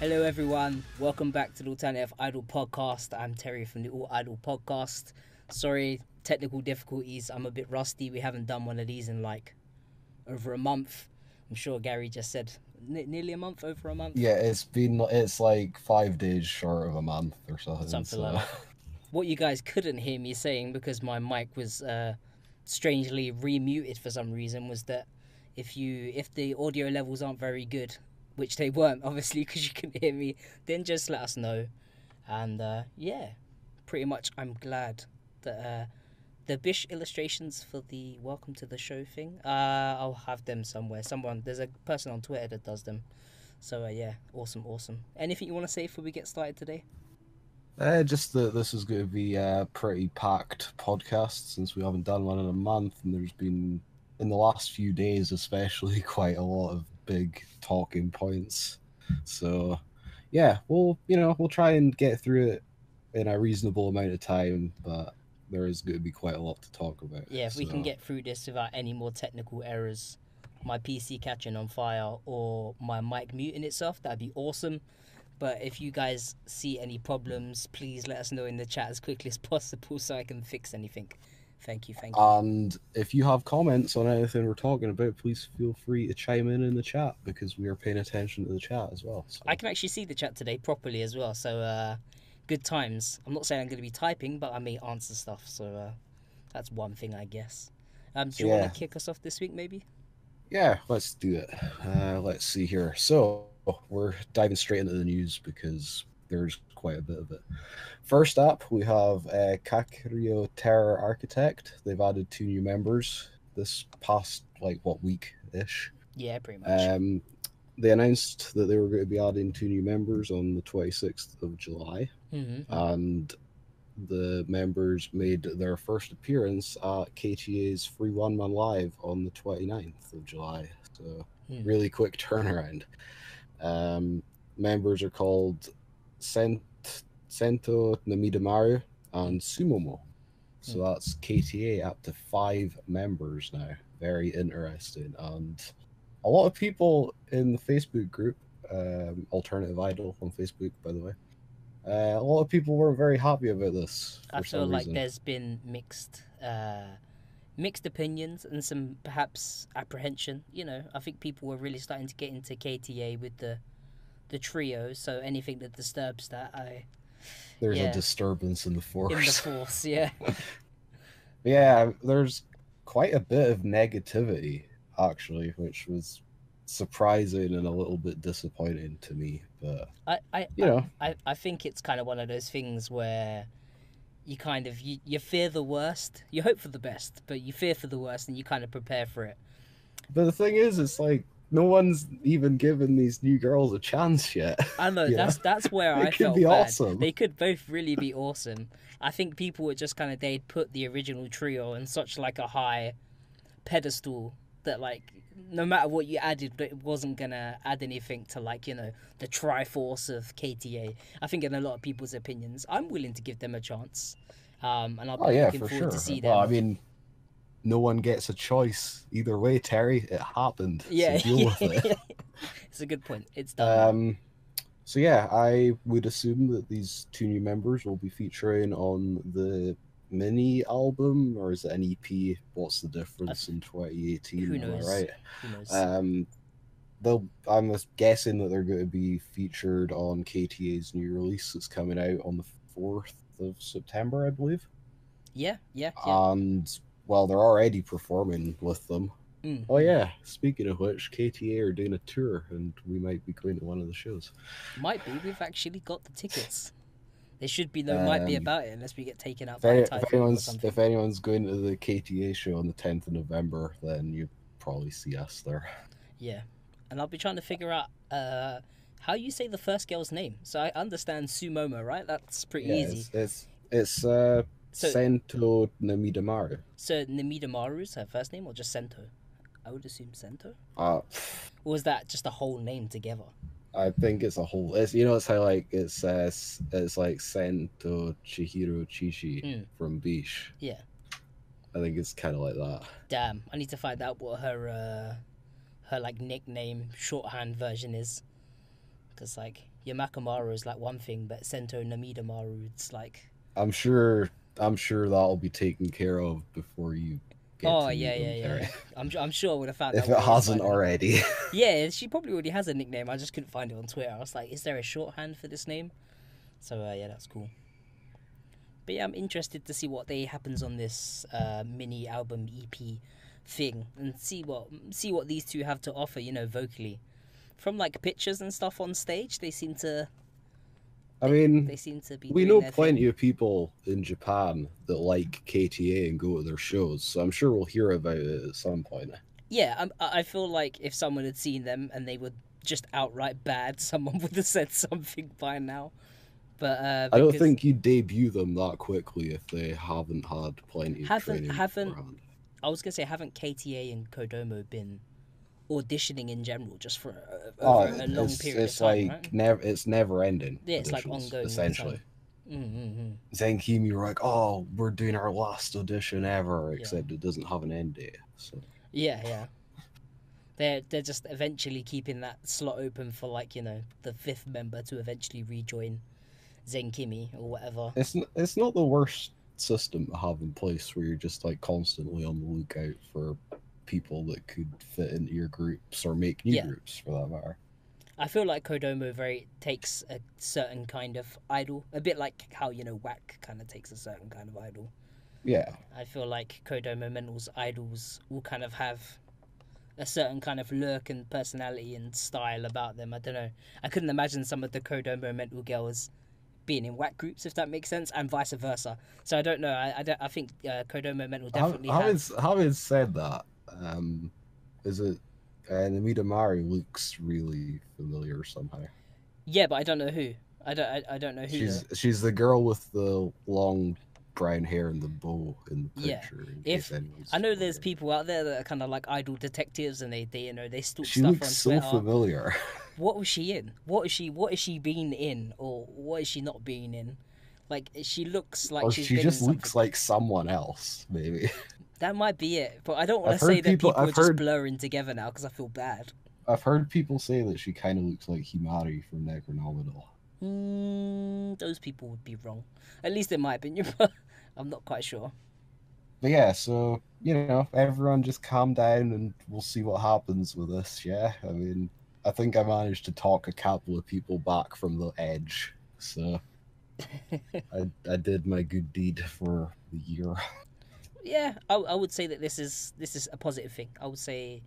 Hello everyone, welcome back to the Alternative Idol podcast. I'm Terry from the All Idol podcast. Sorry, technical difficulties, I'm a bit rusty. We haven't done one of these in like over a month. I'm sure Gary just said nearly a month, over a month. Yeah, it's like 5 days short of a month or something. Something like that. What you guys couldn't hear me saying because my mic was strangely remuted for some reason was that if the audio levels aren't very good, which they weren't obviously because you couldn't hear me, then just let us know. And yeah, pretty much I'm glad that the Bish illustrations for the welcome to the show thing, I'll have them somewhere. There's a person on Twitter that does them. So yeah, awesome. Anything you want to say before we get started today? Just that this is going to be a pretty packed podcast since we haven't done one in a month, and there's been, in the last few days especially, quite a lot of big talking points. So yeah, we'll try and get through it in a reasonable amount of time, but there is going to be quite a lot to talk about. Yeah, if we can get through this without any more technical errors, my PC catching on fire or my mic muting itself, that'd be awesome. But if you guys see any problems, please let us know in the chat as quickly as possible so I can fix anything. Thank you. And if you have comments on anything we're talking about, please feel free to chime in the chat because we are paying attention to the chat as well. So. I can actually see the chat today properly as well, so good times. I'm not saying I'm going to be typing, but I may answer stuff, so that's one thing, I guess. Do you want to kick us off this week, maybe? Yeah, let's do it. Let's see here. So we're diving straight into the news because there's quite a bit of it. First up, we have Kakrio Terror Architect. They've added 2 new members this past week-ish. Yeah, pretty much. They announced that they were going to be adding 2 new members on the 26th of July, and the members made their first appearance at KTA's Free One Man Live on the 29th of July. So really quick turnaround. Members are called Sento Namidamaru and Sumomo. So that's KTA up to 5 members now. Very interesting. And a lot of people in the Facebook group, Alternative Idol on Facebook, by the way, a lot of people weren't very happy about this. I feel like there's been mixed opinions and some perhaps apprehension. You know, I think people were really starting to get into KTA with the trio. So anything that disturbs that, there's a disturbance in the force. In the force, yeah. Yeah, there's quite a bit of negativity actually, which was surprising and a little bit disappointing to me. But I think it's kind of one of those things where you kind of you fear the worst, you hope for the best, but you fear for the worst and you kind of prepare for it. But the thing is, it's like no one's even given these new girls a chance yet. I know, that's where I felt bad. Awesome. They could both really be awesome. I think people were just kind of, they'd put the original trio in such like a high pedestal that like no matter what you added, it wasn't gonna add anything to like, you know, the Triforce of KTA. I think in a lot of people's opinions, I'm willing to give them a chance, and I'll be looking forward to see them. Well, I mean, no one gets a choice either way, Terry. It happened. Yeah, so deal with it. It's a good point. It's done. So yeah, I would assume that these 2 new members will be featuring on the mini album, or is it an EP? What's the difference in 2018? Who knows? Right. Who knows? I'm guessing that they're going to be featured on KTA's new release that's coming out on the 4th of September, I believe. Yeah. And well, they're already performing with them. Oh yeah, speaking of which, KTA are doing a tour and we might be going to one of the shows. Might be. We've actually got the tickets. There should be no might be about it unless we get taken out by a typhoon or something. If anyone's going to the KTA show on the 10th of November, then you probably see us there. Yeah. And I'll be trying to figure out how you say the first girl's name. So I understand Sumomo, right? That's pretty easy. It's Sento Namidamaru. So Namidamaru is her first name or just Sento? I would assume Sento. Or was that just a whole name together? I think it's a whole. It's how like it says it's like Sento Chihiro Chishi from Bish. Yeah. I think it's kind of like that. Damn, I need to find out what her like nickname shorthand version is, because like Yamakamaru is like one thing, but Sento Namidamaru, it's like... I'm sure that'll be taken care of before you get Oh to yeah, meet them, yeah, yeah, Terry. yeah. I'm sure I would have found If that it way. hasn't already. Yeah, she probably already has a nickname. I just couldn't find it on Twitter. I was like, is there a shorthand for this name? So yeah, that's cool. But yeah, I'm interested to see what happens on this mini album EP thing, and see what these two have to offer. Vocally, from like pictures and stuff on stage, they seem to. I mean, they seem to be. We doing know their plenty thing. of people in Japan that like KTA and go to their shows, so I'm sure we'll hear about it at some point. Yeah, I feel like if someone had seen them and they were just outright bad, someone would have said something by now. But I don't think you debut them that quickly if they haven't had plenty of training beforehand. I was gonna say, haven't KTA and Kodomo been auditioning in general just for a long period of time? Right? It's never ending. Yeah, it's like ongoing essentially. Mm-hmm. Kimi were like, "Oh, we're doing our last audition ever," except it doesn't have an end date. So yeah. They're just eventually keeping that slot open for like the fifth member to eventually rejoin Zenbu Kimi or whatever. It's not the worst system to have in place where you're just like constantly on the lookout for people that could fit into your groups or make new groups for that matter. I feel like Kodomo takes a certain kind of idol, a bit like how WAC kind of takes a certain kind of idol. Yeah, I feel like Kodomo Mental's idols will kind of have a certain kind of look and personality and style about them. I don't know. I couldn't imagine some of the Kodomo Mental girls being in WAC groups, if that makes sense, and vice versa. So I don't know. I think Kodomo Mental definitely having said that, is it Namida Mari looks really familiar somehow. Yeah, but I don't know who. I don't know who. She's the girl with the long brown hair and the bow in the picture. Yeah. I know there's people out there that are kind of like idol detectives, and they stalk she stuff on looks Twitter. so familiar. What was she in? What is she being in, or what is she not being in? Like, she looks like she just looks like someone else, maybe. That might be it, but I don't want to say that people are just blurring together now because I feel bad. I've heard people say that she kind of looks like Himari from Necronominal. Those people would be wrong. At least in my opinion, but I'm not quite sure. But yeah, so, everyone just calm down and we'll see what happens with this, yeah? I mean, I think I managed to talk a couple of people back from the edge, so I did my good deed for the year. Yeah, I would say that this is a positive thing. I would say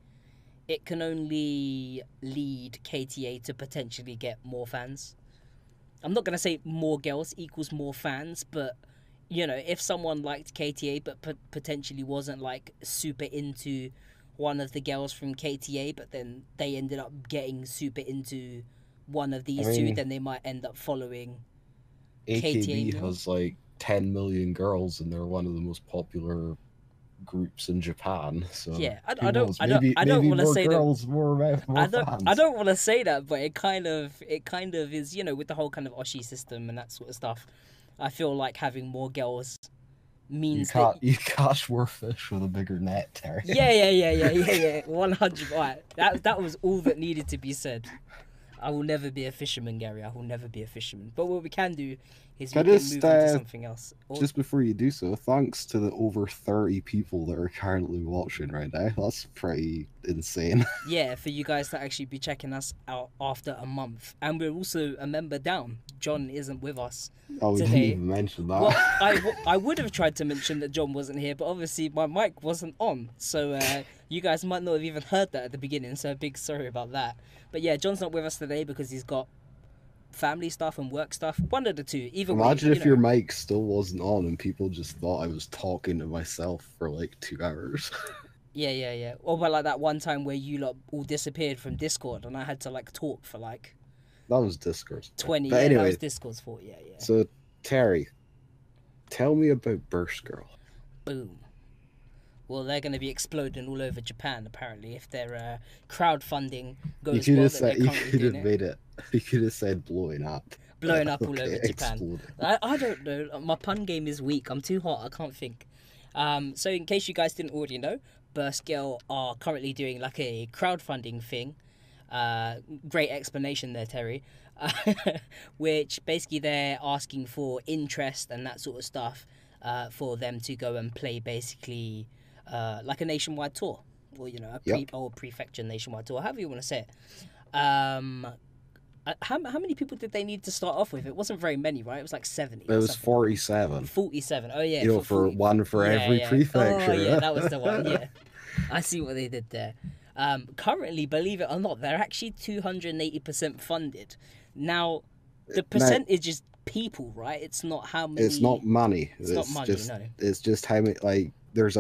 it can only lead KTA to potentially get more fans. I'm not going to say more girls equals more fans, but, if someone liked KTA but potentially wasn't, like, super into one of the girls from KTA, but then they ended up getting super into one of these two, then they might end up following AKB KTA. has, like, 10 million girls, and they're one of the most popular groups in Japan. So yeah, I don't want to say that. I don't want to say that, but it kind of is, with the whole kind of Oshi system and that sort of stuff. I feel like having more girls means you catch more fish with a bigger net, Terry. Yeah. 100. Right, that was all that needed to be said. I will never be a fisherman, Gary. I will never be a fisherman. But what we can do is we can move on to something else. Just before you do so, thanks to the over 30 people that are currently watching right now. That's pretty insane. Yeah, for you guys to actually be checking us out after a month. And we're also a member down. John isn't with us today. Didn't even mention that. Well, I would have tried to mention that John wasn't here, but obviously my mic wasn't on. So you guys might not have even heard that at the beginning, so a big sorry about that. But yeah, John's not with us today because he's got family stuff and work stuff. One of the two. Imagine if your mic still wasn't on and people just thought I was talking to myself for like 2 hours. Yeah. Or about like that one time where you lot all disappeared from Discord and I had to like talk for like... That was Discord's fault. 20, but anyway, that was Discord's fault, yeah. So, Terry, tell me about Burst Girl. Boom. Well, they're going to be exploding all over Japan, apparently, if their crowdfunding goes well. You could have said blowing up. Blowing up all over Japan. I don't know. My pun game is weak. I'm too hot. I can't think. So in case you guys didn't already know, Burst Girl are currently doing like a crowdfunding thing. Great explanation there, Terry. which basically they're asking for interest and that sort of stuff for them to go and play basically like a nationwide tour, or or prefecture nationwide tour, however you want to say it. How many people did they need to start off with? It wasn't very many, right? It was like 70. It was 47. 47. Oh yeah, for one for every prefecture. Oh yeah, that was the one. Yeah, I see what they did there. Currently, believe it or not, they're actually 280% funded. Now, the percentage is people, right? It's not how many. It's not money. It's not money. Just, no. It's just how many. Like, there's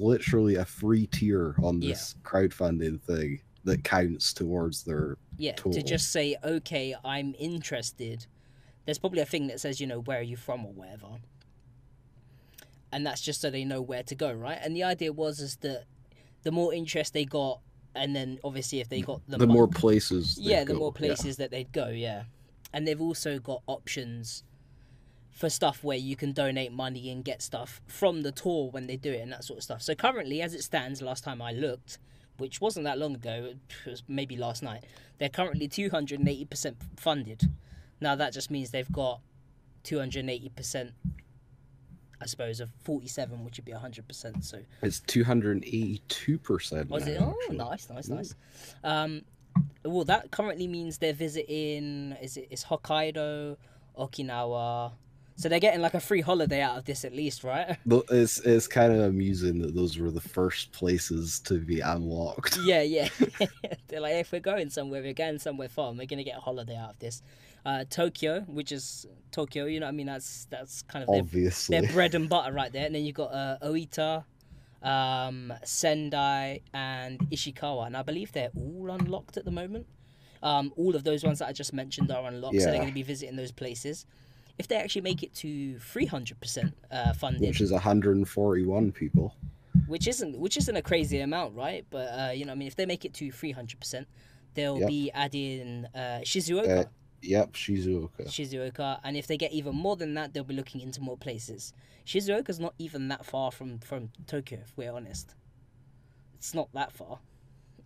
literally a free tier on this crowdfunding thing that counts towards their total. To just say, okay, I'm interested. There's probably a thing that says, where are you from or whatever, and that's just so they know where to go, right? And the idea is that the more interest they got, and then obviously if they got the more places the more places that they'd go, and they've also got options for stuff where you can donate money and get stuff from the tour when they do it and that sort of stuff. So currently, as it stands, last time I looked, which wasn't that long ago, it was maybe last night, they're currently 280% funded. Now that just means they've got 280%, I suppose, of 47, which would be 100%. So it's 282%. Was it? Oh, nice. Well, that currently means they're visiting. It's Hokkaido, Okinawa. So they're getting like a free holiday out of this at least, right? It's kind of amusing that those were the first places to be unlocked. Yeah. They're like, if we're going somewhere far, and we're gonna get a holiday out of this. Tokyo, which is Tokyo, you know what I mean? That's kind of obviously their bread and butter right there. And then you got Oita, Sendai, and Ishikawa, and I believe they're all unlocked at the moment. All of those ones that I just mentioned are unlocked, so they're going to be visiting those places. If they actually make it to 300% funded, which is 141 people, which isn't a crazy amount, right? But if they make it to 300%, they'll be adding Shizuoka. Shizuoka, and if they get even more than that, they'll be looking into more places. Shizuoka's not even that far from Tokyo, if we're honest. It's not that far.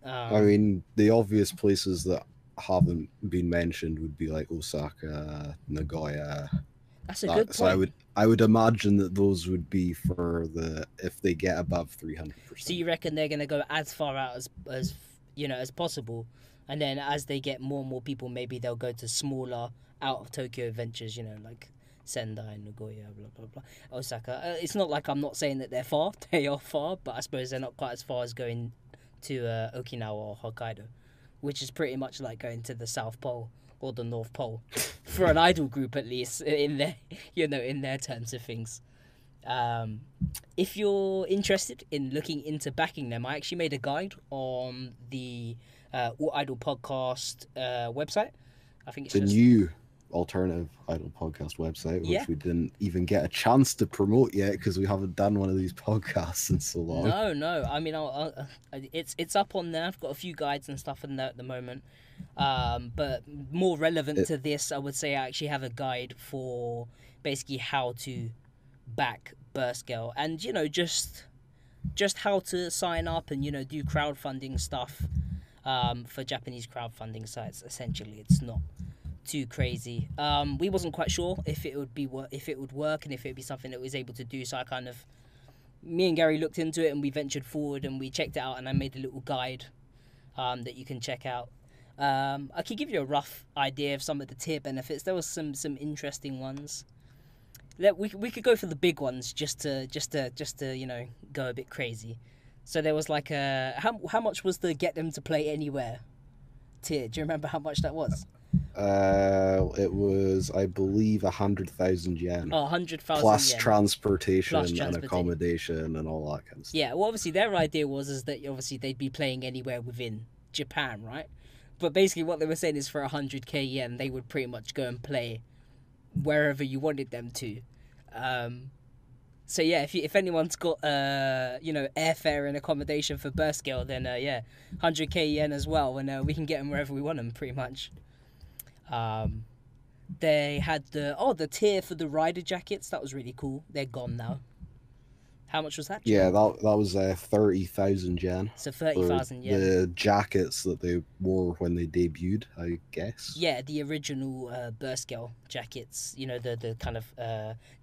I mean, the obvious places that haven't been mentioned would be like Osaka, Nagoya. That's a good point. So I would imagine that those would be for if they get above 300%. So you reckon they're going to go as far out as possible, and then as they get more and more people, maybe they'll go to smaller out of Tokyo adventures, like Sendai, Nagoya, blah blah blah, Osaka. It's not like I'm not saying that they're far; they are far, but I suppose they're not quite as far as going to Okinawa or Hokkaido, which is pretty much like going to the South Pole or the North Pole for an idol group, at least in their in their terms of things. If you're interested in looking into backing them, I actually made a guide on the iDOL podcast website. I think it's the new alternative iDOL podcast website, which we didn't even get a chance to promote yet because we haven't done one of these podcasts in so long. No. I mean, it's up on there. I've got a few guides and stuff in there at the moment. But more relevant to this, I would say I actually have a guide for basically how to back Burst Girl, and just how to sign up and do crowdfunding stuff for Japanese crowdfunding sites. Essentially, it's not too crazy. We wasn't quite sure if it would work and if it would be something that was able to do. So me and Gary looked into it and we ventured forward and we checked it out, and I made a little guide that you can check out. I could give you a rough idea of some of the tier benefits. There was some interesting ones. We could go for the big ones just to go a bit crazy. So there was like how much was the get them to play anywhere tier? Do you remember how much that was? It was, I believe, 100,000 yen. Oh, 100,000 plus yen. Transportation and accommodation and all that kind of stuff. Yeah, well, obviously their idea was that obviously they'd be playing anywhere within Japan, right? But basically what they were saying is for 100k yen, they would pretty much go and play wherever you wanted them to. So yeah, if anyone's got airfare and accommodation for Burst Girl, then 100k yen as well, and we can get them wherever we want them, pretty much. They had the tier for the rider jackets. That was really cool. They're gone now. How much was that? Yeah, that was 30,000 yen So for 30,000 yen. the jackets that they wore when they debuted, I guess. Yeah, the original Burst Girl jackets. You know, the kind of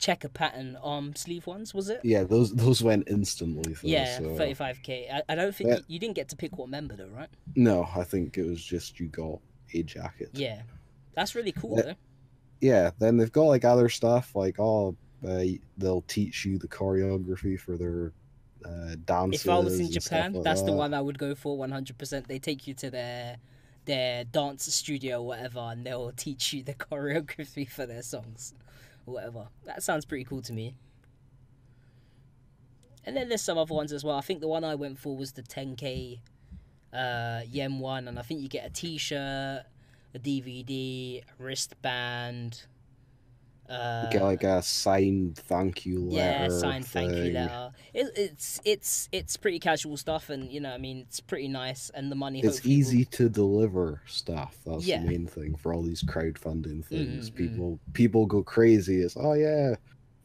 checker pattern arm sleeve ones, was it? Yeah, those went instantly. Though, Yeah, so 35k. I don't think you didn't get to pick what member though, right? no, I think it was just you got a jacket. Yeah, that's really cool though. Yeah, then they've got like other stuff like they'll teach you the choreography for their dances. If I was in and Japan, stuff like that's that. the one I would go for 100%. They take you to their dance studio or whatever, and they'll teach you the choreography for their songs, or whatever. That sounds pretty cool to me. And then there's some other ones as well. I think the one I went for was the 10k yen one, and I think you get a T-shirt, a DVD, a wristband. Get like a signed thank you letter. Yeah, signed thank you thing. letter. It's pretty casual stuff, and I mean, it's pretty nice, and the money. It's easy to deliver stuff. That's Yeah. the main thing for all these crowdfunding things. People go crazy. It's yeah,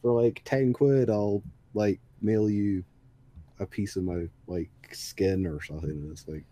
for like 10 quid, I'll like mail you a piece of my like skin or something. And it's like,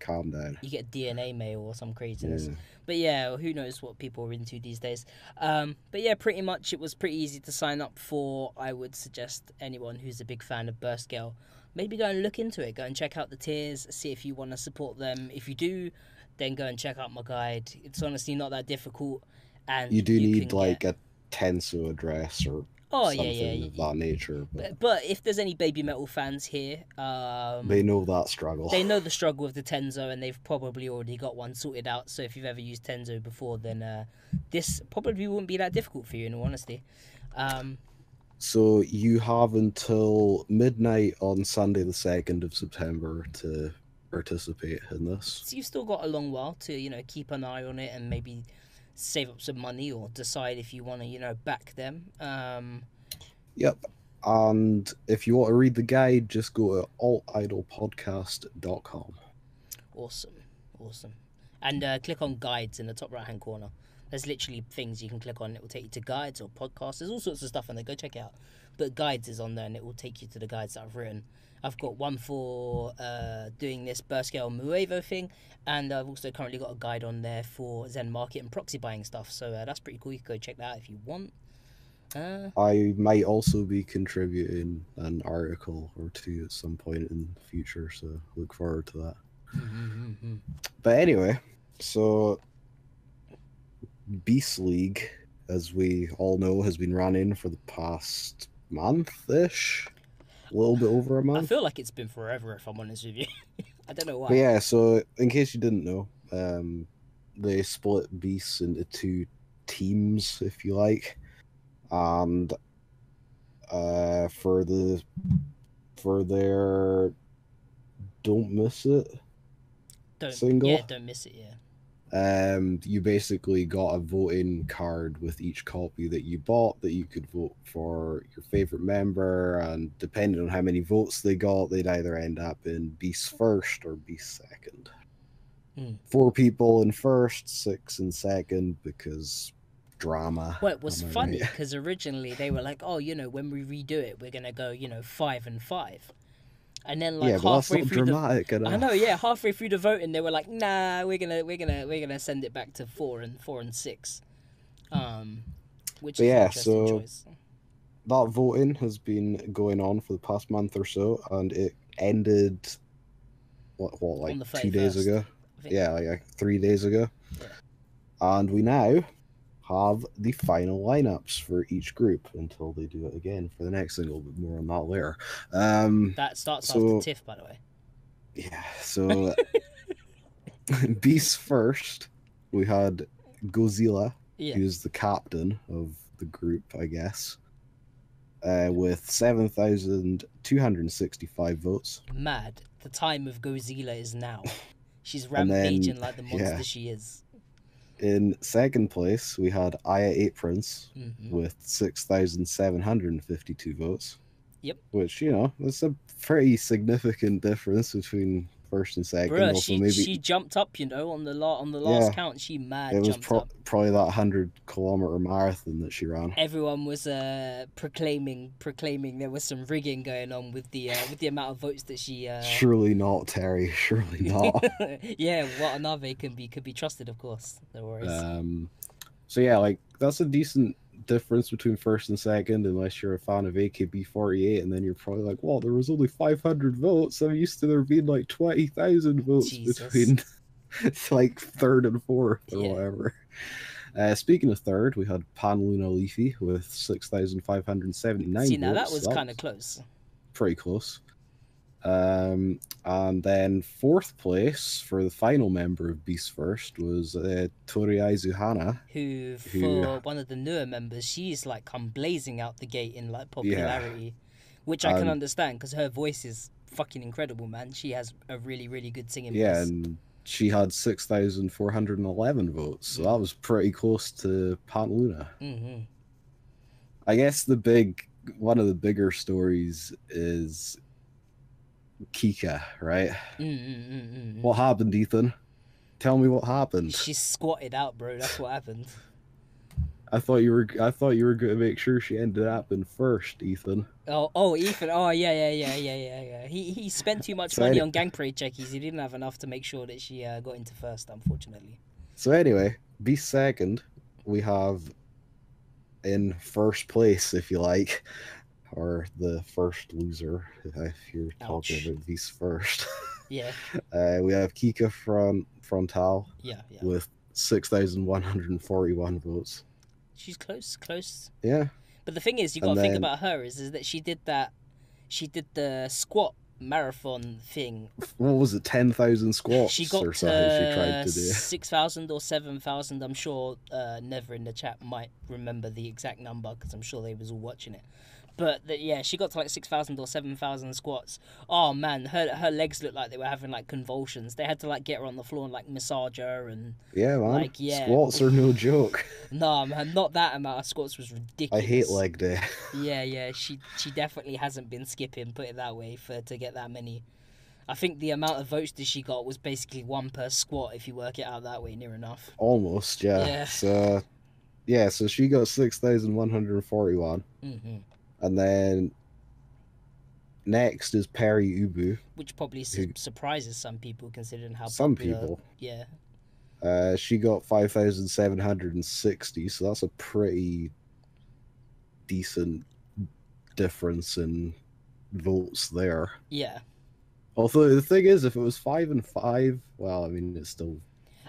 calm down. You get DNA mail or some craziness. Yeah. But yeah, who knows what people are into these days. But yeah, pretty much it was pretty easy to sign up for. I would suggest anyone who's a big fan of Burst Girl, maybe go and look into it. Go and check out the tiers, see if you want to support them. If you do, then go and check out my guide. It's honestly not that difficult. And you do need can like get... a Tenso address or something of that nature. But if there's any baby metal fans here, they know that struggle. They know the struggle of the Tenzo, and they've probably already got one sorted out. So if you've ever used Tenzo before, then this probably wouldn't be that difficult for you, in all honesty. So you have until midnight on Sunday the 2nd of September to participate in this. So you've still got a long while to, keep an eye on it and maybe save up some money or decide if you want to, back them. Yep. And if you want to read the guide, just go to altidolpodcast.com. Awesome. And click on guides in the top right hand corner. There's literally things you can click on. It will take you to guides or podcasts. There's all sorts of stuff on there. Go check it out. But guides is on there, and it will take you to the guides that I've written. I've got one for doing this Burst Girl Muevo thing, and I've also currently got a guide on there for Zen Market and proxy buying stuff. So that's pretty cool. You can go check that out if you want. I might also be contributing an article or two at some point in the future, so look forward to that. But anyway, so Beast League, as we all know, has been running for the past month-ish. A little bit over a month. I feel like it's been forever, if I'm honest with you. I don't know why. But yeah, so in case you didn't know, they split Beasts into 2 teams, if you like. And for their Don't Miss It single. Yeah, Don't Miss It, yeah. You basically got a voting card with each copy that you bought that you could vote for your favorite member, and depending on how many votes they got, they'd either end up in Beast first or Beast second. 4 people in first, 6 in second, because drama. Well, it was funny because originally they were like, oh, when we redo it, we're gonna go, 5 and 5. And then halfway through halfway through the voting, they were like, "Nah, we're gonna send it back to 4 and 6." Which is an interesting choice. That voting has been going on for the past month or so, and it ended like 2 days ago? Yeah, like 3 days ago. Yeah. And we now have the final lineups for each group until they do it again for the next single, but more on that later. That starts after TIFF, by the way. Yeah, so Beast first, we had Godzilla, who's the captain of the group, I guess, with 7,265 votes. Mad. The time of Godzilla is now. She's rampaging like the monster she is. In second place, we had Aya 8 Prince with 6,752 votes. Yep. Which, that's a pretty significant difference between first and second. Bruh, Also, maybe she jumped up, you know, on the last yeah, count. She it was jumped up. probably that 100-kilometer marathon that she ran. Everyone was proclaiming there was some rigging going on with the amount of votes that she. Surely not, Terry. Surely not. Yeah, Watanabe could be trusted, of course. No worries. So yeah, like that's a decent difference between first and second, unless you're a fan of AKB48, and then you're probably like, well, there was only 500 votes. I'm used to there being like 20,000 votes between like third and fourth or whatever. Speaking of third, we had Pan Luna Leafy with 6,579 See, now votes. that was kind of close. Pretty close. And then fourth place for the final member of Beast First was Toriai Zuhana, who for one of the newer members, she's like come blazing out the gate in like popularity, which I can understand because her voice is fucking incredible, man. She has a really, really good singing voice. And she had 6,411 votes, so that was pretty close to Pan Luna. I guess one of the bigger stories is Kika, right? What happened, Ethan? Tell me what happened. She squatted out, bro. That's what happened. I thought you were going to make sure she ended up in first, Ethan. Oh, Ethan. Oh, yeah. He spent too much money on gang parade checkies. He didn't have enough to make sure that she got into first, unfortunately. So anyway, Beast second, we have in first place, if you like, or the first loser, if you're talking about Beast first. Yeah. We have Kika Frontal. Yeah. With 6,141 votes. She's close. Yeah. But the thing is, you got to think about her is that she did the squat marathon thing. What was it? 10,000 squats. She got or something she tried to do. 6,000 or 7,000. I'm sure Never in the chat might remember the exact number because I'm sure they was all watching it. But she got to like 6,000 or 7,000 squats. Oh man, her legs looked like they were having like convulsions. They had to like get her on the floor and like massage her and yeah, man. Squats are no joke. No, man, not that amount of squats was ridiculous. I hate leg day. Yeah. She definitely hasn't been skipping, put it that way, to get that many. I think the amount of votes that she got was basically one per squat if you work it out that way, near enough. Almost, yeah. So she got 6,141. And then next is Perry Ubu. Which probably surprises some people considering how some popular... people. Yeah. She got 5,760, so that's a pretty decent difference in votes there. Yeah. Although the thing is, if it was 5 and 5, well, I mean, it's still...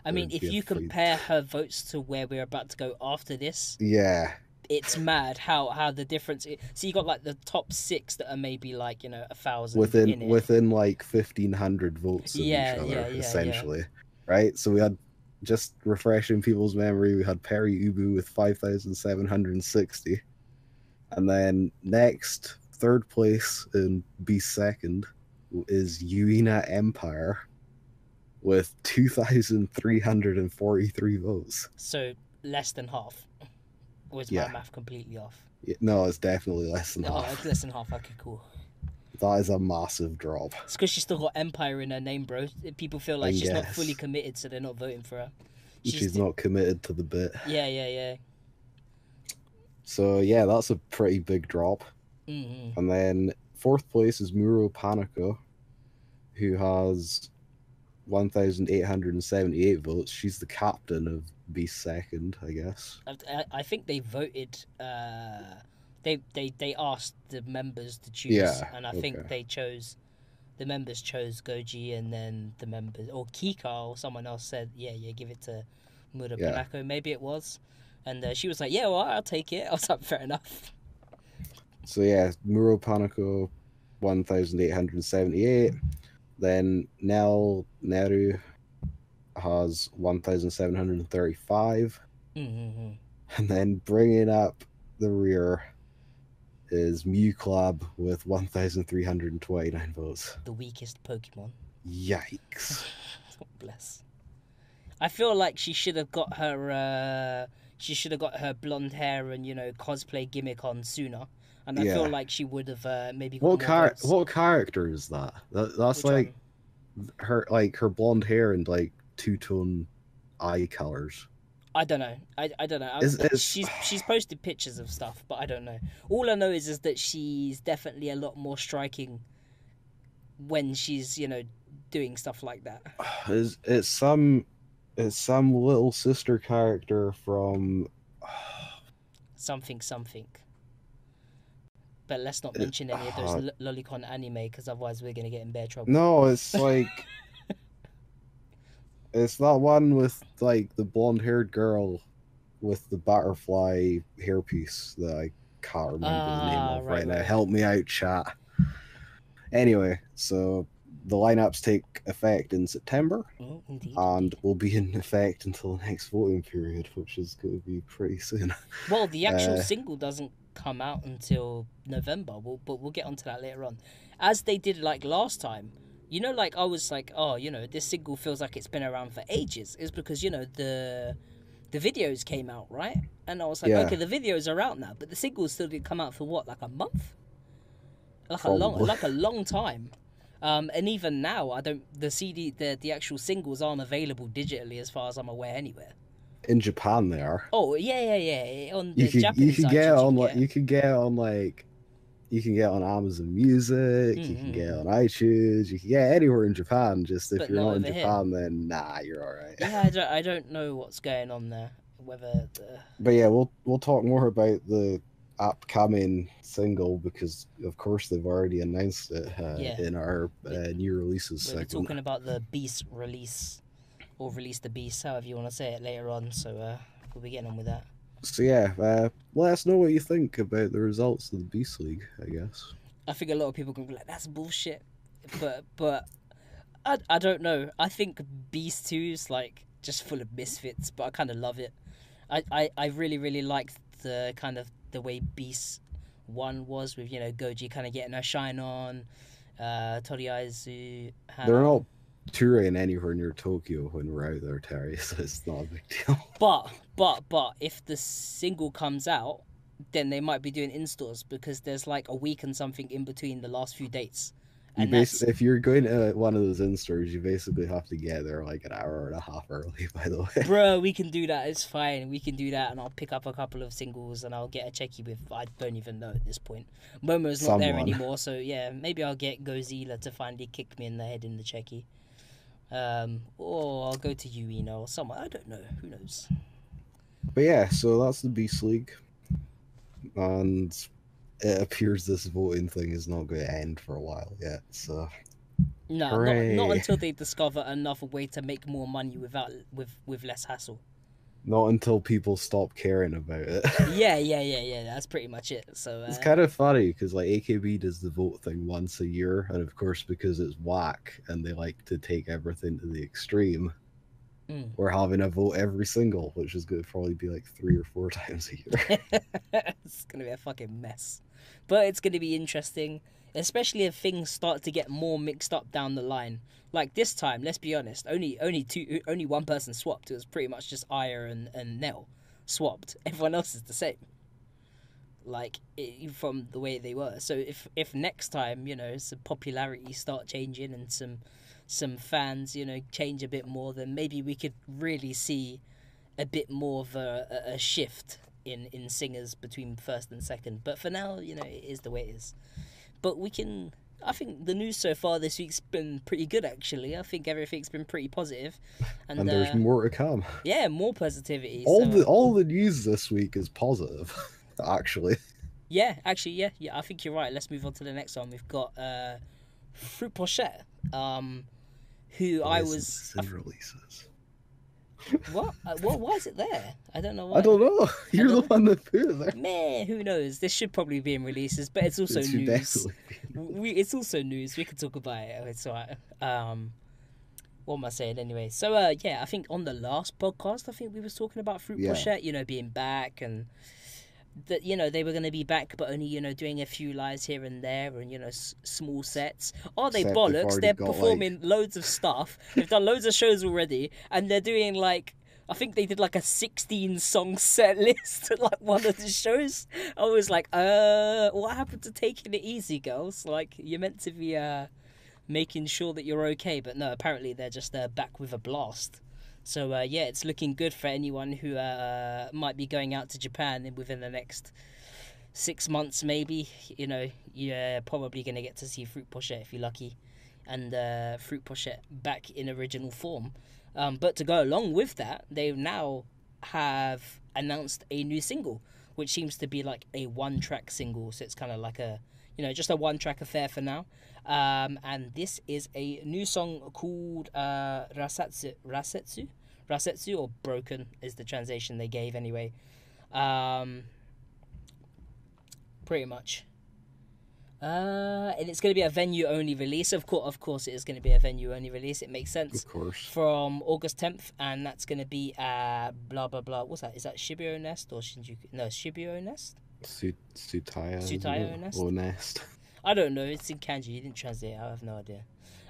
I mean, if you compare her votes to where we're about to go after this... Yeah. It's mad how the difference is. So you got like the top 6 that are maybe like 1,000 within like 1,500 votes of each other, essentially, right? So we had, just refreshing people's memory, we had Perry Ubu with 5,760, and then next, third place in Beast second is Yuina Empire with 2,343 votes. So less than half. Or is my math completely off? No, it's definitely less than half. Oh, it's less than half. Okay, cool. That is a massive drop. It's because she's still got Empire in her name, bro. People feel like she's not fully committed, so they're not voting for her. She's not committed to the bit. Yeah. So, yeah, that's a pretty big drop. And then fourth place is Muro Panico, who has 1,878 votes. She's the captain of Beast second, I guess. I think they voted. They asked the members to choose, and I think the members chose Goji, and then the members or Kika or someone else said, give it to Muro Panico. Maybe it was, and she was like, well, I'll take it. I was like, fair enough. So Muro Panico, 1,878. Then Nel Neru has 1,735. And then bringing up the rear is Mew Club with 1,329 votes. The weakest Pokemon. Yikes. Bless. I feel like she should have got her blonde hair and cosplay gimmick on sooner. And I feel like she would have maybe got What character is that? That's Which like one? her blonde hair and like two-tone eye colors. I don't know. I don't know. Is She's posted pictures of stuff, but I don't know. All I know is that she's definitely a lot more striking when she's doing stuff like that. it's some little sister character from Something something. But let's not mention any of those lolicon anime, because otherwise we're gonna get in bare trouble. No, it's like it's that one with like the blonde-haired girl with the butterfly hairpiece that I can't remember the name of right now. Help me out, chat. Anyway, so the lineups take effect in September, and will be in effect until the next voting period, which is going to be pretty soon. Well, the actual single doesn't come out until November, but we'll get onto that later on. As they did like last time, like I was like, oh, this single feels like it's been around for ages. It's because the videos came out, right? And I was like, okay, the videos are out now, but the singles still didn't come out for what, like a month? Like a long time. And even now, the actual singles aren't available digitally as far as I'm aware anywhere. In Japan, they are. Oh yeah. On the Japanese you can get on Amazon Music. You can get on iTunes. You can get anywhere in Japan. Just if you're not in Japan, then nah, you're all right. Yeah, I don't know what's going on there. But yeah, we'll talk more about the upcoming single, because of course they've already announced it in our new releases segment. We're talking about the Beast release, or Release the Beast, however you want to say it, later on, so we'll be getting on with that. So yeah, let us know what you think about the results of the Beast League, I guess. I think a lot of people can be like, that's bullshit, but I don't know. I think Beast 2 is like just full of misfits, but I kind of love it. I really, really liked the kind of the way Beast 1 was, with Goji kind of getting her shine on, Toriaizu. They're not touring anywhere near Tokyo when we're out there, Terry, so it's not a big deal. But if the single comes out, then they might be doing in-stores, because there's like a week and something in between the last few dates. And if you're going to one of those in-stores, you basically have to get there like an hour and a half early, by the way. Bro, we can do that. It's fine. We can do that, and I'll pick up a couple of singles, and I'll get a checky with, I don't even know at this point. Momo's not there anymore, so yeah, maybe I'll get Godzilla to finally kick me in the head in the checky. Or I'll go to Ueno or someone. I don't know. Who knows? But yeah, so that's the Beast League. And it appears this voting thing is not going to end for a while yet, so no, not until they discover another way to make more money with less hassle. Not until people stop caring about it. Yeah. That's pretty much it. So it's kind of funny because like AKB does the vote thing once a year, and of course because it's whack and they like to take everything to the extreme, we're having a vote every single, which is going to probably be like 3 or 4 times a year. It's gonna be a fucking mess, but it's gonna be interesting, especially if things start to get more mixed up down the line. Like this time, let's be honest, only one person swapped. It was pretty much just Aya and Nell swapped. Everyone else is the same, like from the way they were. So if next time some popularity start changing and some fans change a bit more, then maybe we could really see a bit more of a shift in singers between first and second. But for now, it is the way it is. But I think the news so far this week's been pretty good, actually. I think everything's been pretty positive. And there's more to come. Yeah, more positivity. All the news this week is positive, actually. Yeah, actually, yeah. I think you're right. Let's move on to the next one. We've got Fruit Pochette, who I was... releases. What? Why is it there? I don't know why. I don't know. You're the one that put it there. Meh, who knows? This should probably be in releases, but it's also news. It's also news. We can talk about it. It's alright. What am I saying anyway? So yeah, I think on the last podcast, I think we was talking about Fruit Pochette, being back, and that they were going to be back, but only doing a few lives here and there, and small sets. Are they bollocks? They're performing loads of stuff. They've done loads of shows already, and they're doing like, I think they did like a 16-song set list at like one of the shows. I was like, what happened to taking it easy, girls? Like, you're meant to be making sure that you're okay. But no, apparently they're just back with a blast. So yeah, it's looking good for anyone who might be going out to Japan within the next 6 months, maybe. You know, you're probably going to get to see Fruit Pochette if you're lucky, and Fruit Pochette back in original form. But to go along with that, they now have announced a new single, which seems to be like a one-track single. So it's kind of like a, you know, just a one-track affair for now. And this is a new song called Rasetsu, or Broken is the translation they gave anyway. Pretty much. And it's going to be a venue-only release. Of course, it is going to be a venue-only release. It makes sense. Of course. From August 10th, and that's going to be blah blah blah. What's that? Is that Shibuya Nest or Shinjuku? No, Shibuya Nest. Tsutaya Nest. or Nest. I don't know. It's in kanji. You didn't translate it. I have no idea.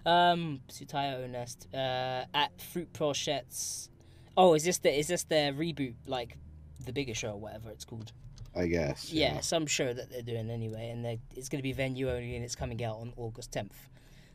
Tsutaya Nest. At Fruit Pochette's. Oh, is this the reboot, like the bigger show or whatever it's called? I guess. Yeah, some show that they're doing anyway, and it's going to be venue only, and it's coming out on August 10th.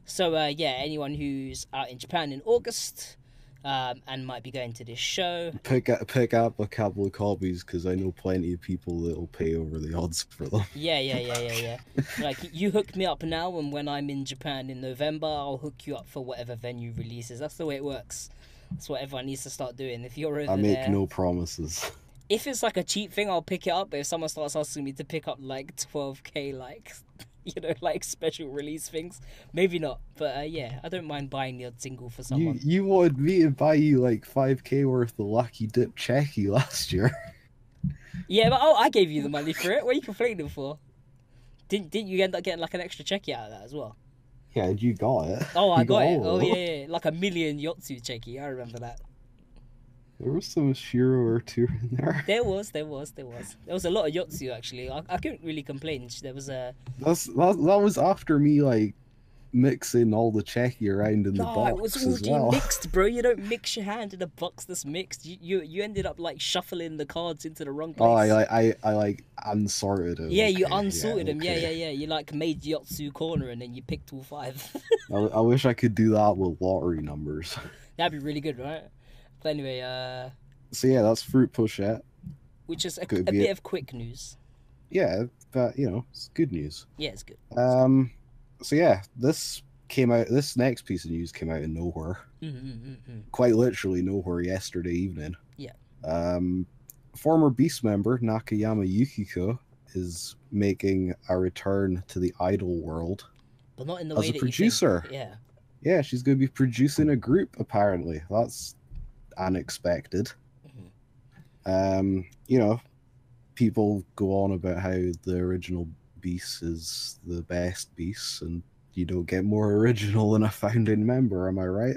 So yeah, anyone who's out in Japan in August and might be going to this show, pick up a couple of copies, because I know plenty of people that'll pay over the odds for them. Yeah. Like, you hook me up now, and when I'm in Japan in November, I'll hook you up for whatever venue releases. That's the way it works. That's what everyone needs to start doing. If you're over I make there, no promises. If it's like a cheap thing, I'll pick it up. But if someone starts asking me to pick up like 12k, like, you know, like special release things, maybe not. But yeah, I don't mind buying the odd single for someone. You wanted me to buy you like 5k worth of Lucky Dip Checky last year. Yeah, but I gave you the money for it. What are you complaining for? Didn't you end up getting like an extra Checky out of that as well? Yeah, you got it. Oh, I got it. Oh yeah, like a million Yotsu Checky. I remember that. There was some Shiro or two in there. There was a lot of Yotsu actually. I couldn't really complain. There was a. That was after me like mixing all the Checky around in the box. No, it was already well. mixed, bro. You don't mix your hand in a box that's mixed. You ended up like shuffling the cards into the wrong place. Oh, I like unsorted them. Yeah, okay, you unsorted them. okay. Yeah. You like made Yotsu corner and then you picked all 5. I wish I could do that with lottery numbers. That'd be really good, right? But anyway, so yeah, that's Fruit Pochette. which is a bit of quick news. Yeah, but you know, it's good news. Yeah, it's good. So yeah, this next piece of news came out of nowhere. Quite literally nowhere yesterday evening. Yeah. Former Beast member Nakayama Yukiko is making a return to the iDOL world. But not in the way as a that producer. You think. Yeah. Yeah, she's going to be producing a group, apparently. That's unexpected. You know, people go on about how the original Beast is the best Beast, and you don't get more original than a founding member, am I right?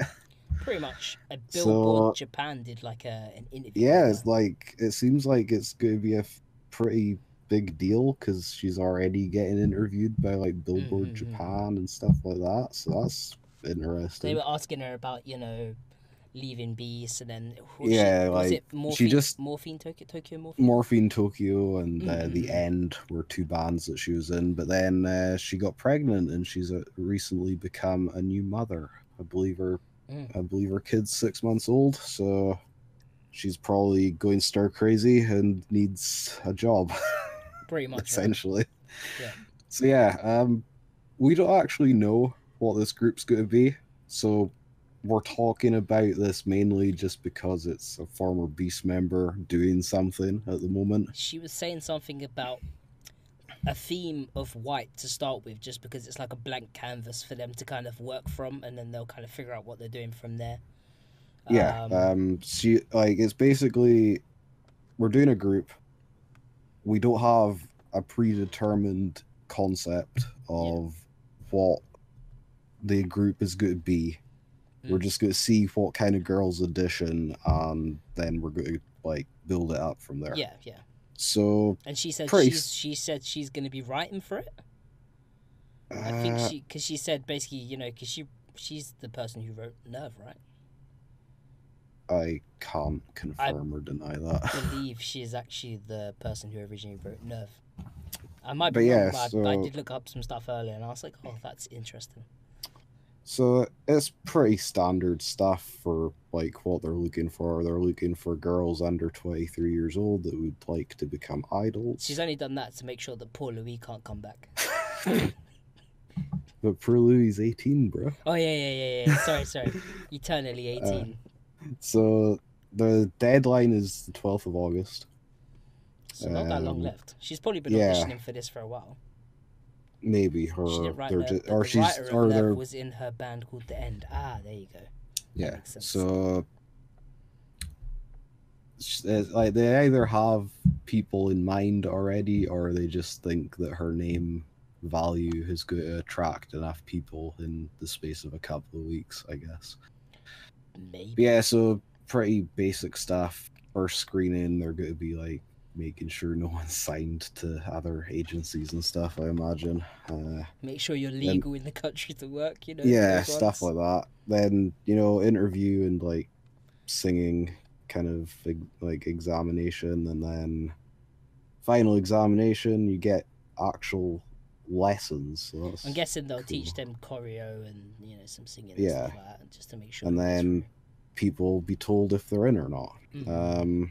Pretty much. A Billboard Japan did like an interview. Yeah, it's like, it seems like it's going to be a pretty big deal, because she's already getting interviewed by like Billboard Japan and stuff like that, so that's interesting. They were asking her about, you know, leaving Beast, and then was it Morphine Tokyo, and The End were 2 bands that she was in, but then she got pregnant and she's recently become a new mother. I believe her kid's 6 months old, so she's probably going stir crazy and needs a job. Pretty much, essentially. Right? Yeah. So yeah, we don't actually know what this group's going to be, so we're talking about this mainly just because it's a former Beast member doing something at the moment. She was saying something about a theme of white to start with, just because it's like a blank canvas for them to kind of work from, and then they'll kind of figure out what they're doing from there. Yeah, she, like, it's basically, we're doing a group. We don't have a predetermined concept of what the group is going to be. We're just going to see what kind of girls audition, and then we're going to like build it up from there. Yeah. So, and she said she's going to be writing for it. I think because she said basically, you know, because she's the person who wrote Nerve, right? I can't confirm or deny that. I believe she is actually the person who originally wrote Nerve. I might be wrong, but I did look up some stuff earlier, and I was like, oh, that's interesting. So it's pretty standard stuff for like what they're looking for. They're looking for girls under 23 years old that would like to become idols. She's only done that to make sure that poor Louis can't come back. But poor Louis is 18, bro. Oh yeah. Sorry. Eternally 18. So the deadline is the 12th of August. So not that long left. She's probably been yeah. auditioning for this for a while. Maybe her. She didn't write they're the, just, but or the she's writer of or Love they're was in her band called The End. Ah, there you go. yeah. Makes sense. So like they either have people in mind already, or they just think that her name value is going to attract enough people in the space of a couple of weeks, I guess. Maybe. But yeah, so pretty basic stuff. First screening, they're going to be like making sure no one's signed to other agencies and stuff, I imagine. Make sure you're legal in the country to work, you know. Yeah, stuff like that. Then, you know, interview and like singing kind of like examination, and then final examination, you get actual lessons. So I'm guessing they'll teach them choreo and, you know, some singing and stuff like that, just to make sure. And then people will be told if they're in or not. Mm-hmm.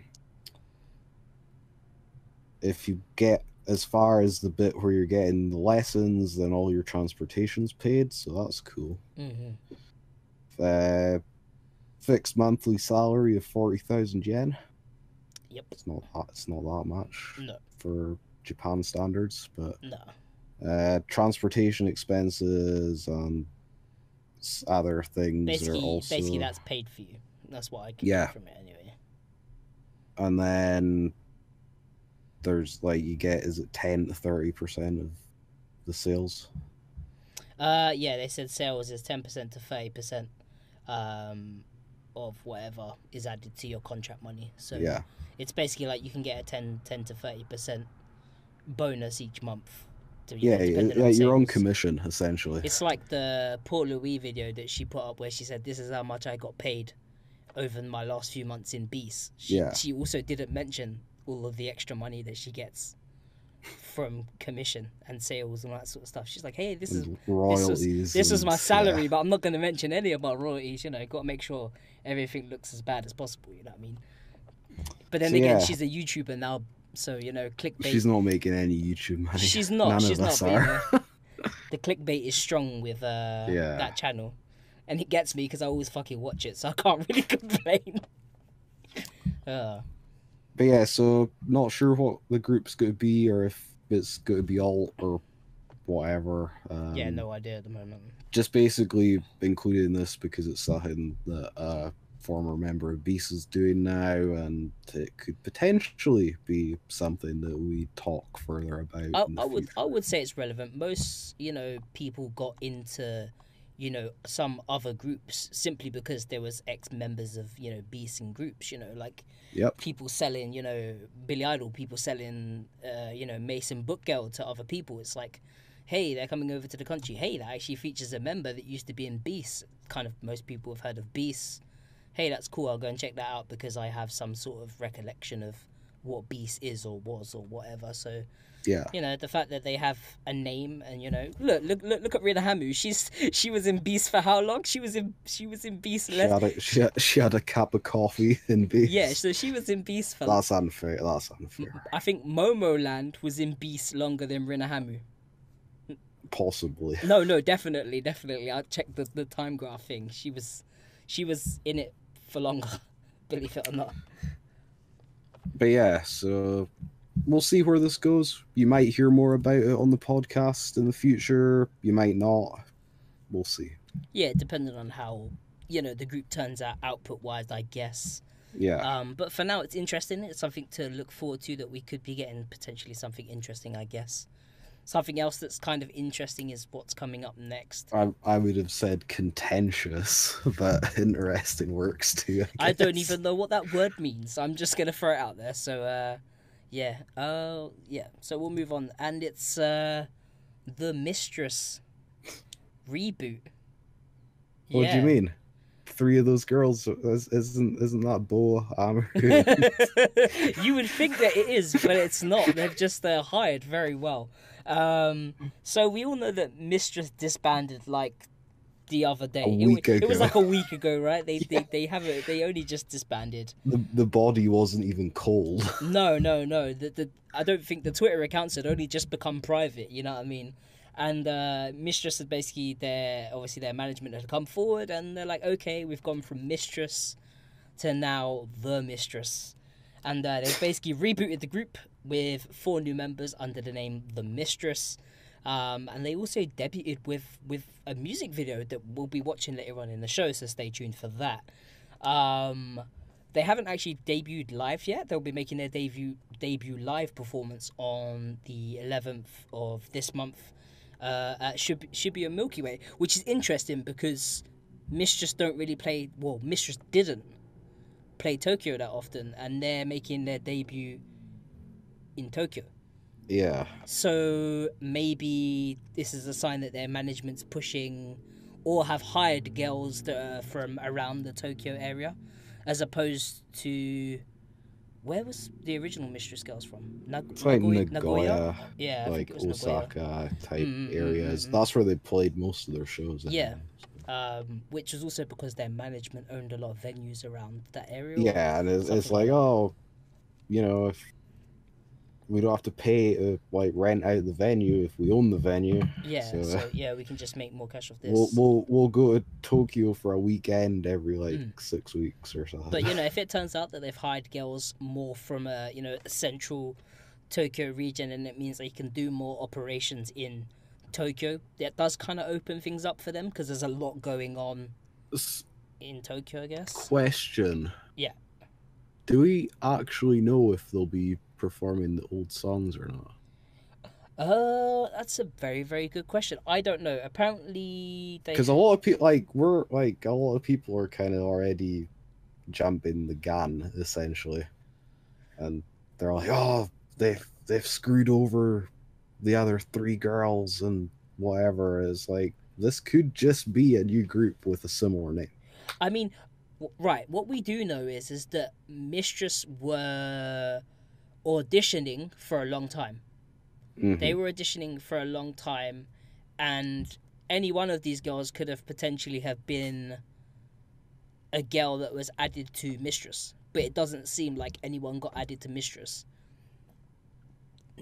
If you get as far as the bit where you're getting the lessons, then all your transportation's paid, so that's cool. Mm-hmm. Fixed monthly salary of 40,000 yen. Yep. It's not that much. No. For Japan standards, but no. Transportation expenses and other things basically, are also basically that's paid for you. That's what I get from it anyway. And then there's like you get 10 to 30% of the sales. Yeah, they said sales is 10% to 30% of whatever is added to your contract money. So yeah, it's basically like you can get a 10 to 30% bonus each month. Your own commission essentially. It's like the Port Louis video that she put up where she said, "This is how much I got paid over my last few months in Beast." She also didn't mention all of the extra money that she gets from commission and sales and all that sort of stuff. She's like, "Hey, this is royalties. This was my salary, but I'm not going to mention any of my royalties. You know, got to make sure everything looks as bad as possible. You know what I mean?" But then again, she's a YouTuber now, so you know, clickbait. She's not making any YouTube money. She's not. None she's of us not. are. The clickbait is strong with that channel, and it gets me because I always fucking watch it, so I can't really complain. But yeah, so not sure what the group's going to be, or if it's going to be alt or whatever. Yeah, no idea at the moment. Just basically included in this because it's something that a former member of Beast is doing now, and it could potentially be something that we talk further about. I would say it's relevant. Most, you know, people got into, you know, some other groups simply because there was ex-members of, you know, Beast in groups, you know, like people selling, you know, Billy Idol, people selling, you know, Mason Book Girl to other people. It's like, hey, they're coming over to the country. Hey, that actually features a member that used to be in Beast. Kind of most people have heard of Beast. Hey, that's cool. I'll go and check that out because I have some sort of recollection of what Beast is or was or whatever. So, yeah, you know, the fact that they have a name and, you know, look at Rina Hamu. She was in Beast for how long? She was in Beast. She had a cup of coffee in Beast. Yeah, so she was in Beast for. That's unfair. I think Momoland was in Beast longer than Rina Hamu. Possibly. No, definitely. I checked the time graph thing. She was in it for longer, believe it or not. But yeah, so we'll see where this goes. You might hear more about it on the podcast in the future. You might not. We'll see. Yeah, depending on how, you know, the group turns out output-wise, I guess. Yeah. But for now, it's interesting. It's something to look forward to, that we could be getting potentially something interesting, I guess. Something else that's kind of interesting is what's coming up next. I would have said contentious, but interesting works too. I don't even know what that word means. I'm just going to throw it out there. So, yeah. So we'll move on. And it's the Mistress reboot. What do you mean? 3 of those girls, isn't that Boa Amaru? You would think that it is, but it's not. They've just hired very well. So we all know that Mistress disbanded like the other day. A week It was ago. like a week ago, right? They only just disbanded. The body wasn't even cold. No. I don't think the Twitter accounts had only just become private. You know what I mean? And Mistress had basically their management had come forward and they're like, okay, we've gone from Mistress to now the Mistress, and they've basically rebooted the group with 4 new members under the name the Mistress. And they also debuted with a music video that we'll be watching later on in the show, so stay tuned for that. They haven't actually debuted live yet. They'll be making their debut live performance on the 11th of this month at Shibuya Milky Way, which is interesting because Mistress didn't play Tokyo that often, and they're making their debut in Tokyo. Yeah. So maybe this is a sign that their management's pushing or have hired girls that are from around the Tokyo area, as opposed to where was the original Mistress girls from? It's like Nagoya, Yeah, I like think it was Osaka type areas. That's where they played most of their shows. Yeah. Which was also because their management owned a lot of venues around that area. Yeah, and it's like, oh, you know, if we don't have to pay to like rent out the venue if we own the venue. Yeah, so we can just make more cash off this. We'll go to Tokyo for a weekend every 6 weeks or something. But if it turns out that they've hired girls more from a central Tokyo region, and it means they can do more operations in Tokyo, that does kind of open things up for them because there's a lot going on in Tokyo, I guess. Question. Yeah. Do we actually know if they'll be performing the old songs or not? That's a very, very good question. I don't know. Apparently, because a lot of people a lot of people are kind of already jumping the gun essentially, and they're like, oh, they've screwed over the other 3 girls and whatever. Is like, this could just be a new group with a similar name. I mean, right. What we do know is that Mistress were auditioning for a long time. They were auditioning for a long time, and any one of these girls could have potentially have been a girl that was added to Mistress, but it doesn't seem like anyone got added to Mistress.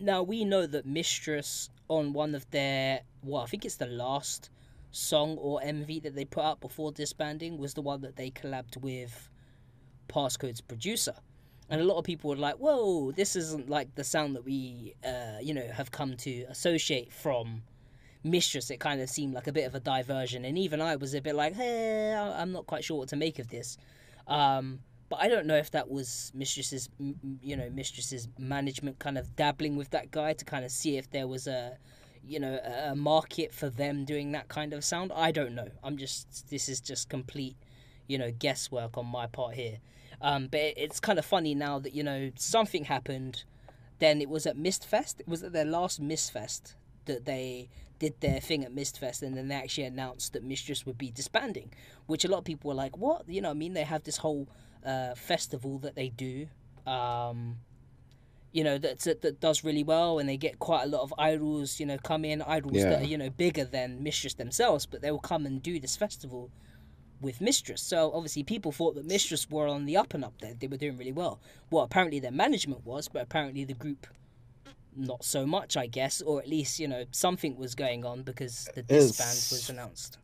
Now, we know that Mistress, on one of their, I think it's the last song or MV that they put out before disbanding, was the one that they collabed with Passcode's producer. And a lot of people were like, whoa, this isn't like the sound that we, have come to associate from Mistress. It kind of seemed like a bit of a diversion. And even I was a bit like, hey, I'm not quite sure what to make of this. But I don't know if that was Mistress's management kind of dabbling with that guy to kind of see if there was a market for them doing that kind of sound. I don't know. This is just complete, guesswork on my part here. But it's kind of funny now that, something happened. Then it was at MISTFest. It was at their last MISTFest that they did their thing at MISTFest, and then they actually announced that Mistress would be disbanding, which a lot of people were like, what? They have this whole festival that they do, that does really well, and they get quite a lot of idols, come in, idols that are, bigger than Mistress themselves, but they will come and do this festival with Mistress. So obviously people thought that Mistress were on the up and up there. They were doing really well. Well, apparently their management was, but apparently the group not so much, I guess, or at least, something was going on because the disband was announced.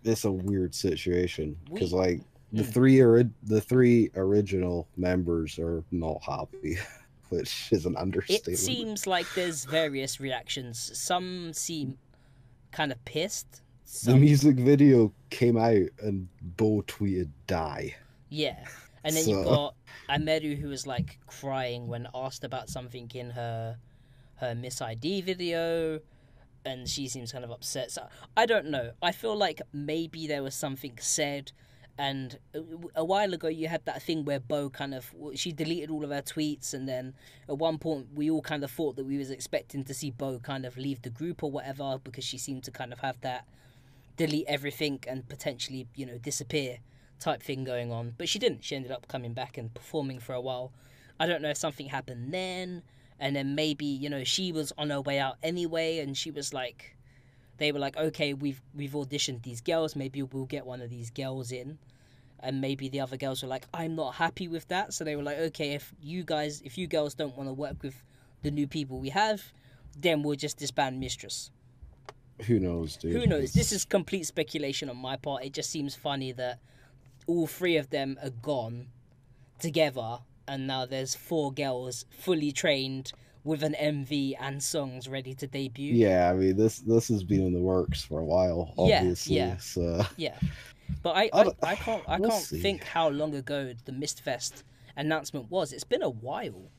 It's a weird situation because the three original members are not happy, which is an understatement. It seems like there's various reactions. Some seem kind of pissed. The music video came out and Bo tweeted "die." Yeah, and then you've got Ameru, who was like crying when asked about something in her Miss ID video, and she seems kind of upset. So I don't know. I feel like maybe there was something said, and a while ago you had that thing where Bo she deleted all of her tweets, and then at one point we all kind of thought that we was expecting to see Bo kind of leave the group or whatever, because she seemed to kind of have that delete everything and potentially, disappear type thing going on. But she didn't. She ended up coming back and performing for a while. I don't know if something happened then, and then maybe, she was on her way out anyway, and she was like, They were like, okay, we've auditioned these girls, maybe we'll get one of these girls in. And maybe the other girls were like, I'm not happy with that. So they were like, okay, if you girls don't want to work with the new people we have, then we'll just disband Mistress. Who knows, dude? Who knows? This is complete speculation on my part. It just seems funny that all three of them are gone together, and now there's 4 girls fully trained with an MV and songs ready to debut. Yeah, I mean, this has been in the works for a while, obviously. Yeah. So yeah. But I can't think how long ago the MISTRESS announcement was. It's been a while.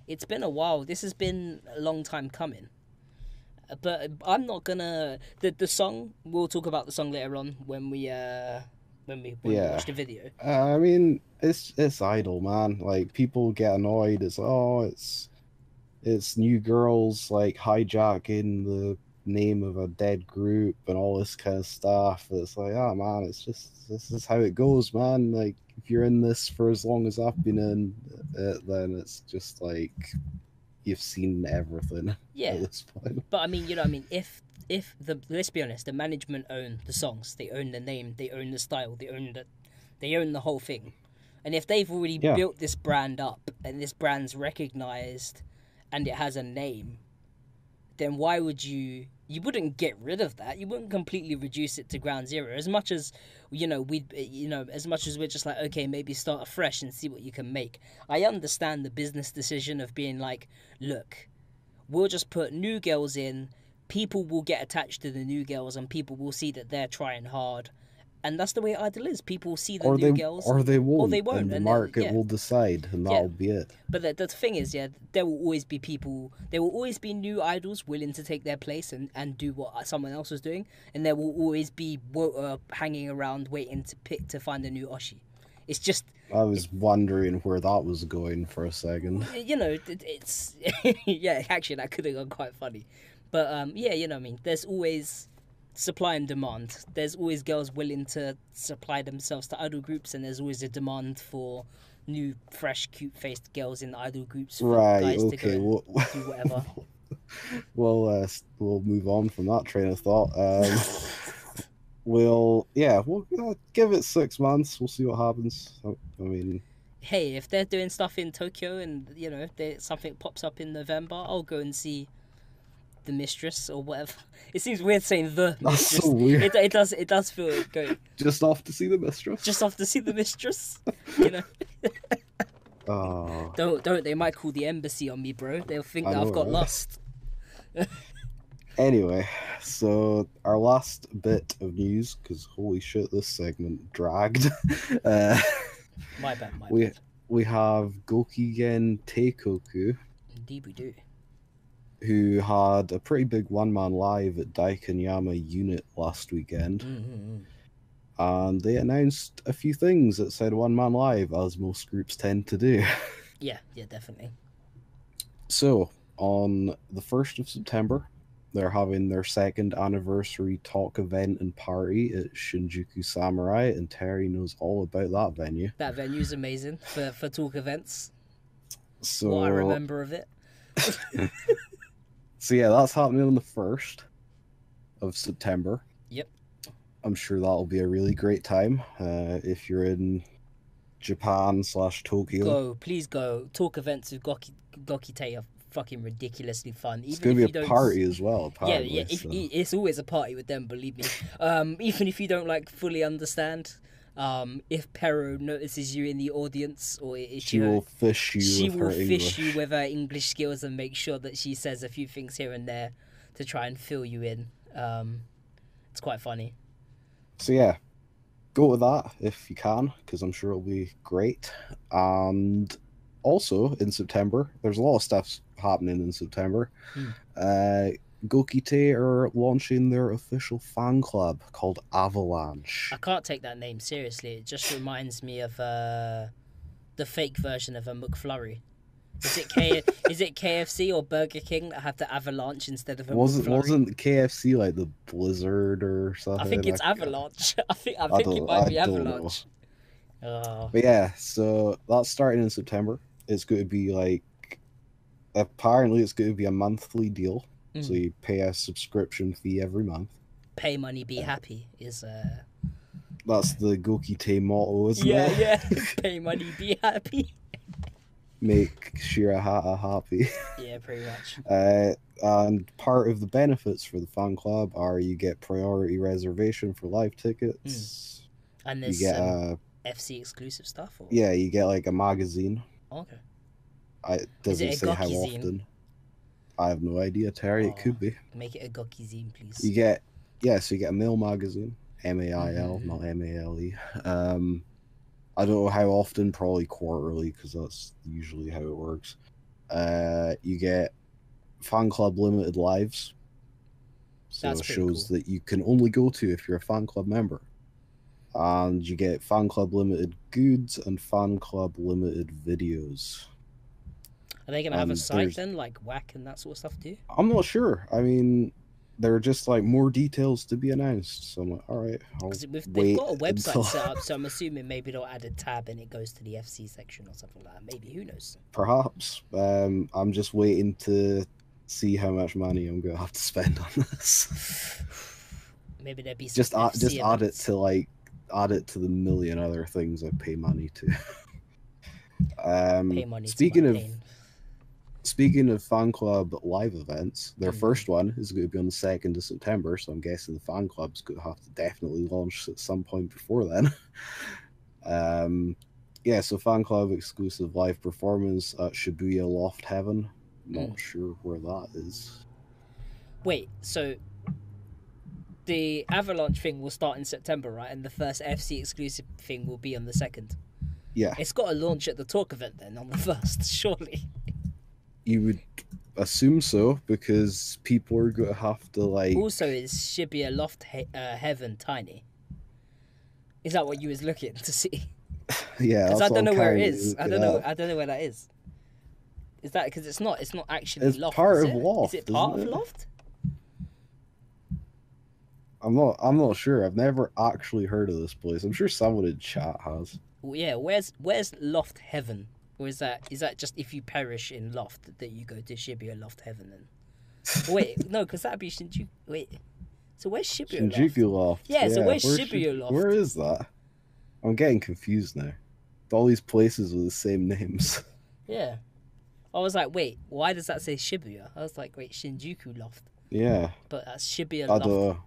This has been a long time coming. But I'm not gonna the song. We'll talk about the song later on when we watch the video. I mean, it's iDOL, man. Like, people get annoyed. It's new girls like hijacking the name of a dead group and all this kind of stuff. It's like, man, it's just, this is how it goes, man. Like, if you're in this for as long as I've been in it, then it's just like you've seen everything at this point. But I mean, if let's be honest, the management own the songs, they own the name, they own the style, they own the whole thing. And if they've already built this brand up and this brand's recognized and it has a name, then why would you wouldn't get rid of that. You wouldn't completely reduce it to ground zero. As much as as much as we're just like, okay, maybe start afresh and see what you can make. I understand the business decision of being like, look, we'll just put new girls in, people will get attached to the new girls and people will see that they're trying hard. And that's the way iDOL is. People see the new girls. Or they won't. Or they won't. And the market will decide, and that'll be it. But the thing is, there will always be people, there will always be new idols willing to take their place and do what someone else was doing. And there will always be hanging around waiting to find a new Oshi. It's just... I was wondering where that was going for a second. It's... yeah, actually, that could have gone quite funny. But, there's always... supply and demand. There's always girls willing to supply themselves to idol groups, and there's always a demand for new, fresh, cute-faced girls in idol groups. For guys to go and do whatever. We'll move on from that train of thought. We'll give it 6 months. We'll see what happens. I mean, hey, if they're doing stuff in Tokyo and if something pops up in November, I'll go and see the Mistress or whatever. It seems weird saying the Mistress. That's so weird. It does feel good. Just off to see the Mistress. Just off to see the Mistress. Oh. Don't they might call the embassy on me, bro. They'll think that I've got lost. Anyway, so our last bit of news, because holy shit, this segment dragged. My bad. We have Gokigen Teikoku. Indeed we do. Who had a pretty big one-man live at Daikanyama Unit last weekend. Mm-hmm. And they announced a few things outside one-man live, as most groups tend to do. Yeah, definitely. So, on the 1st of September, they're having their 2nd anniversary talk event and party at Shinjuku Samurai, and Terry knows all about that venue. That venue's amazing for talk events. So, what I remember of it. So yeah, that's happening on the 1st of September. Yep. I'm sure that'll be a really great time if you're in Japan/Tokyo. Please go. Talk events with Koutei are fucking ridiculously fun. It's going to be a party as well, apparently. Yeah, it's always a party with them, believe me. Even if you don't fully understand, if Pero notices you in the audience, or she will fish you with her English skills and make sure that she says a few things here and there to try and fill you in. It's quite funny. So yeah, go to that if you can, because I'm sure it'll be great. And also in September, there's a lot of stuff happening in September. Koutei are launching their official fan club called Avalanche. I can't take that name seriously. It just reminds me of the fake version of a McFlurry. Is it KFC or Burger King that have the Avalanche instead of a McFlurry? Wasn't KFC like the Blizzard or something? I think it's Avalanche. I think it might be Avalanche. But yeah, so that's starting in September. It's going to be apparently it's going to be a monthly deal. So you pay a subscription fee every month. Pay money, be happy is That's the Koutei motto, isn't yeah, it? yeah. Pay money, be happy. Make Shirahata happy. Yeah, pretty much. And part of the benefits for the fan club are you get priority reservation for live tickets. And there's you get some FC exclusive stuff. Or? Yeah, you get like a magazine. Okay. It doesn't say how often. I have no idea, Terry. It could be. Make it a Gokizine, please. So you get a mail magazine, MAIL, not MALE. I don't know how often, probably quarterly, because that's usually how it works. You get fan club limited lives. So it shows that you can only go to if you're a fan club member. And you get fan club limited goods and fan club limited videos. Are they going to have a site then, like WAC and that sort of stuff too? I'm not sure. I mean, there are just like more details to be announced. So I'm like, all right, they've got a website set up, so I'm assuming maybe they'll add a tab and it goes to the FC section or something like that. Maybe, who knows? Perhaps. I'm just waiting to see how much money I'm going to have to spend on this. Maybe there'd be some just add it to the million other things I pay money to. Pay money Speaking of fan club live events, their first one is going to be on the 2nd of September, so I'm guessing the fan club's going to have to definitely launch at some point before then. So fan club exclusive live performance at Shibuya Loft Heaven. Not sure where that is. Wait, so the Avalanche thing will start in September, right? And the first FC exclusive thing will be on the 2nd. Yeah. It's got to launch at the talk event then on the 1st, surely. You would assume so, because people are going to have to like. Also, is Shibuya Loft Heaven tiny? Is that what you was looking to see? Yeah, because I don't know where it is. I don't know where that is. Is that because it's not actually it's Loft? Part of Loft. Is it part of Loft? I'm not sure. I've never actually heard of this place. I'm sure someone in chat has. Well, yeah, where's Loft Heaven? Or is that just if you perish in Loft that you go to Shibuya Loft Heaven then? Wait, no, because that'd be Shinjuku. Wait, so where's Shibuya Shinjuku Loft? Yeah, so where's Shibuya Loft? Where is that? I'm getting confused now. All these places with the same names. Yeah. I was like, wait, why does that say Shibuya? I was like, wait, Shinjuku Loft. Yeah. But that's Shibuya Loft.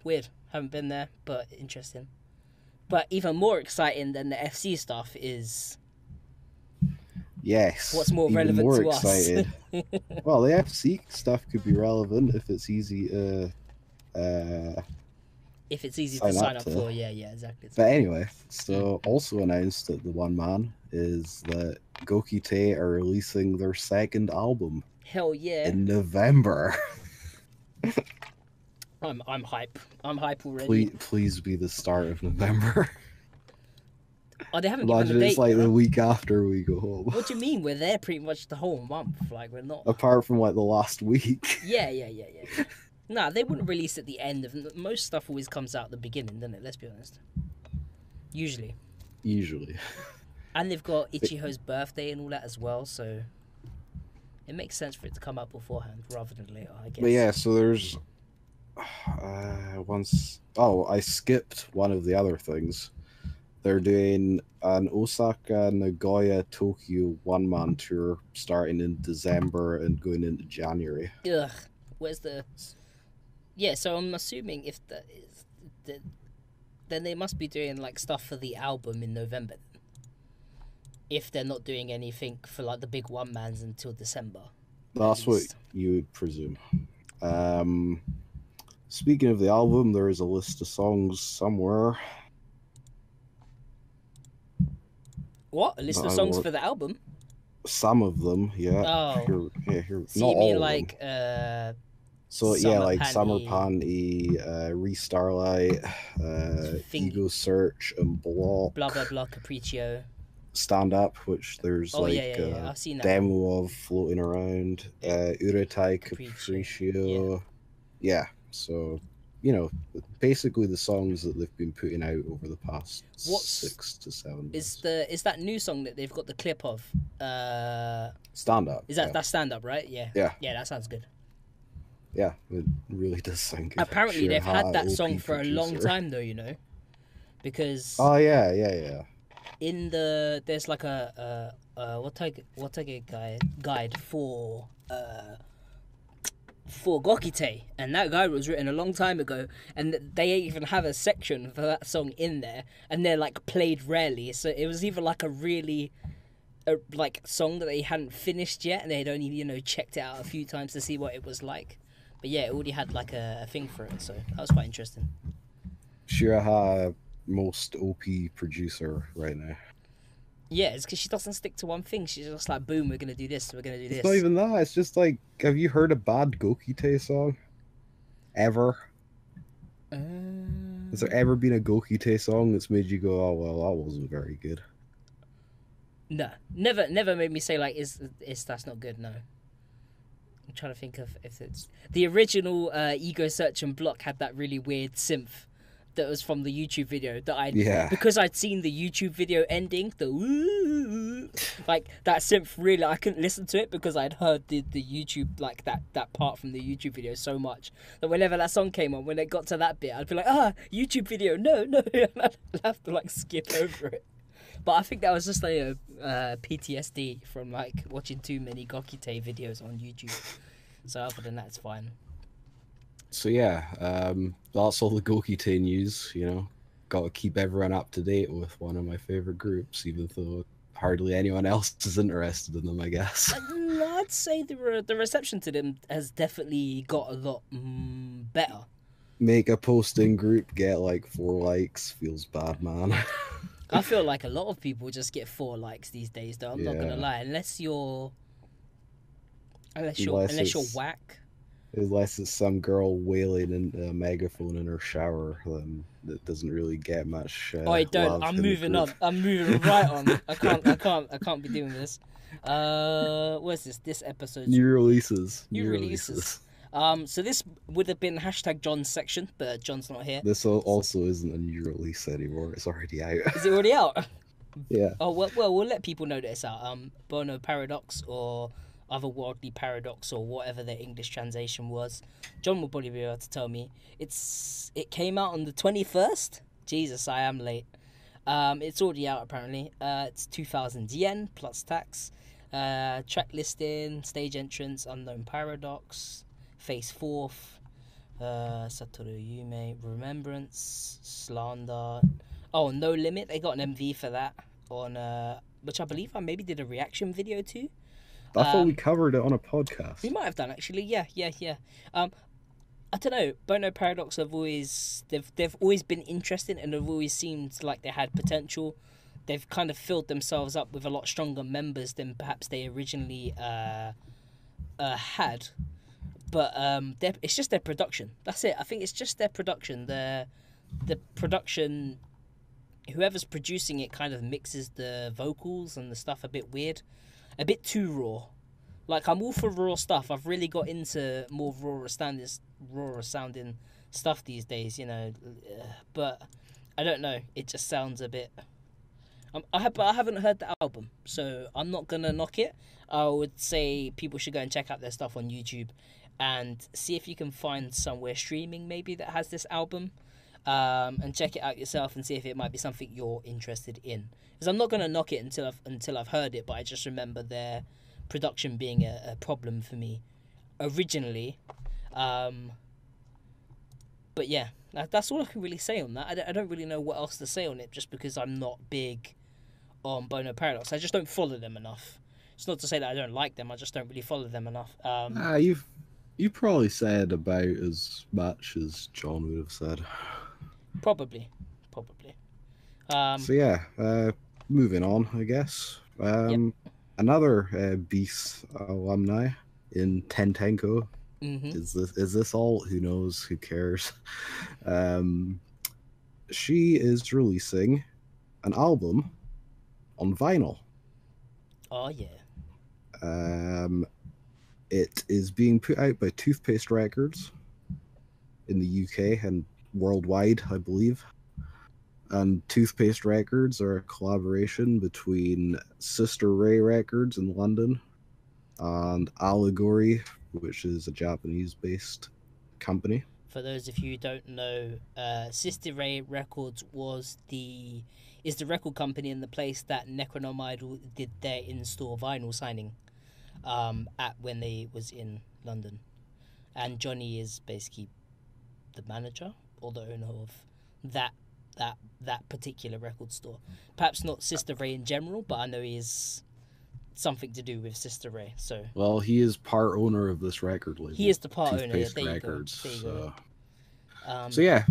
Weird. Haven't been there, but interesting. But even more exciting than the FC stuff is... Yes. What's more relevant more to excited. us? Well, the FC stuff could be relevant if it's easy to... if it's easy to sign up for, yeah, exactly. But anyway, so also announced at the One Man is that Koutei are releasing their 2nd album. Hell yeah. In November. I'm hype. I'm hype already. Please be the start of November. Oh, they haven't given a date. It's like the week after we go home. What do you mean? We're there pretty much the whole month. Like, we're not... Apart from, like, the last week. Yeah. Nah, they wouldn't release at the end. Most stuff always comes out at the beginning, doesn't it? Let's be honest. Usually. And they've got Ichiho's birthday and all that as well, so... It makes sense for it to come out beforehand rather than later, I guess. But yeah, so there's... I skipped one of the other things. They're doing an Osaka, Nagoya, Tokyo one-man tour starting in December and going into January. Ugh. Where's the... Yeah, so I'm assuming if that is... Then they must be doing, like, stuff for the album in November. If they're not doing anything for, like, the big one-mans until December. That's what you would presume. Speaking of the album, there is a list of songs somewhere. What? A list of songs for the album? Some of them, yeah. Oh. Here. So not you mean all like, So Summer yeah, like Panty, Summer Panty, Restarlight, Ego Search, and Block. Blah blah blah, Capriccio. Stand Up, which there's I've seen that demo of floating around. Uretai, Capriccio. Yeah, so basically the songs that they've been putting out over the past 6 to 7 months. Is that new song that they've got the clip of? Stand Up. Is that Stand Up, right? Yeah. Yeah. Yeah, that sounds good. Yeah, it really does sound good. Apparently, they've had Shiraha, that song OP for a long producer. time, though. You know, because Oh yeah, yeah, yeah. in there's like a what take guide for Gokite, and that guide was written a long time ago, and they even have a section for that song in there, and they're like played rarely. So it was either like a really like song that they hadn't finished yet, and they'd only checked it out a few times to see what it was like. But yeah, it already had like a thing for it, so that was quite interesting. Shiraha, most OP producer right now. Yeah, it's because she doesn't stick to one thing. She's just like, boom, we're gonna do this, we're gonna do It's not this. even that. It's just like, have you heard a bad Gokite song? Ever? Has there ever been a Gokite song that's made you go, oh, well, that wasn't very good? No, never made me say like, is that's not good? No. I'm trying to think of if it's the original Ego Search and Block had that really weird synth that was from the YouTube video that Yeah. because I'd seen the YouTube video ending, the woo, like that synth really, I couldn't listen to it because I'd heard the YouTube, like that part from the YouTube video so much that whenever that song came on, when it got to that bit, I'd be like, YouTube video, no, and I'd have to like skip over it. But I think that was just like a PTSD from like watching too many Gokite videos on YouTube. So other than that, it's fine. So yeah, that's all the Gokite news, you know. Got to keep everyone up to date with one of my favorite groups, even though hardly anyone else is interested in them, I guess. I'd say the reception to them has definitely got a lot better. Make a posting group, get like 4 likes, feels bad, man. I feel like a lot of people just get 4 likes these days, though. I'm not gonna Yeah. lie, unless you're Unless whack. unless it's some girl wailing into a megaphone in her shower, then that doesn't really get much Oh, I don't. love I'm in the moving on. group. I'm moving right on. I can't be doing this. What's this? This episode. New releases. New releases. So this would have been hashtag John's section, but John's not here. This also isn't a new release anymore. It's already out. Is it already out? Yeah. Oh well, we'll let people know that it's out. Bono Paradox or Otherworldly Paradox or whatever the English translation was. John will probably be able to tell me. It came out on the 21st. Jesus, I am late. It's already out apparently. It's 2,000 yen plus tax. Track listing, stage entrance, Unknown Paradox, Face Fourth, Satoru Yume, Remembrance, Slander. Oh, No Limit. They got an MV for that on which I believe I maybe did a reaction video to. I thought we covered it on a podcast. We might have done actually. Yeah. I don't know. Bono Paradox have always they've always been interesting and have always seemed like they had potential. They've kind of filled themselves up with a lot stronger members than perhaps they originally had. But it's just their production. That's it. I think it's just their production. The production, whoever's producing it kind of mixes the vocals and the stuff a bit weird. A bit too raw. Like, I'm all for raw stuff. I've really got into more raw sounding stuff these days, you know. But I don't know. It just sounds a bit. I haven't heard the album, so I'm not gonna knock it. I would say people should go and check out their stuff on YouTube and see if you can find somewhere streaming maybe that has this album. And check it out yourself and see if it might be something you're interested in. Because I'm not gonna knock it until I've heard it, but I just remember their production being a problem for me originally. But yeah, that's all I can really say on that. I don't really know what else to say on it, just because I'm not big on Bono Paradox. I just don't follow them enough. It's not to say that I don't like them. I just don't really follow them enough. You probably said about as much as John would have said. Probably. So yeah, moving on, I guess. Yep. Another Beast alumni in Tentenko. Mm-hmm. Is this all? Who knows? Who cares? She is releasing an album on vinyl. Oh yeah. It is being put out by Toothpaste Records in the UK and worldwide, I believe. And Toothpaste Records are a collaboration between Sister Ray Records in London and Allegory which is a Japanese-based company. For those of you who don't know, Sister Ray Records is the record company in the place that Necronome Idol did their in-store vinyl signing at when they was in London. And Johnny is basically the manager or the owner of that particular record store. Perhaps not Sister Ray in general, but I know he is something to do with Sister Ray. So well, he is part owner of this record label. He is the part owner. Yeah, Toothpaste there you Records. go. There you go. So yeah,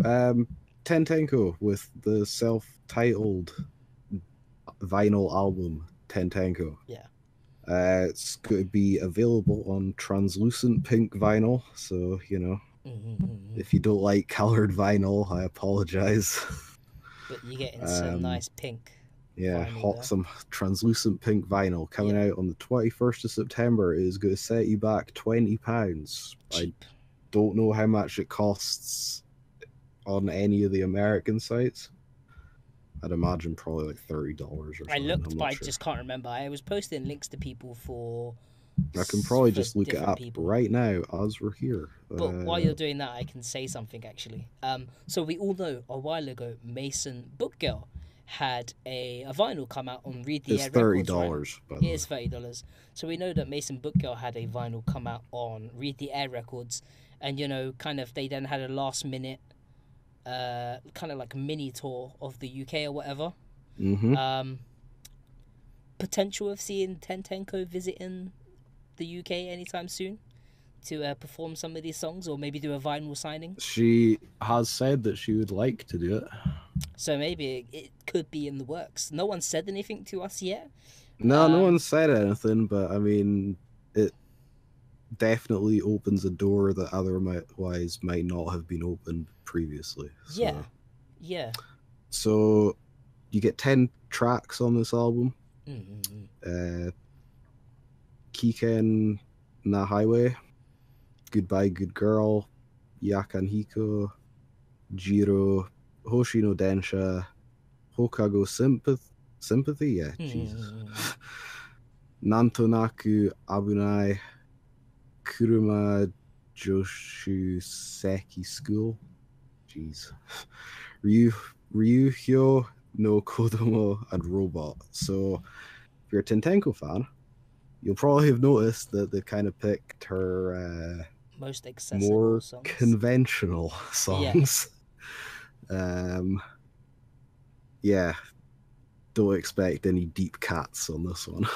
Tentenko with the self-titled vinyl album Tentenko. Yeah. It's going to be available on translucent pink vinyl. So if you don't like colored vinyl, I apologize. But you're getting some nice pink. Yeah, some translucent pink vinyl coming out on the 21st of September. It is going to set you back £20. Cheap. I don't know how much it costs on any of the American sites. I'd imagine probably like $30 or something. I looked, but I just can't remember. I was posting links to people for. I can probably just look it up right now as we're here. But while you're doing that, I can say something actually. So we all know a while ago, Mason Bookgirl had a vinyl come out on Read the Air Records. $30. Right? It is $30. So we know that Mason Bookgirl had a vinyl come out on Read the Air Records, and kind of they then had a last minute, kind of like a mini tour of the UK or whatever. Mm-hmm. Potential of seeing Tentenko visiting the UK anytime soon to perform some of these songs, or maybe do a vinyl signing. She has said that she would like to do it. So maybe it could be in the works. No one said anything to us yet. No one said anything, but I mean, it definitely opens a door that otherwise might not have been opened previously. So. Yeah. So you get 10 tracks on this album. Kiken na Highway, Goodbye Good Girl, Yakan Hiko, Jiro, Hoshi no Densha, Hokago Sympathy? Yeah, Jesus. Nantonaku Abunai, Kuruma Joshu Seki School. Jeez. Ryuhyo no Kodomo and Robot. So, if you're a Tentenko fan, you'll probably have noticed that they've kind of picked her most accessible more songs. Conventional songs. Yeah, don't expect any deep cats on this one.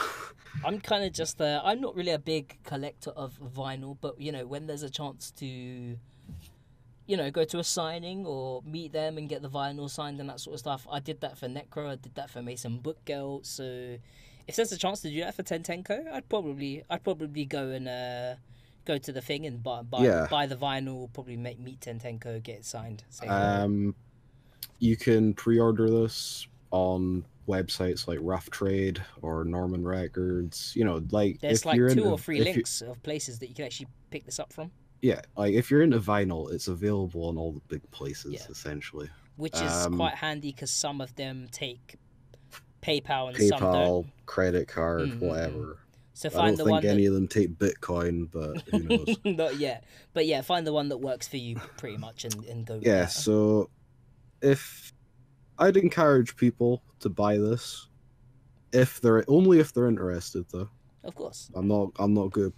I'm kind of just I'm not really a big collector of vinyl, but when there's a chance to go to a signing or meet them and get the vinyl signed and that sort of stuff. I did that for Necro, I did that for Mason Bookgirl, so if there's a chance to do that for Tentenko, I'd probably go and go to the thing and buy the vinyl, probably meet Tentenko, get it signed. You can pre-order this on websites like Rough Trade or Norman Records. There's like 2 or 3 links of places that you can actually pick this up from. Yeah, like if you're into vinyl, it's available on all the big places, essentially. Which is quite handy because some of them take PayPal and some don't. Credit card, whatever. So I don't think any of them take Bitcoin, but who knows? Not yet. But yeah, find the one that works for you pretty much and go with that. Yeah, so I'd encourage people to buy this if they're interested, though. Of course. I'm not going to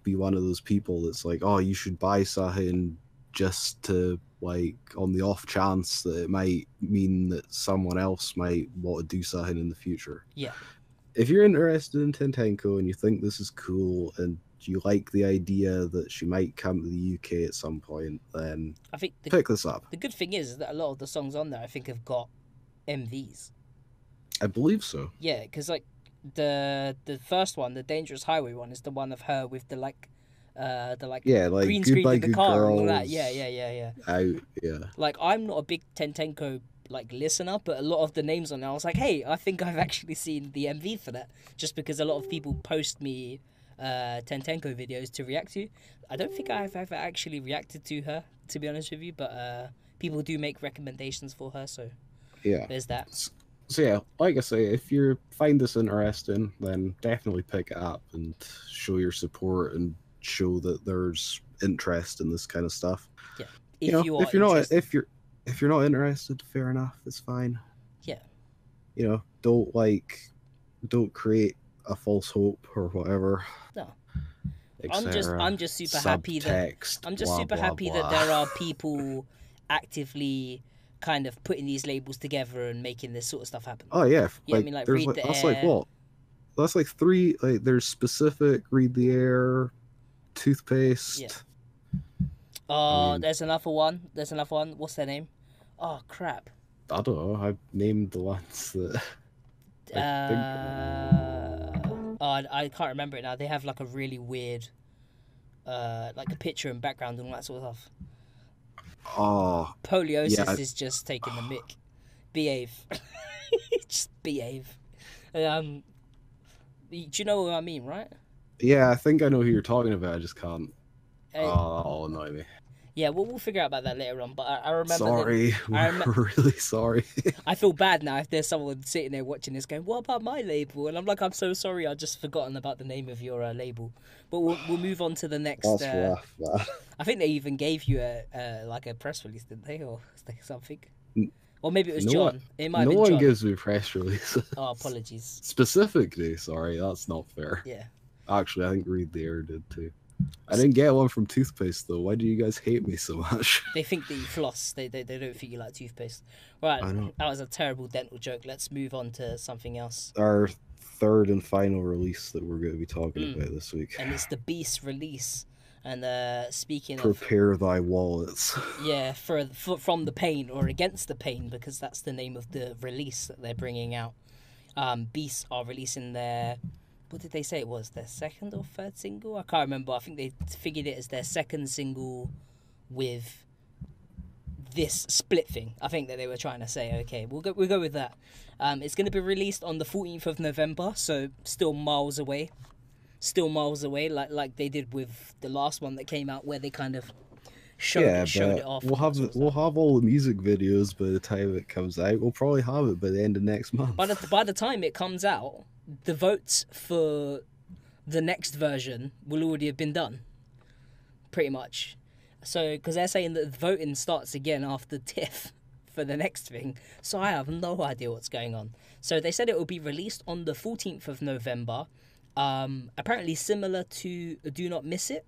be one of those people that's like, oh, you should buy something just to, like, on the off chance that it might mean that someone else might want to do something in the future. Yeah. If you're interested in Tentenko and you think this is cool and you like the idea that she might come to the UK at some point, then I think pick this up. The good thing is that a lot of the songs on there, I think, have got MVs. I believe so. Yeah, because like the first one, the Dangerous Highway one, is the one of her with the green screen in the car and all that. Yeah. Like, I'm not a big Tentenko listener, but a lot of the names on there, I was like, hey, I think I've actually seen the MV for that, just because a lot of people post me Tentenko videos to react to. I don't think I've ever actually reacted to her, to be honest with you, but people do make recommendations for her, so yeah, there's that. So yeah, like I say, if you find this interesting, then definitely pick it up and show your support and show that there's interest in this kind of stuff. Yeah. You know, you are if you're not interested, if you're not interested, fair enough, it's fine. yeah. You know, don't create a false hope or whatever. No. Etc. I'm just super happy that Subtext, I'm just blah, super blah, happy that blah. there are people actively kind of putting these labels together and making this sort of stuff happen. Oh yeah, Yeah, I like mean, like there's Read like the that's like Air. what? That's like three. Like there's specific, Read the Air, Toothpaste. Yeah. I mean, There's another one. What's their name? Oh crap. I don't know. I've named the ones that I think. I can't remember it now. They have like a really weird, like a picture and background and all that sort of stuff. Oh, Poliosis yeah. is just taking the mick. Behave. Just behave. Do you know what I mean, right? Yeah, I think I know who you're talking about. I just can't. Uh, Oh, annoy me. Yeah, we'll figure out about that later on. But I remember. Sorry, we're really sorry. I feel bad now if there's someone sitting there watching this going, "What about my label?" And I'm like, "I'm so sorry, I've just forgotten about the name of your label." But we'll move on to the next. That's rough, man. I think they even gave you like a press release, didn't they, or something? Or maybe it was John. It might have been No one John. gives me press releases. Oh, apologies. Specifically, sorry, that's not fair. Yeah. Actually, I think Read the Air did too. I didn't get one from Toothpaste though. Why do you guys hate me so much? They think that you floss. They don't think you like toothpaste. Right, I know. that was a terrible dental joke. Let's move on to something else. Our third and final release that we're going to be talking about this week. And it's the Beast release. And speaking Prepare thy wallets. Yeah, from the pain or against the pain, because that's the name of the release that they're bringing out. Beasts are releasing their, what did they say it was, their second or third single? I can't remember. I think they figured it as their second single with this split thing. I think that they were trying to say, okay, we'll go with that. It's going to be released on the 14th of November, so still miles away, like they did with the last one that came out, where they kind of showed it off. We'll have all the music videos by the time it comes out. We'll probably have it by the end of next month. By the time it comes out, the votes for the next version will already have been done, pretty much. So, because they're saying that the voting starts again after TIFF for the next thing, so I have no idea what's going on. So they said it will be released on the 14th of November. Apparently similar to Do Not Miss It.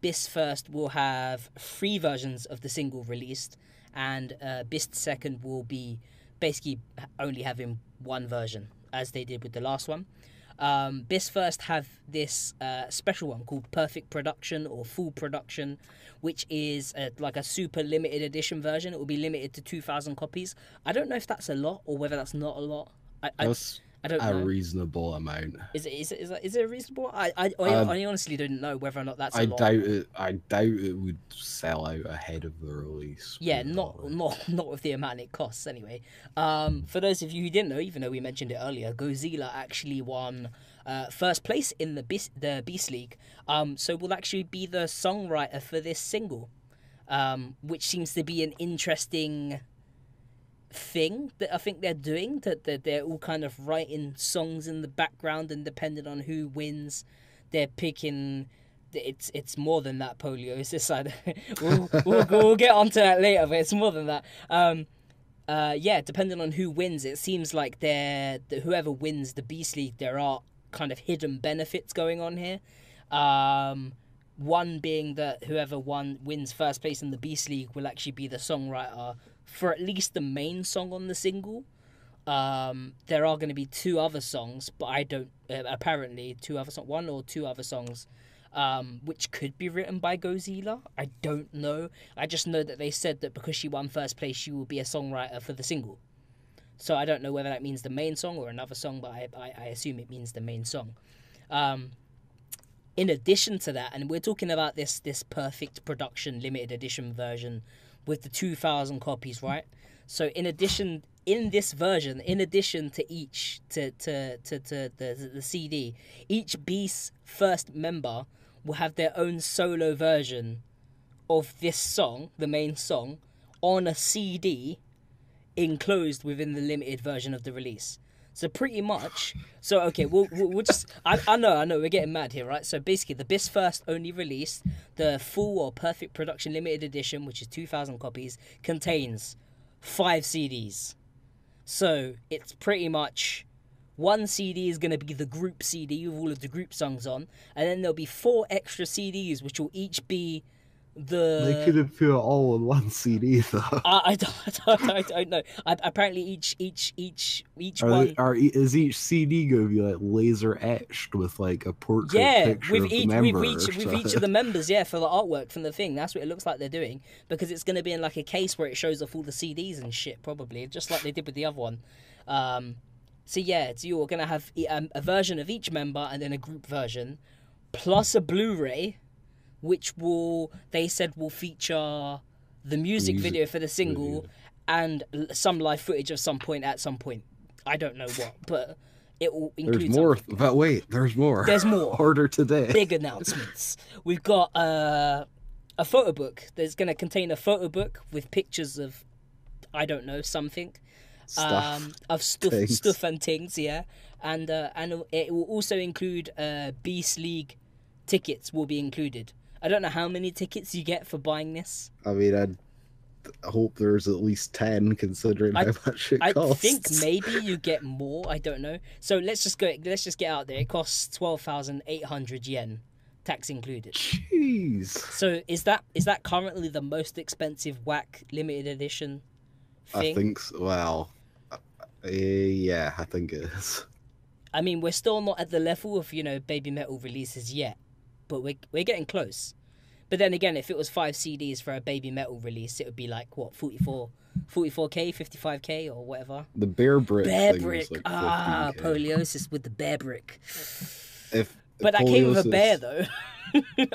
BIS First will have 3 versions of the single released, and BIS Second will be basically only having 1 version, as they did with the last one. BIS First have this special one called Perfect Production or Full Production, which is like a super limited edition version. It will be limited to 2,000 copies. I don't know if that's a lot or whether that's not a lot. I don't know. A reasonable amount. Is it a reasonable? I honestly don't know whether or not that's a lot. I doubt it would sell out ahead of the release. Yeah, not with the amount it costs anyway. For those of you who didn't know, even though we mentioned it earlier, Godzilla actually won first place in the Beast League. So will actually be the songwriter for this single, which seems to be an interesting thing that I think they're doing, that they're all kind of writing songs in the background, and depending on who wins, they're picking. It's more than that, Polio. It's this side. we'll get onto that later, but it's more than that. Yeah, depending on who wins, it seems like whoever wins the Beast League, there are kind of hidden benefits going on here. One being that whoever wins first place in the Beast League will actually be the songwriter for at least the main song on the single. There are going to be 2 other songs, but I don't apparently 1 or 2 other songs which could be written by Godzilla. I don't know. I just know that they said that because she won first place, she will be a songwriter for the single. So I don't know whether that means the main song or another song, but I assume it means the main song. In addition to that, and we're talking about this Perfect Production limited edition version with the 2,000 copies, right? So in addition, in this version, in addition to the CD, each Beast First member will have their own solo version of this song, the main song, on a CD enclosed within the limited version of the release. So pretty much, so okay, we'll just, I know, we're getting mad here, right? So basically, the BIS First only release, the full or perfect production limited edition, which is 2,000 copies, contains 5 CDs. So it's pretty much one CD is going to be the group CD with all of the group songs on, and then there'll be 4 extra CDs, which will each be They couldn't put it all on one CD though. I don't know. Apparently, each one. Is each CD going to be like laser etched with like a portrait picture of the member? with each of the members, for the artwork from the thing. That's what it looks like they're doing, because it's going to be in like a case where it shows off all the CDs and shit, probably just like they did with the other one. So you're going to have a version of each member and then a group version, plus a Blu-ray, which they said will feature the music video for the single and some live footage of some point at some point. I don't know what, but it will include. There's more, but wait, there's more. There's more. Order today. Big announcements. We've got a photo book. There's going to contain a photo book with pictures of, I don't know, something. Stuff and things, and it will also include Beast League tickets will be included. I don't know how many tickets you get for buying this. I mean, I hope there's at least 10, considering how much it costs. I think maybe you get more. I don't know. So let's just get out there. It costs 12,800 yen, tax included. Jeez. So is that currently the most expensive whack limited edition thing? I think so. Well, yeah, I think it is. I mean, we're still not at the level of Baby Metal releases yet. But we're getting close. But then again, if it was 5 CDs for a Baby Metal release, it would be like, what, 44K, 55K, or whatever? The Bear Brick thing Brick. Was like Poliosis with the Bear Brick. But that came with a bear, though.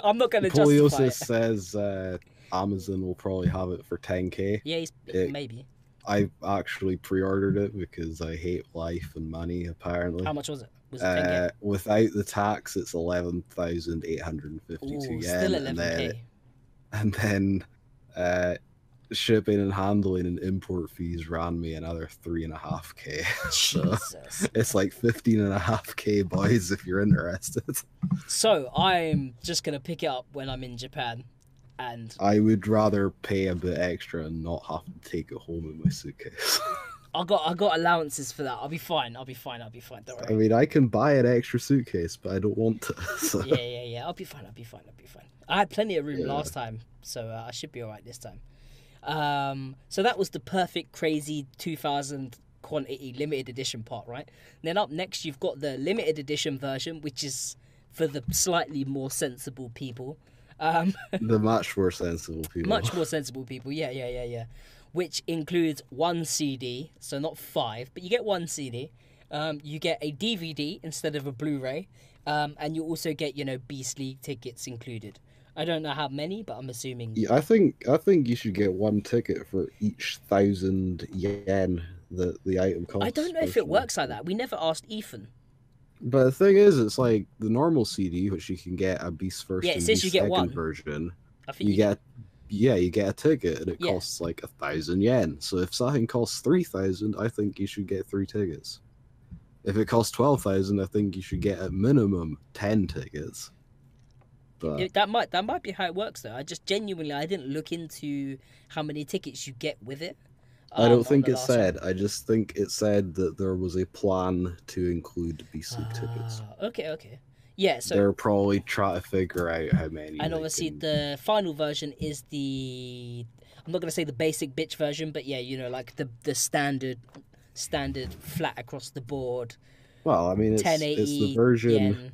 I'm not going to justify it. Poliosis says Amazon will probably have it for 10K. Yeah, maybe. I actually pre-ordered it because I hate life and money, apparently. How much was it? Was it 10K? Without the tax, it's 11,852 yen. Still 11K. And then shipping and handling and import fees ran me another 3.5K. Jesus. It's like 15.5K, boys, if you're interested. So I'm just going to pick it up when I'm in Japan. And I would rather pay a bit extra and not have to take it home in my suitcase. I got allowances for that. I'll be fine. Don't worry. I mean, I can buy an extra suitcase, but I don't want to. So. Yeah. I'll be fine. I had plenty of room last time, so I should be alright this time. So that was the perfect, crazy 2,000 quantity limited edition part, right? And then up next, you've got the limited edition version, which is for the slightly more sensible people. The much more sensible people. Yeah. Which includes 1 CD, so not 5, but you get 1 CD. You get a DVD instead of a Blu-ray, and you also get Beast League tickets included. I don't know how many, but I'm assuming. Yeah, I think you should get 1 ticket for each 1,000 yen that the item costs. I don't know if it works like that. We never asked Ethan. But the thing is, it's like the normal CD, which you can get a Beast First and Beast Second version. I think you get a ticket, and it costs like 1,000 yen. So if something costs 3,000, I think you should get 3 tickets. If it costs 12,000, I think you should get at minimum 10 tickets. But that might be how it works, though. I didn't look into how many tickets you get with it. I don't think it said. I just think it said that there was a plan to include Beast League tickets. Okay. Yeah, so they're probably trying to figure out how many. And obviously, the final version is I'm not gonna say the basic bitch version, but like the standard flat across the board. Well, I mean, it's the version. Yen.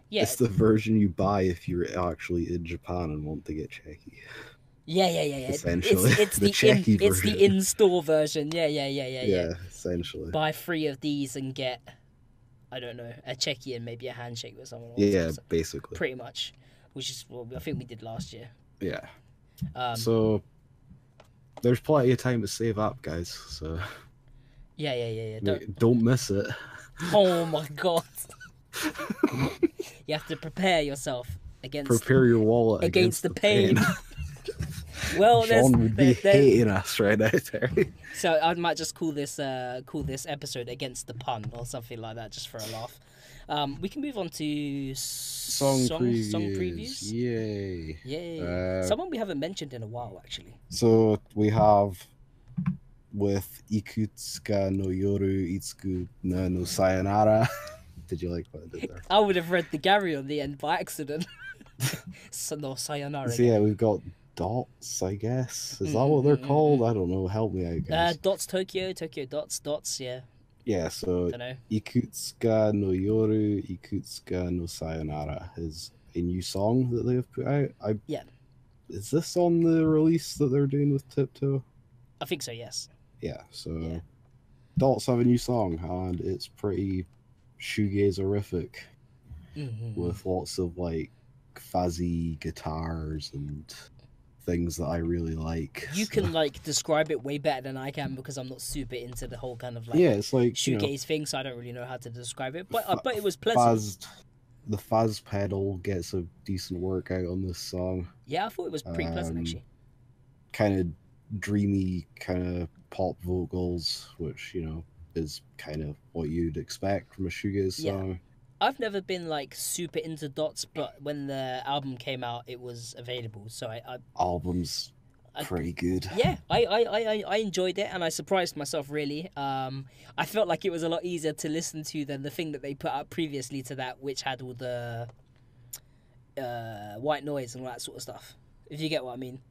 Yeah, it's the version you buy if you're actually in Japan and want to get checky. Yeah. Essentially, it's the in-store version. Yeah. Yeah, essentially. Buy 3 of these and get, I don't know, a checky and maybe a handshake with someone. Yeah, basically. Pretty much, which is what I think we did last year. Yeah. So there's plenty of time to save up, guys. So. Yeah. Don't miss it. Oh my god. You have to prepare yourself against. Prepare your wallet against the pain. Well, Sean would be hating us right now, Terry. So I might just call this episode "Against the Pun" or something like that, just for a laugh. We can move on to song previews. Yay! Someone we haven't mentioned in a while, actually. So we have with Ikutsuka no Yoru Itsuku no Sayonara. Did you like what I did there? I would have read the Garry on the end by accident. So no Sayonara. So yeah, we've got dots, I guess. Is that what they're called? I don't know. Help me out, guys. Dots Tokyo dots, yeah. Yeah, so Dunno. Ikutsuka no Yoru, Ikutsuka no Sayonara is a new song that they have put out. Yeah. Is this on the release that they're doing with Tiptoe? I think so, yes. Yeah, so Dots have a new song, and it's pretty shoegaze-orific with lots of, like, fuzzy guitars and things that I really like. You can, like, describe it way better than I can because I'm not super into the whole kind of, like, it's like shoegaze thing, so I don't really know how to describe it. But it was pleasant. The fuzz pedal gets a decent workout on this song. Yeah, I thought it was pretty pleasant, actually. Kind of dreamy, kind of pop vocals, which, is kind of what you'd expect from a shoegaze song. I've never been, like, super into Dots, but when the album came out, it was available, so Album's pretty good. Yeah, I enjoyed it, and I surprised myself, really. I felt like it was a lot easier to listen to than the thing that they put out previously to that, which had all the white noise and all that sort of stuff, if you get what I mean.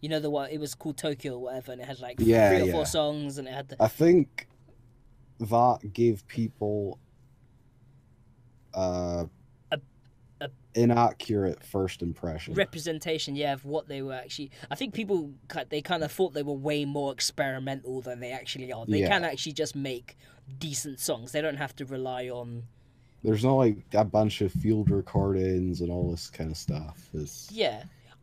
You know, it was called Tokyo or whatever, and it had, like, 3 or 4 songs, and it had I think that gave people inaccurate first impression. Representation, of what they were actually. I think people, they kind of thought they were way more experimental than they actually are. They can actually just make decent songs. They don't have to rely on... There's not, like, a bunch of field recordings and all this kind of stuff.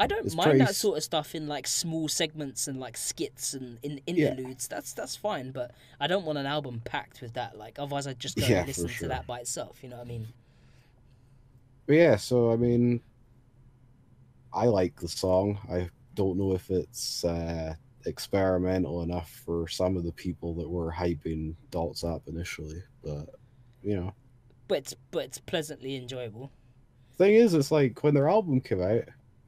I don't mind that sort of stuff in, like, small segments and, like, skits and in interludes. That's fine, but I don't want an album packed with that. Like, otherwise I'd just go and listen to that by itself, you know what I mean? But yeah, so, I mean, I like the song. I don't know if it's experimental enough for some of the people that were hyping Dots up initially, but, But it's pleasantly enjoyable. Thing is, it's like, when their album came out,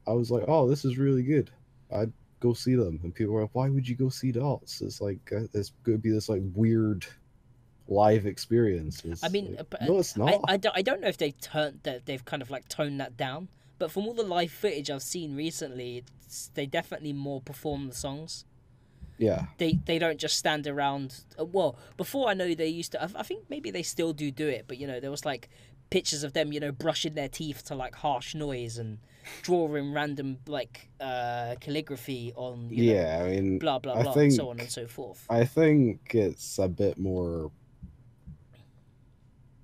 I was like, oh, this is really good. I'd go see them. And people were like, why would you go see Dots? It's like, it's going to be this, like, weird live experience. I mean, like, no, it's not. I don't know if they've kind of, like, toned that down. But from all the live footage I've seen recently, they definitely more perform the songs. Yeah. They don't just stand around. Well, before I know they used to. I think maybe they still do it. But, there was, like, pictures of them, brushing their teeth to, like, harsh noise and drawing random, like, calligraphy on, I mean, blah, blah, blah, and so on and so forth. I think it's a bit more...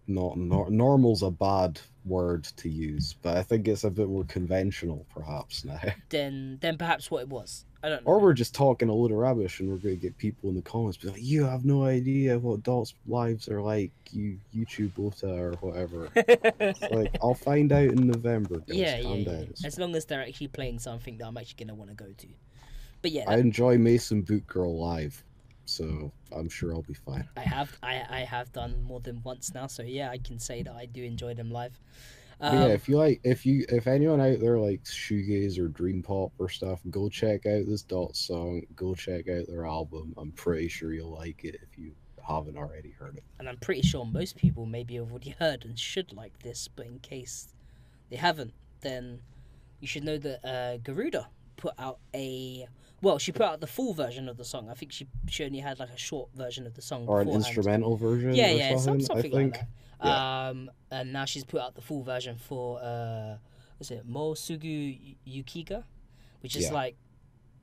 normal's a bad word to use, but I think it's a bit more conventional, perhaps, now. Than perhaps what it was. I don't know. Or we're just talking a load of rubbish and we're going to get people in the comments be like, you have no idea what Dots lives are like, you YouTube Ota or whatever. It's like, I'll find out in November, guys. Calm down. As long as they're actually playing something that I'm actually going to want to go to. But yeah. I enjoy Mason Boot Girl live, so I'm sure I'll be fine. I have done more than once now, so yeah, I can say that I do enjoy them live. If anyone out there likes shoegaze or dream pop or stuff, go check out this Dots song. Go check out their album. I'm pretty sure you'll like it if you haven't already heard it. And I'm pretty sure most people maybe have already heard and should like this, but in case they haven't, then you should know that Garuda put out she put out the full version of the song. I think she only had, like, a short version of the song or an instrumental version. Something like that. Yeah. And now she's put out the full version for Mo Sugu Yukiga, which is like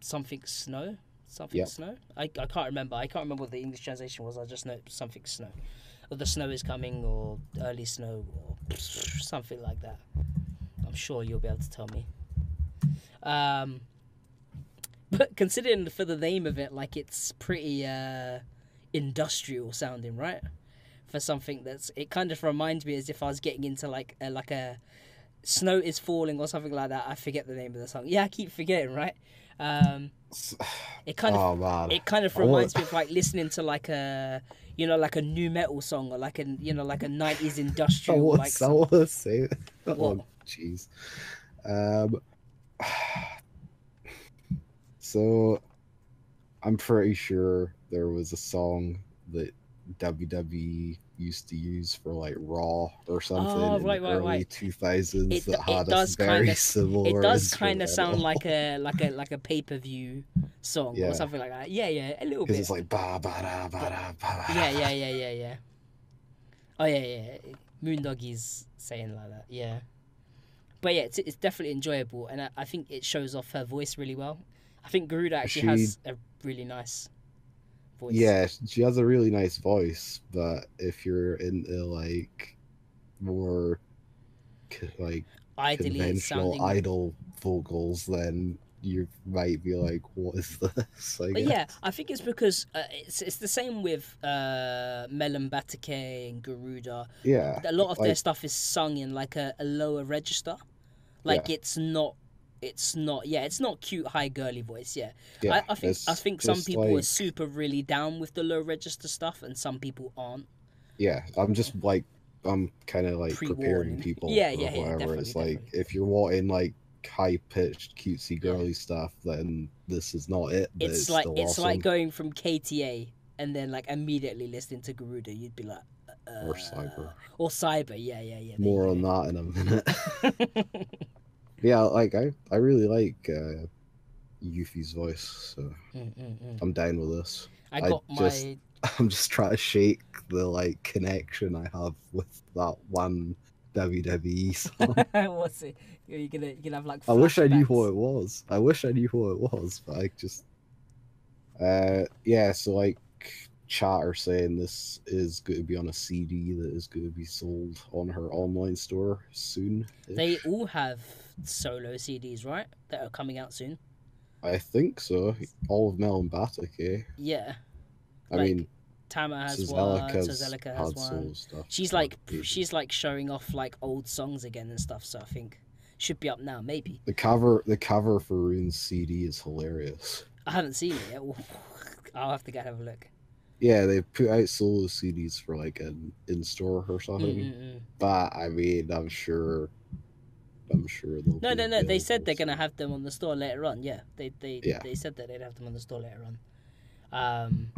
something snow. Snow. I can't remember. I can't remember what the English translation was. I just know something snow, or the snow is coming, or early snow, or something like that. I'm sure you'll be able to tell me. But considering for the name of it, like, it's pretty industrial sounding, right? For something it kind of reminds me as if I was getting into like a snow is falling or something like that. I forget the name of the song. Yeah, I keep forgetting, right? It kind of Oh man, it kind of reminds me of like listening to like a like a new metal song, or like a like a 90s industrial like I want to say what? oh jeez. Um, so I'm pretty sure there was a song that WWE used to use for like Raw or something Oh, in the right. early 2000s that It had a does very it similar does kind of sound instrumental. like a pay-per-view song or Yeah, something like that. Yeah, a little because bit. it's like ba ba da ba But da ba yeah. Oh yeah. Moondoggy's saying like that. Yeah. But yeah, it's definitely enjoyable, and I think it shows off her voice really well. I think Garuda actually she has a really nice voice. yeah, she has a really nice voice, but if you're into like more like Ideally, it's conventional sounding. idol vocals, then you might be like, "What is this?" I But yeah, guess. I think it's because it's the same with Melon Batake and Garuda. Yeah, A lot of their like stuff is sung in like a lower register. Like yeah, it's not cute high girly voice. Yeah, yeah. I It's think some just people are like super really down with the low register stuff, and some people aren't. yeah. I'm kind of like preparing Pre-warning. people Yeah, or whatever. definitely, It's like definitely. if you're wanting like high pitched cutesy Yeah, girly stuff, then this is not it. But it's still it's like awesome. going from KTA and then like immediately listening to Garuda. You'd be like, Or cyber. or Cyber. Yeah. There More on you that in a minute. go. Yeah, like I really like Yuffie's voice, so Mm. I'm down with this. I I got just my I'm just trying to shake the like connection I have with that one WWE song. what's it? You're gonna have like I wish I knew who flashbacks. it was. I wish I knew who it was, but I just yeah, so like chat are saying this is going to be on a CD that is going to be sold on her online store soon. They all have solo CDs, right? That are coming out soon. I think so. All of Mel and Batik, eh? Yeah, I like mean, Tama has one, Suzelica's Tozelica has had solo one. stuff. She's like showing off like old songs again and stuff. So I think should be up now, maybe. The cover for Rune's CD is hilarious. I haven't seen it yet. I'll have to go have a look. Yeah, they put out solo CDs for like an in store or something. But I mean, I'm sure they'll No. be They said they're available gonna soon. have them on the store later on. Yeah, Yeah. they said that they'd have them on the store later on.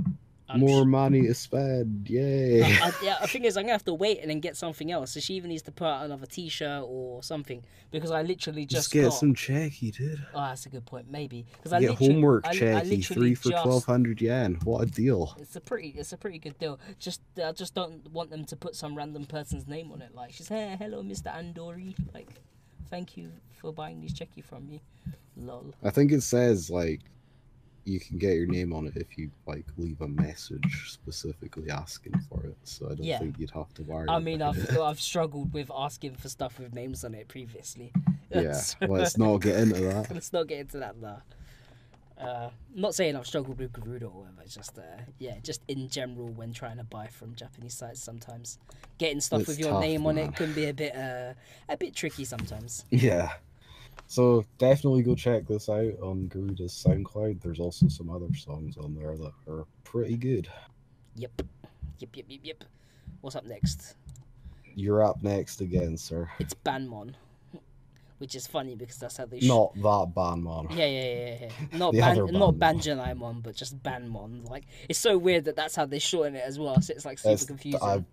More money to spend, yay! Yeah, I think is I'm gonna have to wait and then get something else. So she even needs to put out another T-shirt or something because I literally Just got. get some checky, dude. Oh, that's a good point. Maybe because Get homework I checky, literally 3 for 1,200 yen. What a deal! It's a pretty good deal. I just don't want them to put some random person's name on it. Like she's hey, hello, Mr. Andori. Like, thank you for buying these checky from me. Lol. I think it says like you can get your name on it if you like leave a message specifically asking for it. So I don't think you'd have to worry. I mean, about it. I've struggled with asking for stuff with names on it previously. Yeah, So, let's not get into that. let's not get into that now. Not saying I've struggled with Garuda or whatever. It's just just in general when trying to buy from Japanese sites, sometimes getting stuff It's with your tough, name on man. it can be a bit tricky sometimes. Yeah. So definitely go check this out on Garuda's SoundCloud. There's also some other songs on there that are pretty good. Yep. What's up next? You're up next again, sir. It's Banmon, which is funny because that's how they. Not that Banmon. Yeah. Not The other not Banmon. Banjanaimon, but just Banmon. Like it's so weird that that's how they shorten it as well. So it's like super confusing.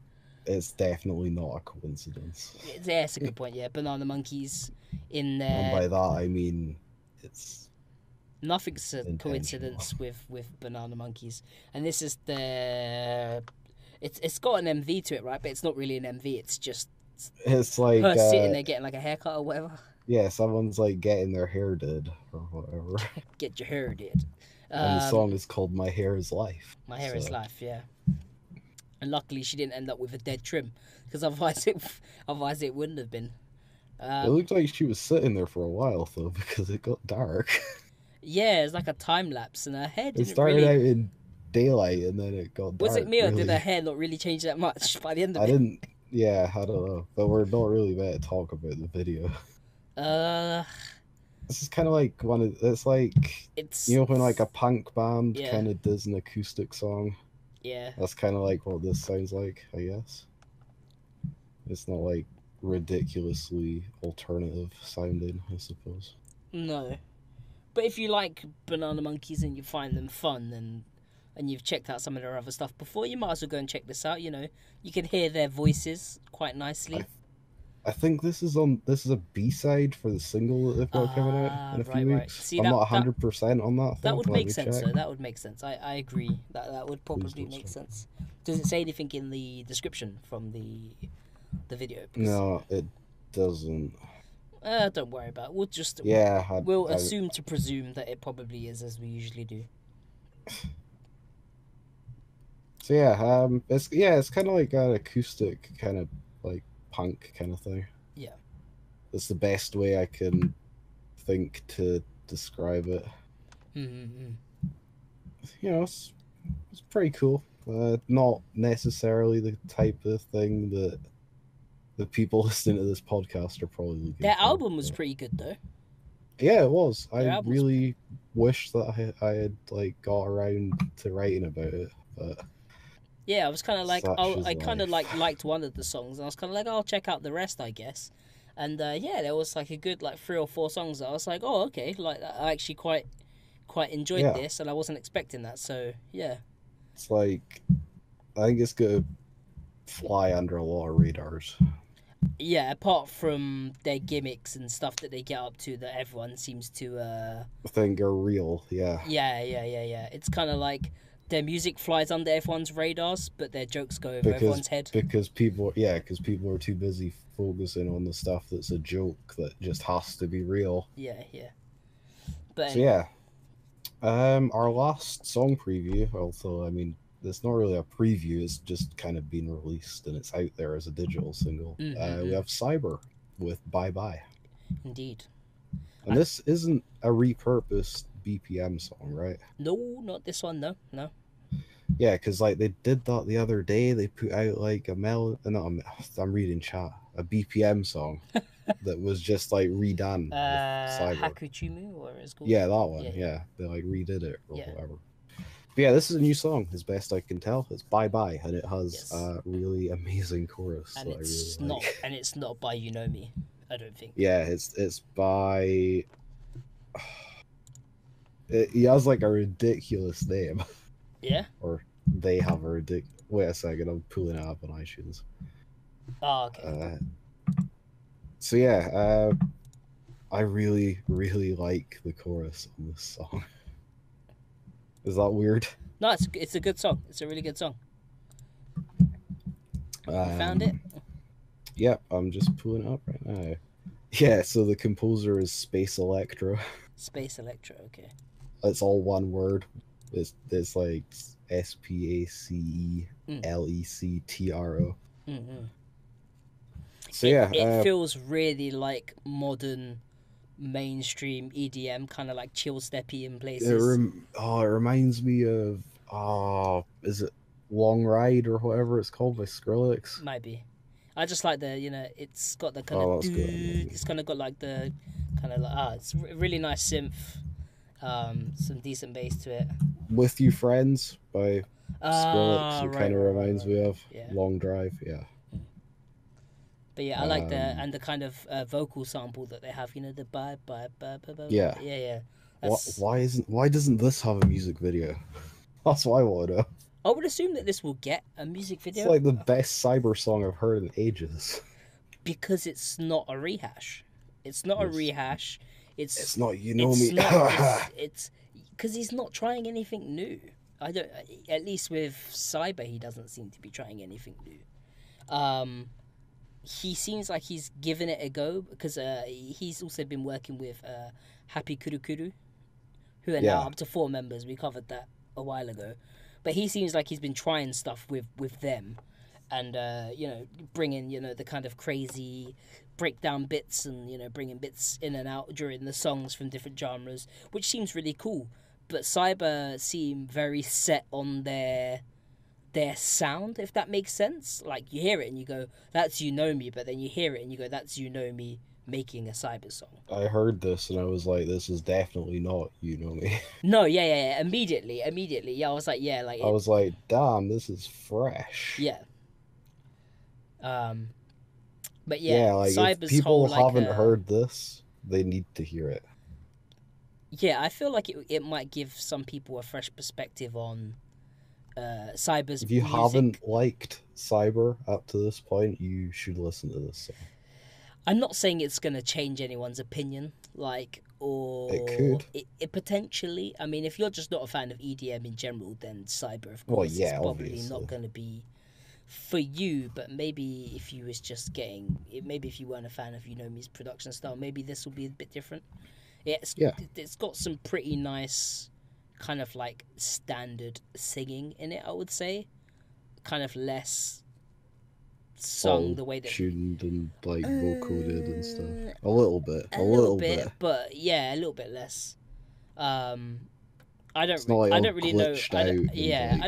It's definitely not a coincidence. Yeah, it's a good point. Yeah, Banana Monkeys in there. And by that I mean it's nothing's a coincidence with Banana Monkeys, and this is the. It's got an MV to it, right? But it's not really an MV. It's like her sitting there getting like a haircut or whatever. Yeah, someone's like getting their hair did or whatever. Get your hair did. And the song is called "My Hair Is Life." My Hair Is Life, yeah. And luckily, she didn't end up with a dead trim, because otherwise it wouldn't have been. It looked like she was sitting there for a while though, because it got dark. Yeah, it's like a time lapse, and her hair didn't It started really. out in daylight, and then it got dark. Was it me, or really. did her hair not really change that much by the end of it? I didn't. Yeah, I don't know, but we're not really meant to talk about the video. This is kind of like it's like, It's when like a punk band yeah, kind of does an acoustic song. yeah. That's kind of like what this sounds like, I guess. It's not like ridiculously alternative sounding, I suppose. No, but if you like Banana Monkeys and you find them fun and you've checked out some of their other stuff before, you might as well go and check this out. You know, you can hear their voices quite I nicely. I think this is a B-side for the single that they've got coming out Ah, in a right, few right. weeks. See I'm not that 100% on that that though. would Let make me sense. check. So that would make sense. I agree that would Please probably don't make stop. sense. Does it say anything in the description from the video? Because No, it doesn't. don't worry about it. We'll just Yeah, we'll assume to presume that it probably is, as we usually do. so yeah, it's kind of like an acoustic kind of like punk kind of thing. Yeah. It's the best way I can think to describe it. Mm-hmm. It's pretty cool. Not necessarily the type of thing that the people listening to this podcast are probably looking Their for. album was pretty good though. Yeah, it was. Their I album's really wish that I had like got around to writing about it, but yeah. I was kind of like such is I kind of life. liked one of the songs, and I was kind of like, I'll check out the rest, I guess. And yeah, there was like a good like 3 or 4 songs that I was like, oh okay, like I actually quite enjoyed Yeah, this, and I wasn't expecting that. So yeah, it's like I think it's gonna fly under a lot of radars. yeah. Apart from their gimmicks and stuff that they get up to, that everyone seems to I think are real. Yeah, yeah. It's kind of like their music flies under everyone's radars, but their jokes go over because everyone's head. because people are too busy focusing on the stuff that's a joke that just has to be real. Yeah. But So anyway, yeah, our last song preview. Although I mean, it's not really a preview; it's just kind of been released and it's out there as a digital single. We have Cyber with "Bye Bye," indeed. and this isn't a repurposed BPM song, right? No, not this one. No. Yeah, because like they did that the other day. They put out like I'm reading chat, a BPM song that was just like redone with Cyber. Hakuchumu, or it's called. Yeah, that one. Yeah. Yeah, they like redid it or Yeah. whatever. But yeah, this is a new song, as best I can tell. It's "Bye Bye," and it has Yes. a really amazing chorus And that it's I really not, like. and it's not by You Know Me. I don't think. Yeah, it's by. He has like a ridiculous name, Yeah. or they have a ridiculous. Wait a second, I'm pulling it up on iTunes. Oh, okay. So yeah, I really like the chorus on this song. Is that weird? No, it's a good song. It's a really good song. You found it? Yep, I'm just pulling it up right now. Yeah, so the composer is Space Electro. Space Electro. Okay. It's all one word. It's like SPACELECTRO. Mm-hmm. So yeah, it feels really like modern mainstream EDM, kind of like chill steppy in places. it reminds me of is it Long Ride or whatever it's called by Skrillex? Might be. I just like it's got the kind of it's kind of got like the kind of like it's really nice synth, some decent bass to it. With You Friends by Skrillex, it kind of reminds me of Yeah. Long Drive. Yeah. But yeah, I like the kind of vocal sample that they have. You know, the bye. Yeah. Yeah. Why doesn't this have a music video? That's what I want to know. I would assume that this will get a music video. It's like the best cyber song I've heard in ages. Because it's not a rehash. It's not a rehash. It's not You Know Me. It's because he's not trying anything new. I don't. At least with Cyber, he doesn't seem to be trying anything new. He seems like he's given it a go because he's also been working with Happy Kurukuru, who are now up to 4 members. We covered that a while ago. But he seems like he's been trying stuff with them and, bringing, the kind of crazy breakdown bits and, bringing bits in and out during the songs from different genres, which seems really cool. But Cyber seem very set on their sound, if that makes sense. Like, you hear it and you go, that's You Know Me, but then you hear it and you go, that's You Know Me making a cyber song. I heard this and I was like, this is definitely not You Know Me. No, yeah. Immediately. Yeah, I was like, yeah, like I it, was like, damn, this is fresh. yeah. Um, but yeah, Yeah, like if Cyber's whole people like haven't heard this, they need to hear it. yeah, I feel like it might give some people a fresh perspective on Cyber's If you music. haven't liked Cyber up to this point, you should listen to this song. I'm not saying it's gonna change anyone's opinion, like, or It could. It potentially. I mean, if you're just not a fan of EDM in general, then Cyber, of Well, course, is yeah, probably obviously. not gonna be for you. But maybe if you was just getting, maybe if you weren't a fan of You Know Me's production style, maybe this will be a bit different. It's got some pretty nice, kind of like standard singing in it. I would say, kind of less sung the way that tuned and like vocoded and stuff. A little bit, but yeah, a little bit less. I don't like I don't really know. I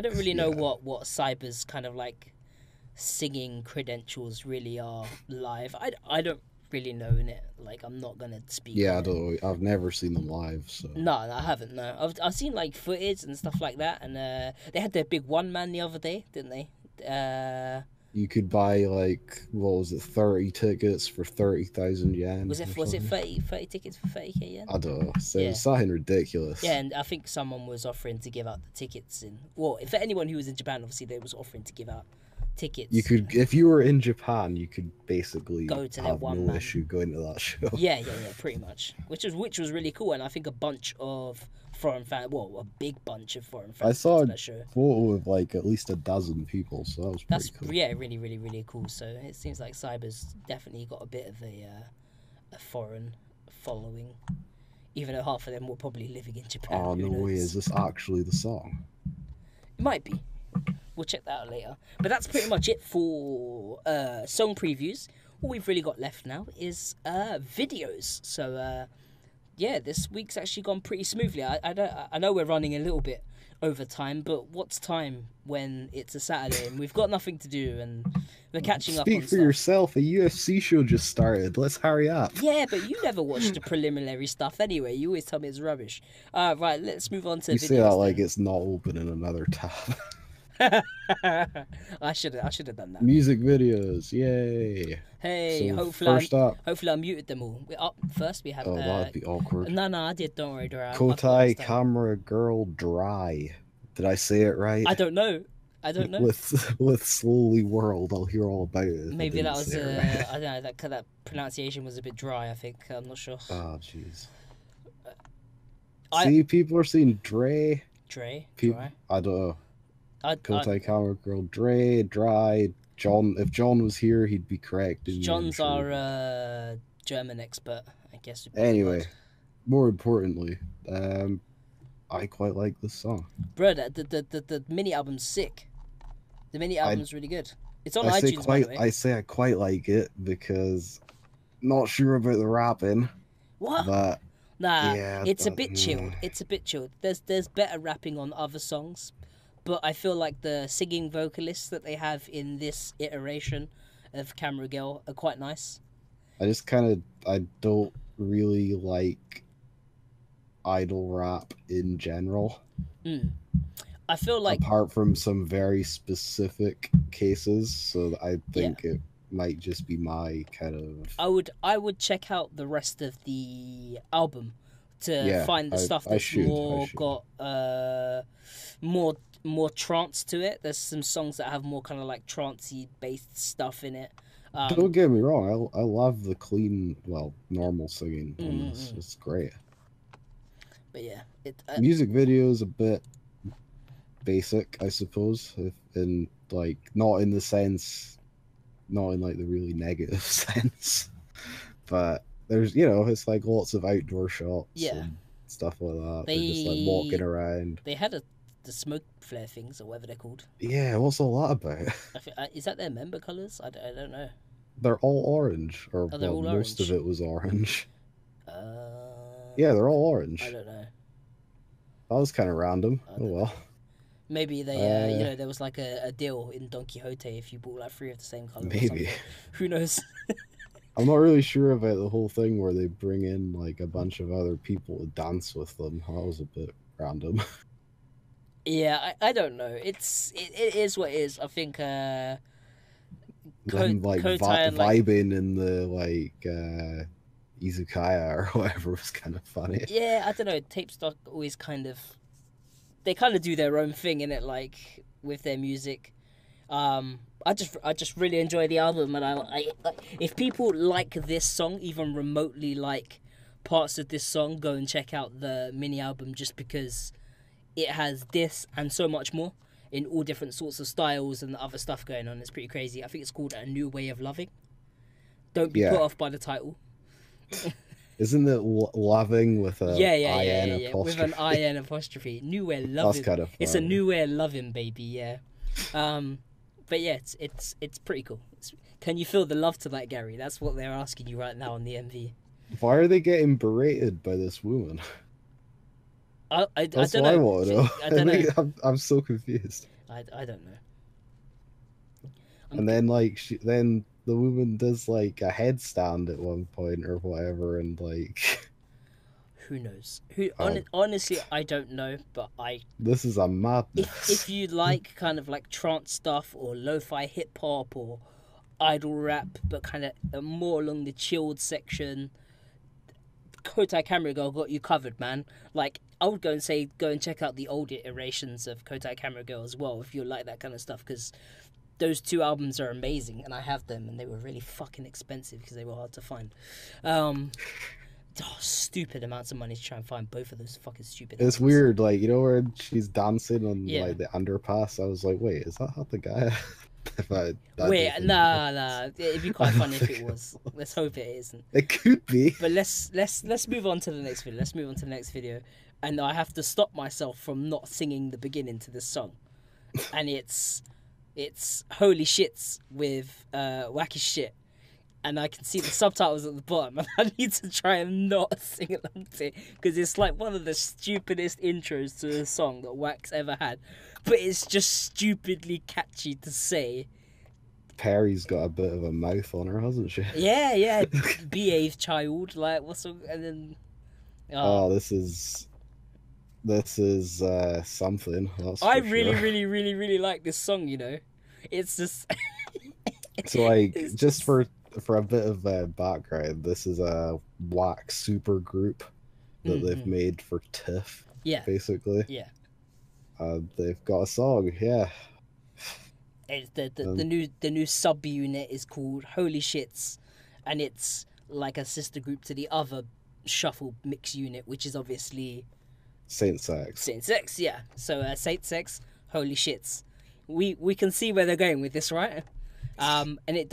don't really know yeah. what Cyber's kind of like singing credentials really are live. I don't really know in it. Like, I'm not gonna speak. Yeah, I don't know. I've never seen them live, so no, I haven't. No, I've seen like footage and stuff like that, and they had their big one man the other day, didn't they? You could buy like, what was it, 30 tickets for 30,000 yen? Was it 30 tickets for 30k yen? I don't know. So it was something ridiculous. Yeah, and I think someone was offering to give out the tickets for anyone who was in Japan, obviously they was offering to give out tickets. You could, if you were in Japan, you could basically go to have no issue going to that show. Yeah, pretty much. Which was really cool, and I think a bunch of foreign fans, a big bunch of foreign fans. I saw that show. A photo of like at least a dozen people, so that was pretty cool. Yeah, really, really, really cool. So it seems like Cyber's definitely got a bit of a foreign following, even though half of them were probably living in Japan. Oh, no way, is this actually the song? It might be. We'll check that out later. But that's pretty much it for song previews. All we've really got left now is videos. So yeah, this week's actually gone pretty smoothly. I know we're running a little bit over time, but what's time when it's a Saturday and we've got nothing to do and we're catching up on Speak for yourself, a UFC show just started. Let's hurry up. Yeah, but you never watched the preliminary stuff anyway. You always tell me it's rubbish. Right, let's move on to you videos. Say that like it's not open in another tab. I should have done that. Music videos, yay! Hey, so hopefully I muted them all. First we have. Oh, that'd be awkward. No, I did. Don't worry, Dora. Koutei Camera Girl Drei. Did I say it right? I don't know. With Slowly World, I'll hear all about it. Maybe that was right. I don't know. That pronunciation was a bit dry. I think I'm not sure. Oh jeez. See, people are saying Drei. Drei. I don't know. Koutei Camera Girl Drei. John. If John was here, he'd be correct. John's our German expert, I guess. Anyway, more importantly, I quite like this song. Bro, the mini album's sick. The mini album's really good. It's on iTunes, by the way. I say I quite like it because not sure about the rapping. What? But nah, yeah, it's a bit chilled. It's a bit chilled. There's better rapping on other songs, but I feel like the singing vocalists that they have in this iteration of Camera Girl are quite nice. I don't really like idol rap in general. I feel like, apart from some very specific cases, so I think it might just be my kind of. I would check out the rest of the album to find the stuff that's got more trance to it. There's some songs that have more kind of like trancey based stuff in it. Don't get me wrong, I love the clean, normal singing on this. It's great. But yeah, music video is a bit basic, I suppose, in like not in the really negative sense, but there's it's like lots of outdoor shots and stuff like that. They're just like walking around. They had the smoke flare things or whatever they're called. Yeah, what's all that about? Is that their member colors? I don't know. They're all orange, or all most orange? of it was orange. Yeah, they're all orange. I don't know. That was kind of random. Oh well. Maybe they, there was like a deal in Don Quixote if you bought like 3 of the same color. Maybe. Who knows? I'm not really sure about the whole thing where they bring in like a bunch of other people to dance with them. That was a bit random. Yeah, I don't know. It is what it is. I think Them like Koutei and like vibing in the izukaya or whatever was kind of funny. yeah, I don't know. Tape stock always they kind of do their own thing in it, like with their music. I just really enjoy the album, and like, if people like this song, even remotely like parts of this song, go and check out the mini album just because it has this and so much more in all different sorts of styles and other stuff going on. It's pretty crazy. I think it's called A New Way of Loving. Don't be put off by the title. Isn't it loving with a yeah, with an IN apostrophe. New way of loving. That's kind of fun. It's a new way of loving, baby. Yeah. But yeah, it's pretty cool. Can you feel the love to that, Gary? That's what they're asking you right now on the MV. Why are they getting berated by this woman? I That's don't what know. I want to know. I don't know. I'm so confused. I don't know. And then like then the woman does like a headstand at one point or whatever, and like who knows? Honestly, I don't know. But this is a madness. If you like kind of like trance stuff or lo-fi hip hop or idol rap, but kind of more along the chilled section, Koutei Camera Girl got you covered, man. Like, I would go and check out the old iterations of Koutei Camera Girl as well if you like that kind of stuff, because those two albums are amazing, and I have them, and they were really fucking expensive because they were hard to find. Stupid amounts of money to try and find both of those fucking stupid albums. It's weird, like, you know, where she's dancing on like the underpass. I was like, wait, is that how the guy? Nah. It'd be quite funny if it was. Let's hope it isn't. It could be. But let's move on to the next video. And I have to stop myself from not singing the beginning to this song. And it's Holy Shits with Wacky Shit. And I can see the subtitles at the bottom, and I need to try and not sing along to it, because it's like one of the stupidest intros to a song that Wax ever had. But it's just stupidly catchy to say. Perry's got a bit of a mouth on her, hasn't she? Yeah. Behave, child. Like, what's and then... this is something. That's I really like this song, you know. It's just... So, like, just for a bit of background, this is a Wax super group that they've made for TIFF. Yeah. Basically. Yeah. They've got a song, yeah. It's the new sub unit is called Holy Shits, and it's like a sister group to the other shuffle mix unit, which is obviously Saint Sex. Yeah. So Saint Sex, Holy Shits. We can see where they're going with this, right? And it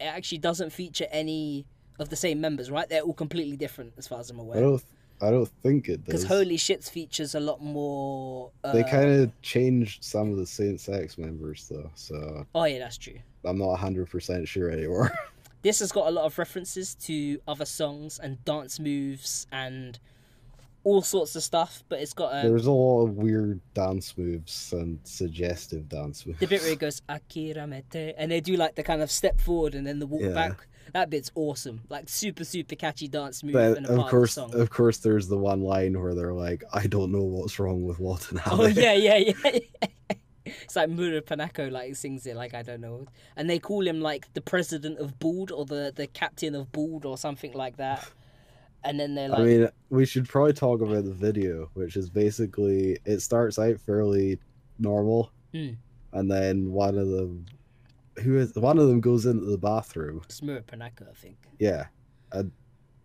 actually doesn't feature any of the same members, right? They're all completely different as far as I'm aware. I don't think it does. Because Holy Shits features a lot more... They kind of changed some of the Saint Sex members, though, so... Oh, yeah, that's true. I'm not 100% sure anymore. This has got a lot of references to other songs and dance moves and all sorts of stuff, but it's got... There's a lot of weird dance moves and suggestive dance moves. The bit where it goes, Akira Mete, and they do, like, the kind of step forward and then the walk back. That bit's awesome. Like, super catchy dance move. But and a part of the song. Of course, there's the one line where they're like, I don't know what's wrong with Watanabe. Oh, yeah. It's like Mura Panako, like, sings it, like, I don't know. And they call him, like, the president of Bald, or the captain of Bald, or something like that. And then they're like... I mean, we should probably talk about the video, which is basically, it starts out fairly normal, and then one of them goes into the bathroom. It's Mura Panako, I think. Yeah. And,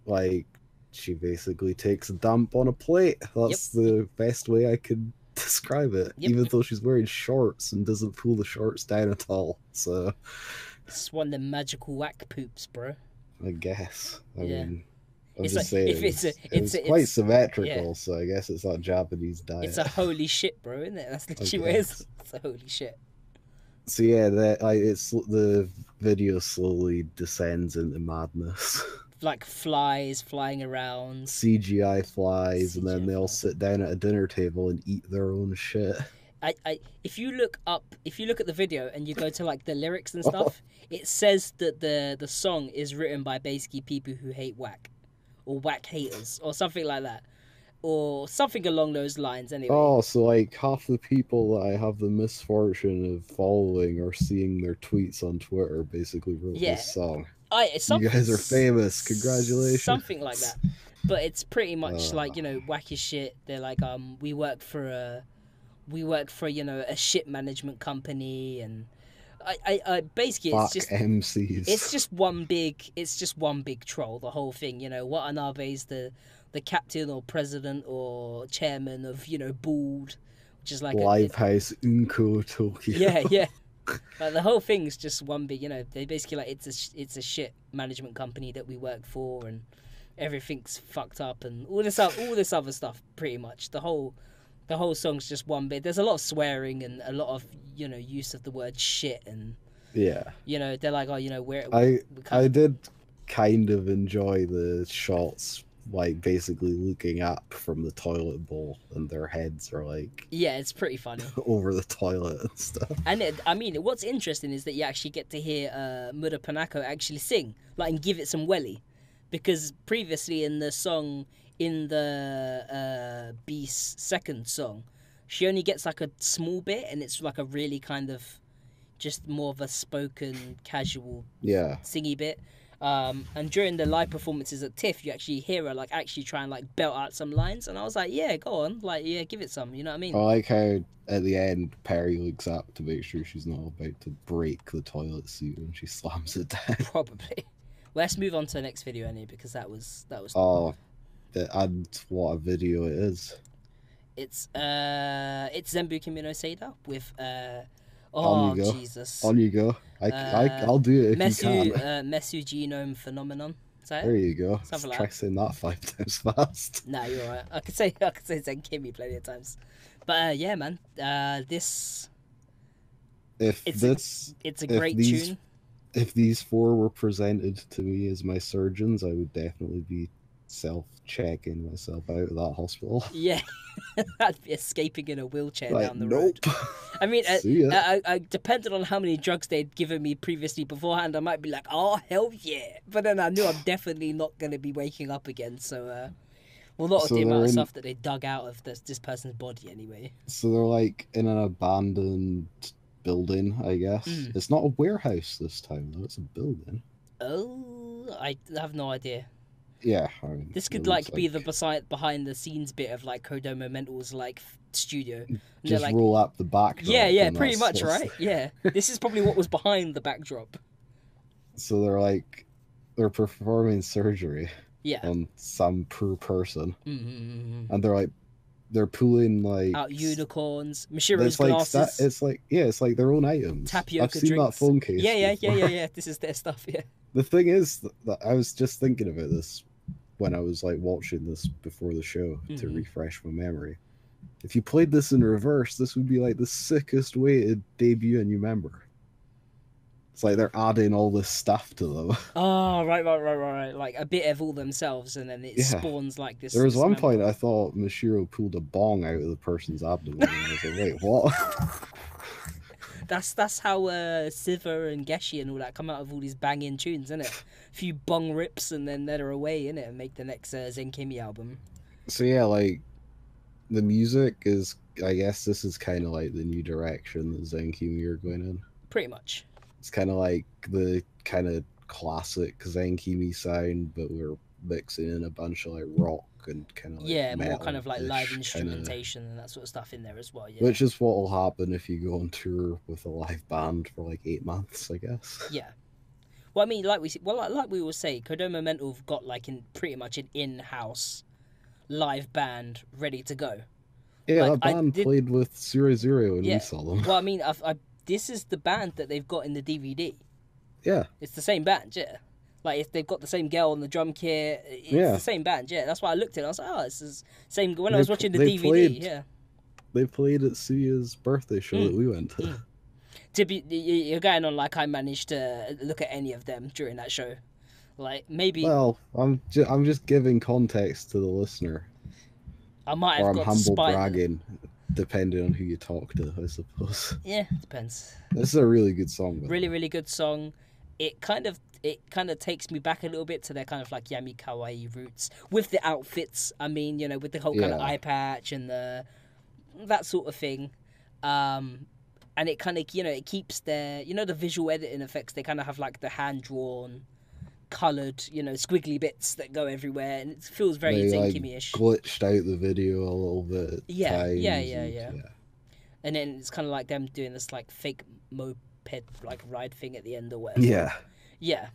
like, she basically takes a dump on a plate. That's the best way I could describe it. Even though she's wearing shorts and doesn't pull the shorts down at all. So... It's one of the magical whack poops, bro. I guess. I mean... I'm it's just like, saying, it's quite symmetrical, so I guess it's not Japanese diet. It's a holy shit, bro, isn't it? That's literally what it is. It's a holy shit. So yeah, the video slowly descends into madness. Like flies flying around. CGI flies, and then they all sit down at a dinner table and eat their own shit. if you look at the video and you go to like the lyrics and stuff, it says that the song is written by basically people who hate whack, or whack haters, or something like that, or something along those lines. Anyway. Oh, so like half the people that I have the misfortune of following or seeing their tweets on Twitter basically wrote this song. You guys are famous. Congratulations. Something like that. But it's pretty much like, you know, wacky shit. They're like, we work for you know, a ship management company, and I basically Fuck it's just MCs. It's just one big troll. The whole thing, you know. Watanabe's the captain or president or chairman of, you know, Bald, which is like Livehouse Unko Tokyo. Yeah. Like, the whole thing's just one big, you know. They basically like it's a shit management company that we work for, and everything's fucked up and all this other stuff. Pretty much the whole song's just one bit. There's a lot of swearing and a lot of, you know, use of the word shit, and you know, they're like, oh, you know, I did kind of enjoy the shots, like basically looking up from the toilet bowl and their heads are like, yeah, it's pretty funny over the toilet and stuff. And I mean, what's interesting is that you actually get to hear Muda Panako actually sing, like, and give it some welly, because previously in the song, in the Beast's second song, she only gets like a small bit, and it's like a really kind of just more of a spoken casual singy bit. And during the live performances at TIFF, you actually hear her like actually try and like belt out some lines, and I was like, yeah, go on, like, yeah, give it some, you know what I mean? I like how at the end Perry looks up to make sure she's not about to break the toilet seat when she slams it down. Probably. Let's move on to the next video, Annie, because that was and what a video it is. It's Zenbu Kimi no Seida with Jesus. On you go. I'll do it if you can. Mesu Genome Phenomenon. Is that there you go. Something Try like saying that 5 times fast. Nah, you're alright. I could say Zen Kimi plenty of times. But yeah, man. It's a great tune. If these 4 were presented to me as my surgeons, I would definitely be self-checking myself out of that hospital. Yeah. I'd be escaping in a wheelchair down the road. I mean, depending on how many drugs they'd given me previously beforehand, I might be like, oh, hell yeah. But then I knew I'm definitely not going to be waking up again, so... well, not the amount of stuff that they dug out of this person's body, anyway. So they're, like, in an abandoned building, I guess. It's not a warehouse this time, though. It's a building. Oh, I have no idea. Yeah, I mean, this could like be the behind the scenes bit of like Kodomo Mental's like studio. Just like, roll up the backdrop. Yeah, pretty much, right? Yeah, this is probably what was behind the backdrop. So they're performing surgery on some poor person, and they're pulling like out unicorns, Mishiro's glasses. It's like their own items. Tapioca I've seen that phone case. Yeah. This is their stuff. Yeah. The thing is that I was just thinking about this when I was like watching this before the show to refresh my memory. If you played this in reverse, this would be like the sickest way to debut a new member. It's like they're adding all this stuff to them. Oh, right. Like a bit of all themselves, and then it spawns like this. There was one point I thought Mishiro pulled a bong out of the person's abdomen, and I was like, wait, what? That's how Siva and Geshi and all that come out of all these banging tunes, isn't it? A few bong rips and then they're away, innit, and make the next Zen Kimi album. So yeah, like the music is, I guess this is kind of like the new direction that Zen Kimi are going in. Pretty much. It's kind of like the kind of classic Zen Kimi sound, but we're mixing in a bunch of like rock and kind of like more kind of like live instrumentation and that sort of stuff in there as well. Yeah. Which is what will happen if you go on tour with a live band for like 8 months, I guess. Yeah. Well, I mean, like we will say, Kodomo Mental have got like pretty much an in-house live band ready to go. Yeah, like, that band played with 0 when we saw them. Well, I mean, this is the band that they've got in the DVD. Yeah. It's the same band, yeah. Like, if they've got the same girl on the drum kit, it's the same band, yeah. That's why I looked at it. I was like, oh, it's the same. When I was watching the DVD, They played at Suya's birthday show that we went to. You're going on like I managed to look at any of them during that show. Like, maybe... Well, I'm just giving context to the listener. I might have got humble bragging. depending on who you talk to, I suppose. Yeah, depends. This is a really good song. Really, really good song. It kind of takes me back a little bit to their kind of like Yami Kawaii roots with the outfits. I mean, you know, with the whole kind of eye patch and that sort of thing. And it kind of, you know, it keeps their, you know, the visual editing effects. They kind of have like the hand drawn, coloured, you know, squiggly bits that go everywhere, and it feels very Zenbu Kimi-ish. Glitched out the video a little bit. Yeah. And then it's kind of like them doing this like fake moped like ride thing at the end or whatever. Yeah.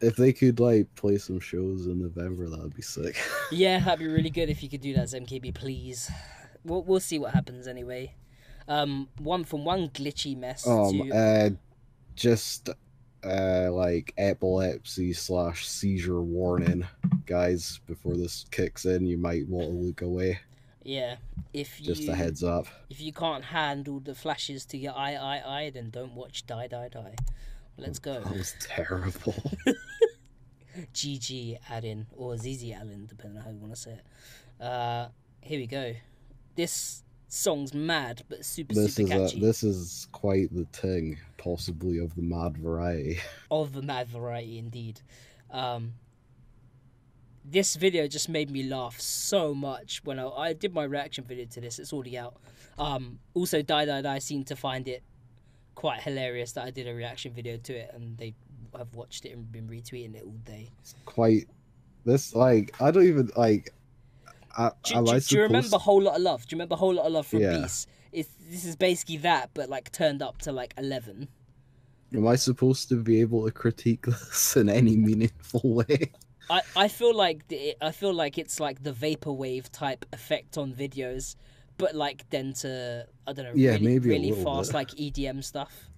If they could like play some shows in November, that would be sick. Yeah, that'd be really good if you could do that, ZMKB, please. We'll see what happens anyway. One glitchy mess to just like epilepsy / seizure warning, guys. Before this kicks in, you might want to look away. Yeah, just a heads up. If you can't handle the flashes to your eye, then don't watch DaiDaiDai. Let's go. That was terrible. GG Allen, or ZZ Allen, depending on how you want to say it. Here we go. This song's mad, but super catchy. This is quite the thing, possibly of the mad variety. Of the mad variety, indeed. This video just made me laugh so much when I did my reaction video to this. It's already out. Also, DaiDaiDai seemed to find it quite hilarious that I did a reaction video to it, and they have watched it and been retweeting it all day. It's quite... This, like, I don't even, like... Do you remember Whole Lot of Love? Do you remember Whole Lot of Love from Beast? This is basically that, but like turned up to like 11. Am I supposed to be able to critique this in any meaningful way? I feel like it's like the vaporwave type effect on videos, but like then to, I don't know, really fast like EDM stuff.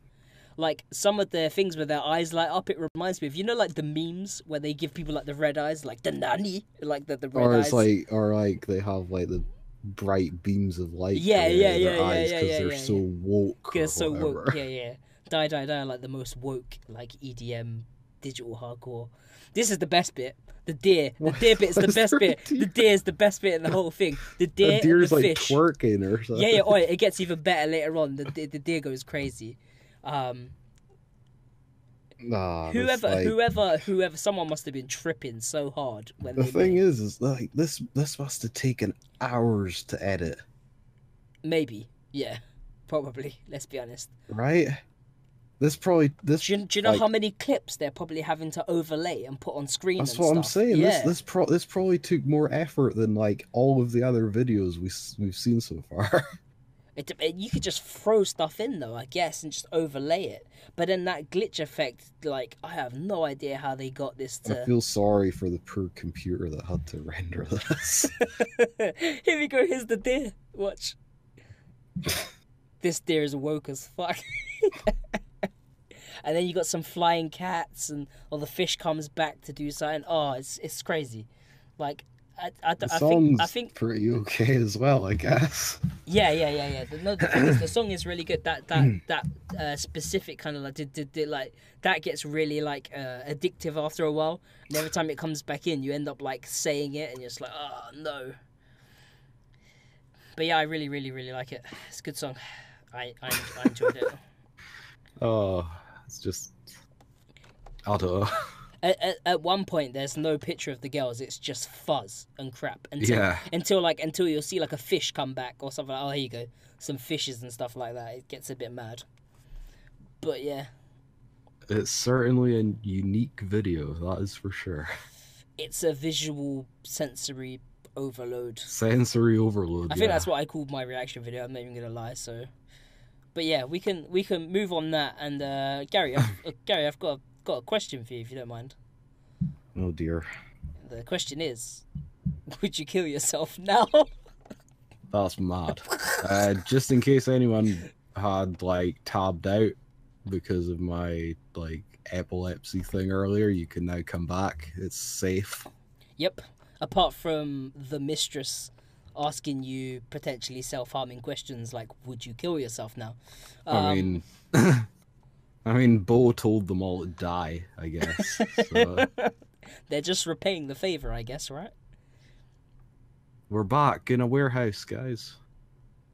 Like some of the things where their eyes light up, it reminds me of, you know, like the memes where they give people like the red eyes, like the nani, like the red eyes. Or like they have like the bright beams of light. Yeah, because they're so woke. They're so woke. Yeah. DaiDaiDai, like the most woke, like EDM digital hardcore. This is the best bit. The deer bit is the best bit. The deer is the best bit in the whole thing. The deer, the deer's and the like fish. Twerking or something. Yeah. Oh, it gets even better later on. The deer goes crazy. Whoever, someone must have been tripping so hard when the thing is like this must have taken hours to edit. Maybe, yeah, probably. Let's be honest. Right. Do you know how many clips they're probably having to overlay and put on screen? That's what I'm saying. Yeah. This probably took more effort than like all of the other videos we've seen so far. You could just throw stuff in though, I guess, and just overlay it. But then that glitch effect, like, I have no idea how they got this to... I feel sorry for the poor computer that had to render this. Here we go, here's the deer. Watch. This deer is woke as fuck. And then you got some flying cats, or the fish comes back to do something. Oh, it's crazy. Like... I think pretty okay as well, I guess. Yeah. The thing is, the song is really good. That specific kind of like did like that gets really like addictive after a while. And every time it comes back in, you end up like saying it, and you're just like, oh no. But yeah, I really, really, really like it. It's a good song. I enjoyed it. Oh, it's just, I don't know. At one point, there's no picture of the girls. It's just fuzz and crap until you'll see like a fish come back or something. Like, oh, here you go, some fishes and stuff like that. It gets a bit mad. But yeah, it's certainly a unique video. That is for sure. It's a visual sensory overload. Sensory overload. I think that's what I called my reaction video. I'm not even gonna lie. So, but yeah, we can move on that. And Gary, I've got a question for you, if you don't mind. Oh dear. The question is, would you kill yourself now? That's mad. Just in case anyone had like tabbed out because of my like epilepsy thing earlier, you can now come back. It's safe. Yep. Apart from the mistress asking you potentially self-harming questions like, would you kill yourself now? I mean, Bo told them all to die, I guess. So. They're just repaying the favor, I guess, right? We're back in a warehouse, guys.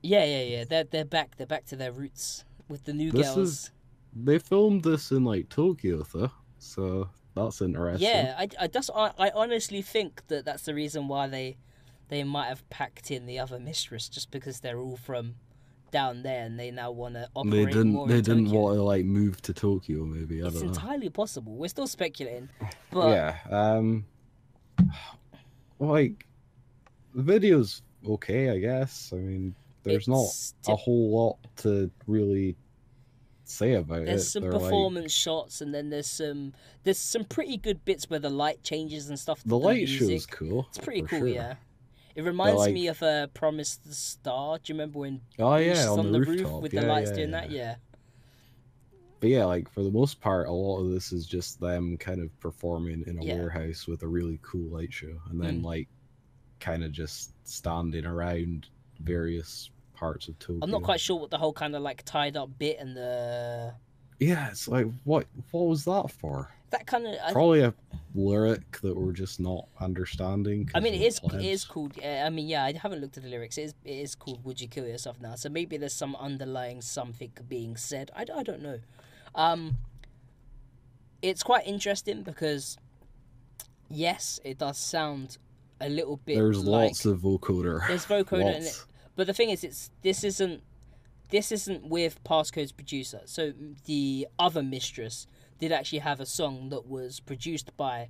Yeah. They're back. They're back to their roots with the new This girls. is they filmed this in like Tokyo though, so that's interesting. Yeah, I honestly think that that's the reason why they might have packed in the other mistress, just because they're all from down there and they now want to operate more They in didn't Tokyo. want to like move to Tokyo. Maybe I It's don't know. entirely possible. We're still speculating, but Yeah. Like the video's okay, I guess. I mean, there's not it's a whole lot to really say about there's it. some They're like performance shots, and then there's some pretty good bits where the light changes and stuff to the the light show's music. cool. It's pretty For cool, sure. yeah. It But reminds me like, of Promise the Star. Do you remember when oh yeah, Bruce is on on the the roof rooftop. with the Yeah, lights yeah, doing that? yeah. Yeah. But yeah, like for the most part, a lot of this is just them kind of performing in a Yeah. warehouse with a really cool light show, and then like kind of just standing around various parts of Tokyo. I'm not quite sure what the whole kind of like tied up bit and the Yeah, it's like what was that for? that kind of. Probably a lyric that we're just not understanding. I mean, it it is called. I mean, yeah, I haven't looked at the lyrics. It is called "Would You Kill Yourself Now?" So maybe there's some underlying something being said. I don't know. It's quite interesting because yes, it does sound a little bit. There's like, lots of vocoder. There's vocoder in it, Lots. but the thing is, this isn't with Passcode's producer. So the other mistress did actually have a song that was produced by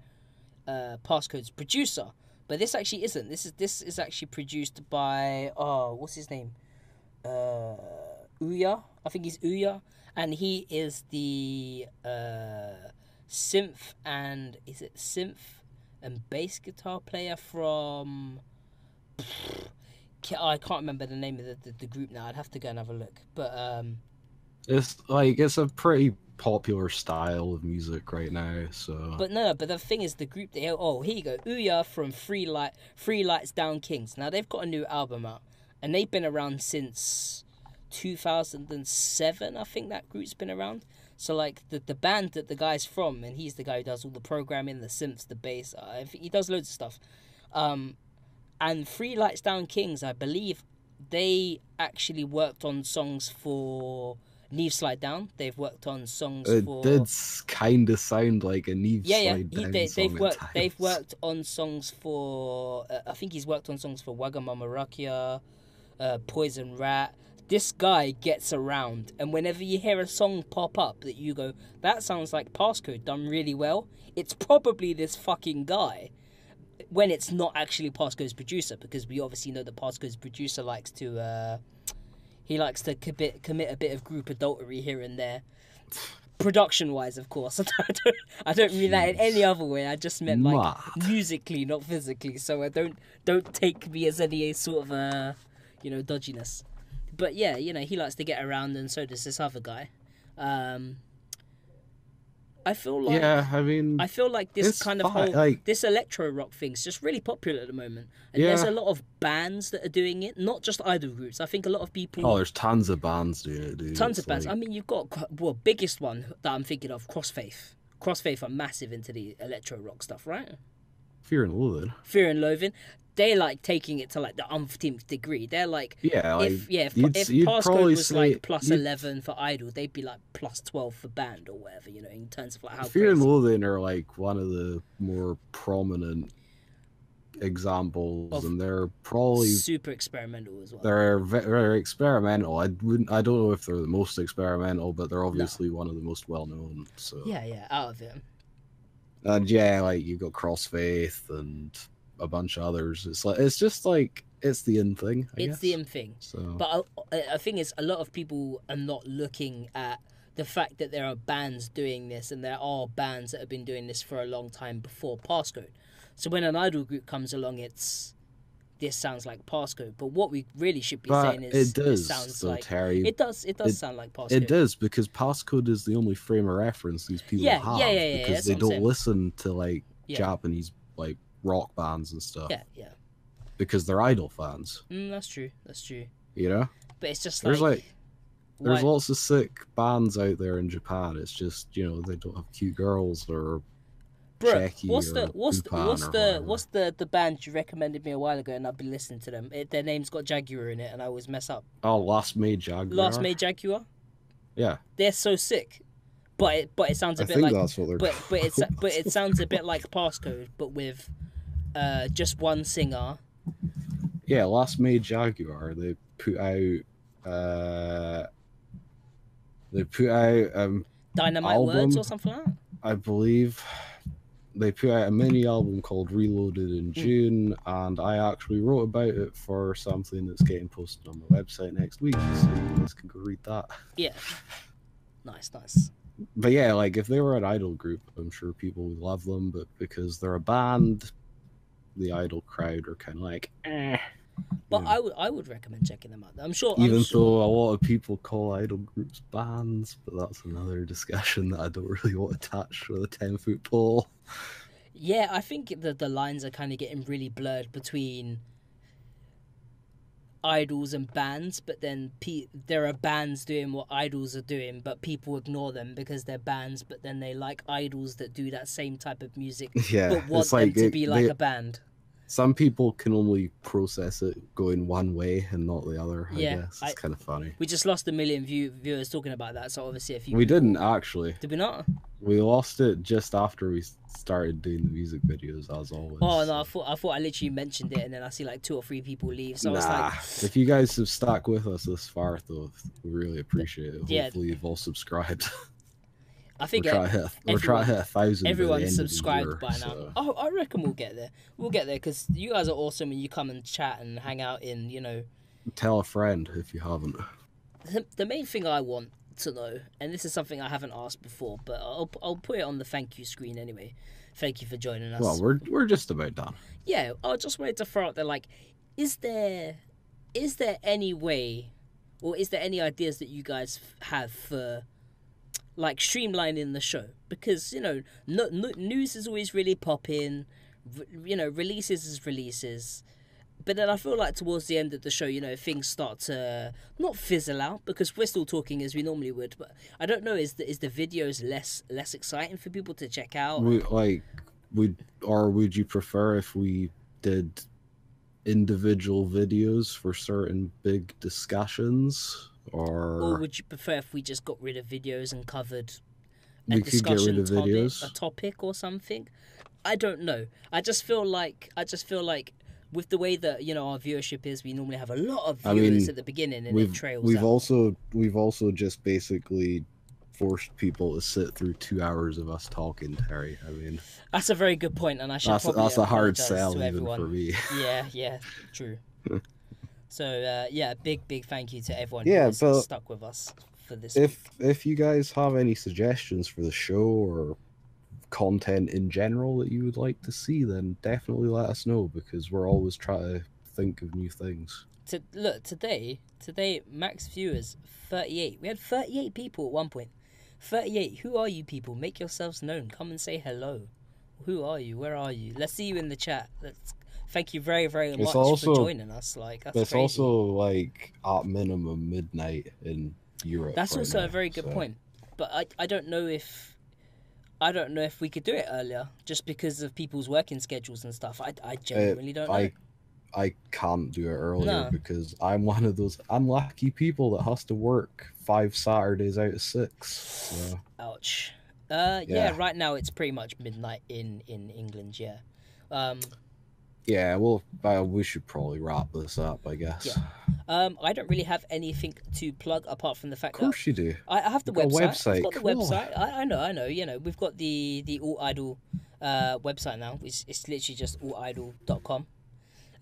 Passcode's producer, but this actually isn't. This is actually produced by what's his name? Ouya. I think he's Ouya, and he is the synth and bass guitar player from. I can't remember the name of the group now. I'd have to go and have a look. But it's a pretty popular style of music right now. So, but no. But the thing is, the group. Here you go. Ouya from Three Lights Down Kings. Now they've got a new album out, and they've been around since 2007. I think that group's been around. So like the band that the guy's from, and he's the guy who does all the programming, the synths, the bass. He does loads of stuff. And Three Lights Down Kings, I believe, they actually worked on songs for Neve Slide Down. They've worked on songs for. It did kind of sound like a Neve Slide Down song. They've worked on songs for. I think he's worked on songs for Wagamama Rakia, Poison Rat. This guy gets around, and whenever you hear a song pop up that you go, that sounds like Passcode done really well, it's probably this fucking guy. When it's not actually Passcode's producer, because we obviously know that Passcode's producer likes to commit a bit of group adultery here and there, production wise, of course. I don't mean that in any other way. I just meant like musically, not physically. So I don't take me as any sort of dodginess. But yeah, he likes to get around, and so does this other guy. I feel like this kind of whole this electro rock thing's just really popular at the moment, and there's a lot of bands that are doing it, not just idol groups. I think a lot of people. Oh, there's tons of bands doing it, dude. Tons of bands. I mean, you've got biggest one that I'm thinking of, Crossfaith. Crossfaith are massive into the electro rock stuff, right? Fear and Loathing. Fear and Loathing. They like taking it to like the umpteenth degree. They're like, if Passcode was like plus 11 for iDOL, they'd be like plus 12 for band or whatever, in terms of like how Fear and Loathing are like one of the more prominent examples, and they're probably super experimental as well. They're very experimental. I don't know if they're the most experimental, but they're obviously one of the most well known. So yeah, out of it. And yeah, like you've got Crossfaith and a bunch of others. It's just like it's the in thing. I guess. The in thing. So, but I think it's a lot of people are not looking at the fact that there are bands doing this, and there are bands that have been doing this for a long time before Passcode. So when an idol group comes along, this sounds like Passcode. But what we really should be saying is it sounds like Terry. It does sound like Passcode. It does, because Passcode is the only frame of reference these people have. Because they don't listen to like Japanese like rock bands and stuff. Yeah. Because they're idol fans. That's true. But it's just there's lots of sick bands out there in Japan. It's just, they don't have cute girls or Bro, Checky or Pupan what's the band you recommended me a while ago, and I've been listening to them. Their name's got Jaguar in it, and I always mess up. Oh, Last Made Jaguar. Last Made Jaguar. Yeah, They're so sick, but it sounds a bit think like that's what they're but it sounds a bit like Passcode, but with just one singer. Yeah, Last Made Jaguar. They put out Dynamite album, Words or something like that. I believe. They put out a mini album called Reloaded in June, and I actually wrote about it for something that's getting posted on my website next week, so you guys can go read that. Yeah. Nice. But yeah, like, if they were an idol group, I'm sure people would love them, but because they're a band, the idol crowd are kind of like, eh. But yeah. I would recommend checking them out. I'm sure. Though a lot of people call idol groups bands, but that's another discussion that I don't really want to touch with a 10-foot pole. Yeah, I think that the lines are kind of getting really blurred between idols and bands, but then there are bands doing what idols are doing, but people ignore them because they're bands, but then they like idols that do that same type of music, but want them to be like a band. Some people can only process it going one way and not the other. I guess it's kind of funny. We just lost 1 million viewers talking about that, so obviously if you... We didn't, actually. Did we not? We lost it just after we started doing the music videos, as always. Oh, no, I thought I literally mentioned it, and then I see like 2 or 3 people leave, so I was like... If you guys have stuck with us this far, though, we really appreciate it. Yeah. Hopefully you've all subscribed. I think we're trying to hit 1,000. Everyone's subscribed by now. So. Oh, I reckon we'll get there. We'll get there because you guys are awesome and you come and chat and hang out in, you know. Tell a friend if you haven't. The main thing I want to know, and this is something I haven't asked before, but I'll put it on the thank you screen anyway. Thank you for joining us. Well, we're just about done. Yeah, I just wanted to throw out there, like, is there any way, or is there any ideas that you guys have for, like, streamlining the show? Because, you know, news is always really popping, you know, releases is releases, but then I feel like towards the end of the show, you know, things start to not fizzle out, because we're still talking as we normally would, but I don't know, is the videos less exciting for people to check out? Would you prefer if we did individual videos for certain big discussions? Or would you prefer if we just got rid of videos and covered a discussion topic or something? I don't know. I just feel like with the way that, you know, our viewership is, we normally have a lot of viewers at the beginning, and it trails out. We've also just basically forced people to sit through 2 hours of us talking, Terry. I mean, that's a very good point, and I should that's a hard sell even for me. Yeah, true. So big thank you to everyone who has stuck with us for this. If you guys have any suggestions for the show or content in general that you would like to see, then definitely let us know, because we're always trying to think of new things. Look, today max viewers 38. We had 38 people at one point. 38. Who are you people? Make yourselves known. Come and say hello. Who are you? Where are you? Let's see you in the chat. Thank you very, very much for joining us. Like, that's it's crazy. Also like at minimum midnight in Europe. That's also a very good point. But I don't know if we could do it earlier, just because of people's working schedules and stuff. I genuinely don't know. I can't do it earlier because I'm one of those unlucky people that has to work 5 Saturdays out of 6. So. Ouch. Yeah, right now it's pretty much midnight in England, yeah. Yeah, well, we should probably wrap this up, I guess. Yeah. I don't really have anything to plug apart from the fact that... Of course you do. I have the website. I've got the cool. website. I know. You know, we've got the All Idol website now. It's literally just allidol.com.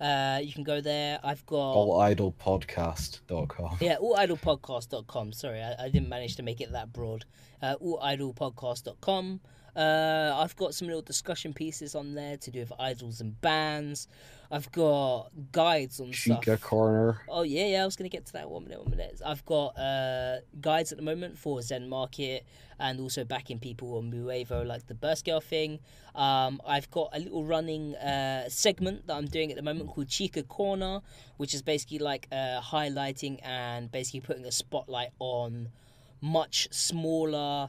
You can go there. I've got... allidolpodcast.com. Yeah, allidolpodcast.com. Sorry, I didn't manage to make it that broad. Allidolpodcast.com. I've got some little discussion pieces on there to do with idols and bands. I've got guides on Chica stuff. Corner. Oh yeah, I was going to get to that one minute. I've got guides at the moment for Zen Market, and also backing people on Muevo, like the Burst Girl thing. I've got a little running segment that I'm doing at the moment called Chica Corner, which is basically like highlighting and basically putting a spotlight on much smaller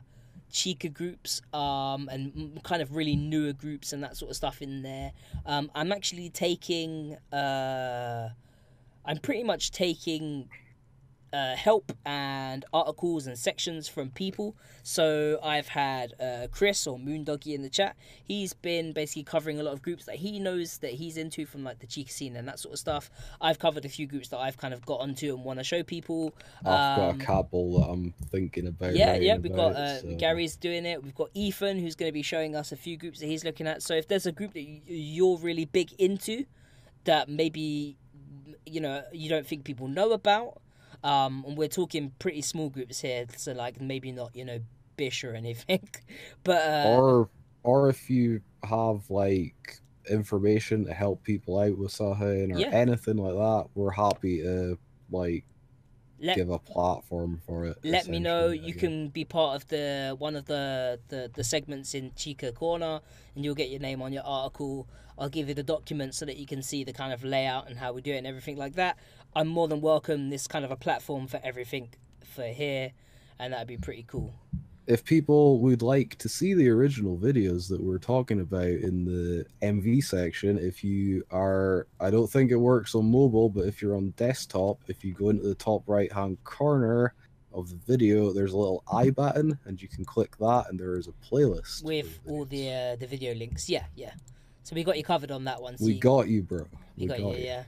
Chica groups, and kind of really newer groups and that sort of stuff in there. I'm actually taking, I'm pretty much taking help and articles and sections from people. So I've had Chris or Moondoggy in the chat. He's been basically covering a lot of groups that he knows that he's into from like the Chica scene and that sort of stuff. I've covered a few groups that I've kind of got onto and want to show people. I've got a couple that I'm thinking about. Yeah, we've got so. Gary's doing it. We've got Ethan, who's going to be showing us a few groups that he's looking at. So if there's a group that you're really big into that maybe you don't think people know about, and we're talking pretty small groups here, so like maybe not Bish or anything, but or if you have like information to help people out with something or anything like that, we're happy to like give a platform for it. Let me know. You can be part of one of the segments in Chica Corner, and you'll get your name on your article. I'll give you the document so that you can see the kind of layout and how we do it and everything like that. I'm more than welcome. This kind of a platform for everything for here, and that'd be pretty cool. If people would like to see the original videos that we're talking about in the MV section, if you are, I don't think it works on mobile, but if you're on desktop, if you go into the top right hand corner of the video, there's a little I button, and you can click that, and there is a playlist with all the video links. Yeah. So we got you covered on that one. So we got you, bro. We got you. Yeah.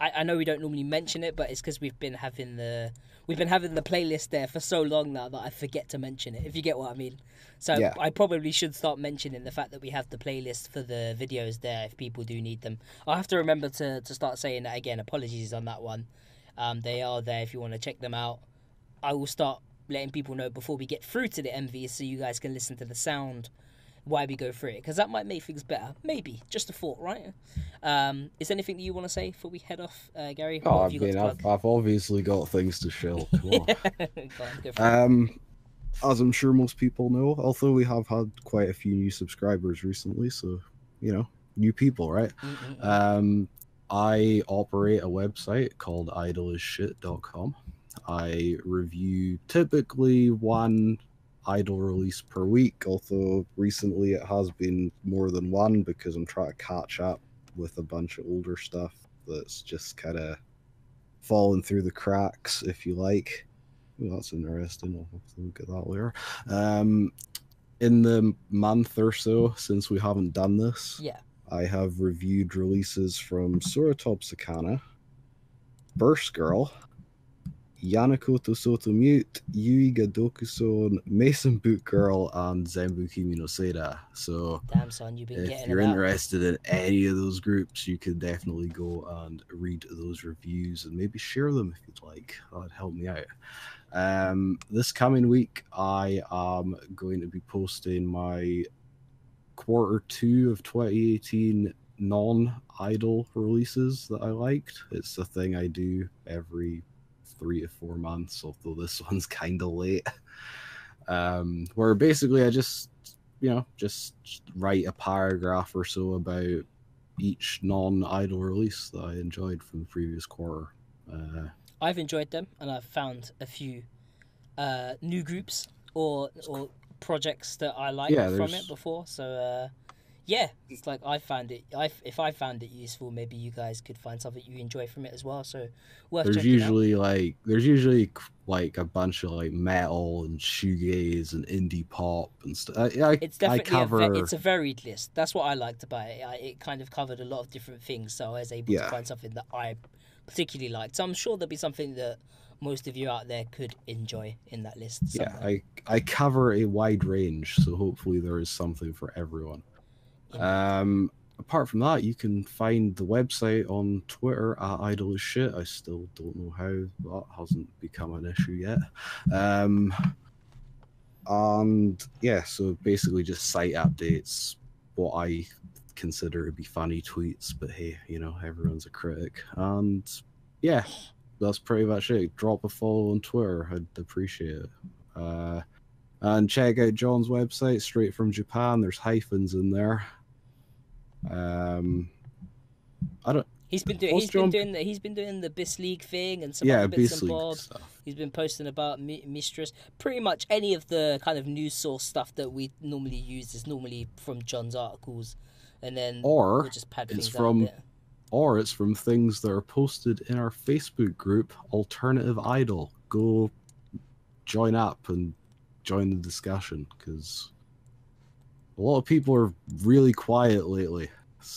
I know we don't normally mention it, but it's because we've been having the playlist there for so long now that I forget to mention it, if you get what I mean. So yeah. I probably should start mentioning the fact that we have the playlist for the videos there if people do need them. I'll have to remember to start saying that again. Apologies on that one. They are there if you want to check them out. I will start letting people know before we get through to the MV so you guys can listen to the sound why we go through it, because that might make things better. Maybe. Just a thought, right? Is there anything that you want to say before we head off, Gary? Oh, I've obviously got things to show. Go on, as I'm sure most people know, although we have had quite a few new subscribers recently, so, new people, right? I operate a website called idolishshit.com. I review typically one idol release per week, although recently it has been more than one because I'm trying to catch up with a bunch of older stuff that's just kind of fallen through the cracks, if you like. Oh, that's interesting. I'll have to look at that later. In the month or so since we haven't done this, I have reviewed releases from Suratop Sakana, Burst Girl, Yanakoto Soto Mute, Yui Gadokuson, Mason Boot Girl, and Zenbu Kimi no Seira. So, damn son, you've been if you're interested in any of those groups, you can definitely go and read those reviews and maybe share them if you'd like. That'd help me out. This coming week, I am going to be posting my Q2 of 2018 non-idol releases that I liked. It's a thing I do every 3 to 4 months, although this one's kind of late, where basically I just write a paragraph or so about each non-idol release that I enjoyed from the previous quarter. I've enjoyed them, and I've found a few new groups or projects that I like from it before, so it's like if I found it useful, maybe you guys could find something you enjoy from it as well. So there's usually like a bunch of like metal and shoegaze and indie pop and stuff. It's definitely it's a varied list. That's what I liked about it. It kind of covered a lot of different things, so I was able to find something that I particularly liked. So I'm sure there'll be something that most of you out there could enjoy in that list somewhere. Yeah, I cover a wide range, so hopefully there is something for everyone. Apart from that, you can find the website on Twitter at idolishshit. I still don't know how that hasn't become an issue yet. And yeah, so basically just site updates, what I consider to be funny tweets, but hey, everyone's a critic. And yeah, that's pretty much it. Drop a follow on Twitter, I'd appreciate it. And check out John's website, Straight from Japan. There's hyphens in there. He's been doing the Bis League thing and some Yeah, other bits Bis and League bobs. stuff. He's been posting about MISTRESS. Pretty much any of the kind of news source stuff that we normally use is normally from John's articles, and then Or we'll just pad it's things out a bit. Or it's from things that are posted in our Facebook group, Alternative iDOL. Go join up and join the discussion, because a lot of people are really quiet lately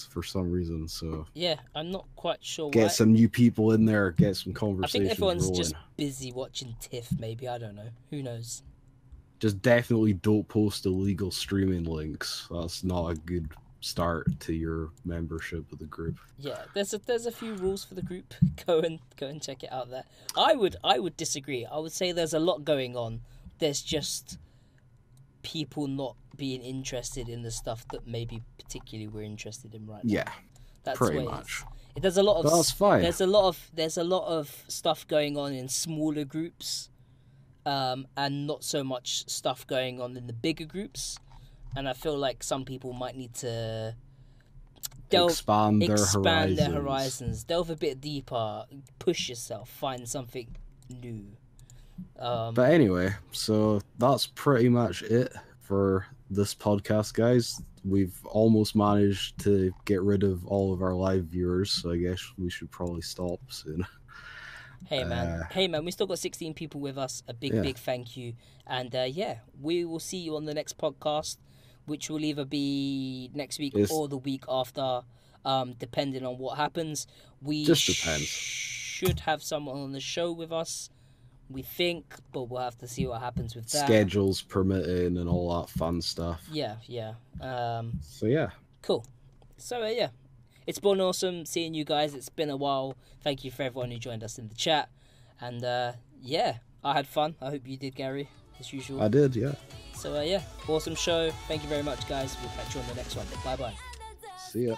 for some reason. So Yeah, I'm not quite sure why. get some new people in there, get some I conversations think everyone's rolling. just busy watching TIFF, maybe. I don't know. Who knows? Just definitely don't post illegal streaming links. That's not a good start to your membership of the group. Yeah, there's a few rules for the group. Go and check it out there. I would disagree. I would say there's a lot going on. There's just people not being interested in the stuff that maybe particularly we're interested in right now. Yeah, that's pretty much. There's a lot of That's fine. There's a lot of stuff going on in smaller groups, and not so much stuff going on in the bigger groups. And I feel like some people might need to expand their horizons, delve a bit deeper, push yourself, find something new. But anyway, so that's pretty much it for this podcast, guys. We've almost managed to get rid of all of our live viewers, so I guess we should probably stop soon. Hey man, we still got 16 people with us. A big thank you. And we will see you on the next podcast, which will either be next week or the week after, depending on what happens. We just depends. Should have someone on the show with us, we think, but we'll have to see what happens with that. Schedules permitting and all that fun stuff. Yeah. So yeah. Cool. So it's been awesome seeing you guys. It's been a while. Thank you for everyone who joined us in the chat. And I had fun. I hope you did, Gary, as usual. I did, yeah. So awesome show. Thank you very much, guys. We'll catch you on the next one. Bye bye. See ya.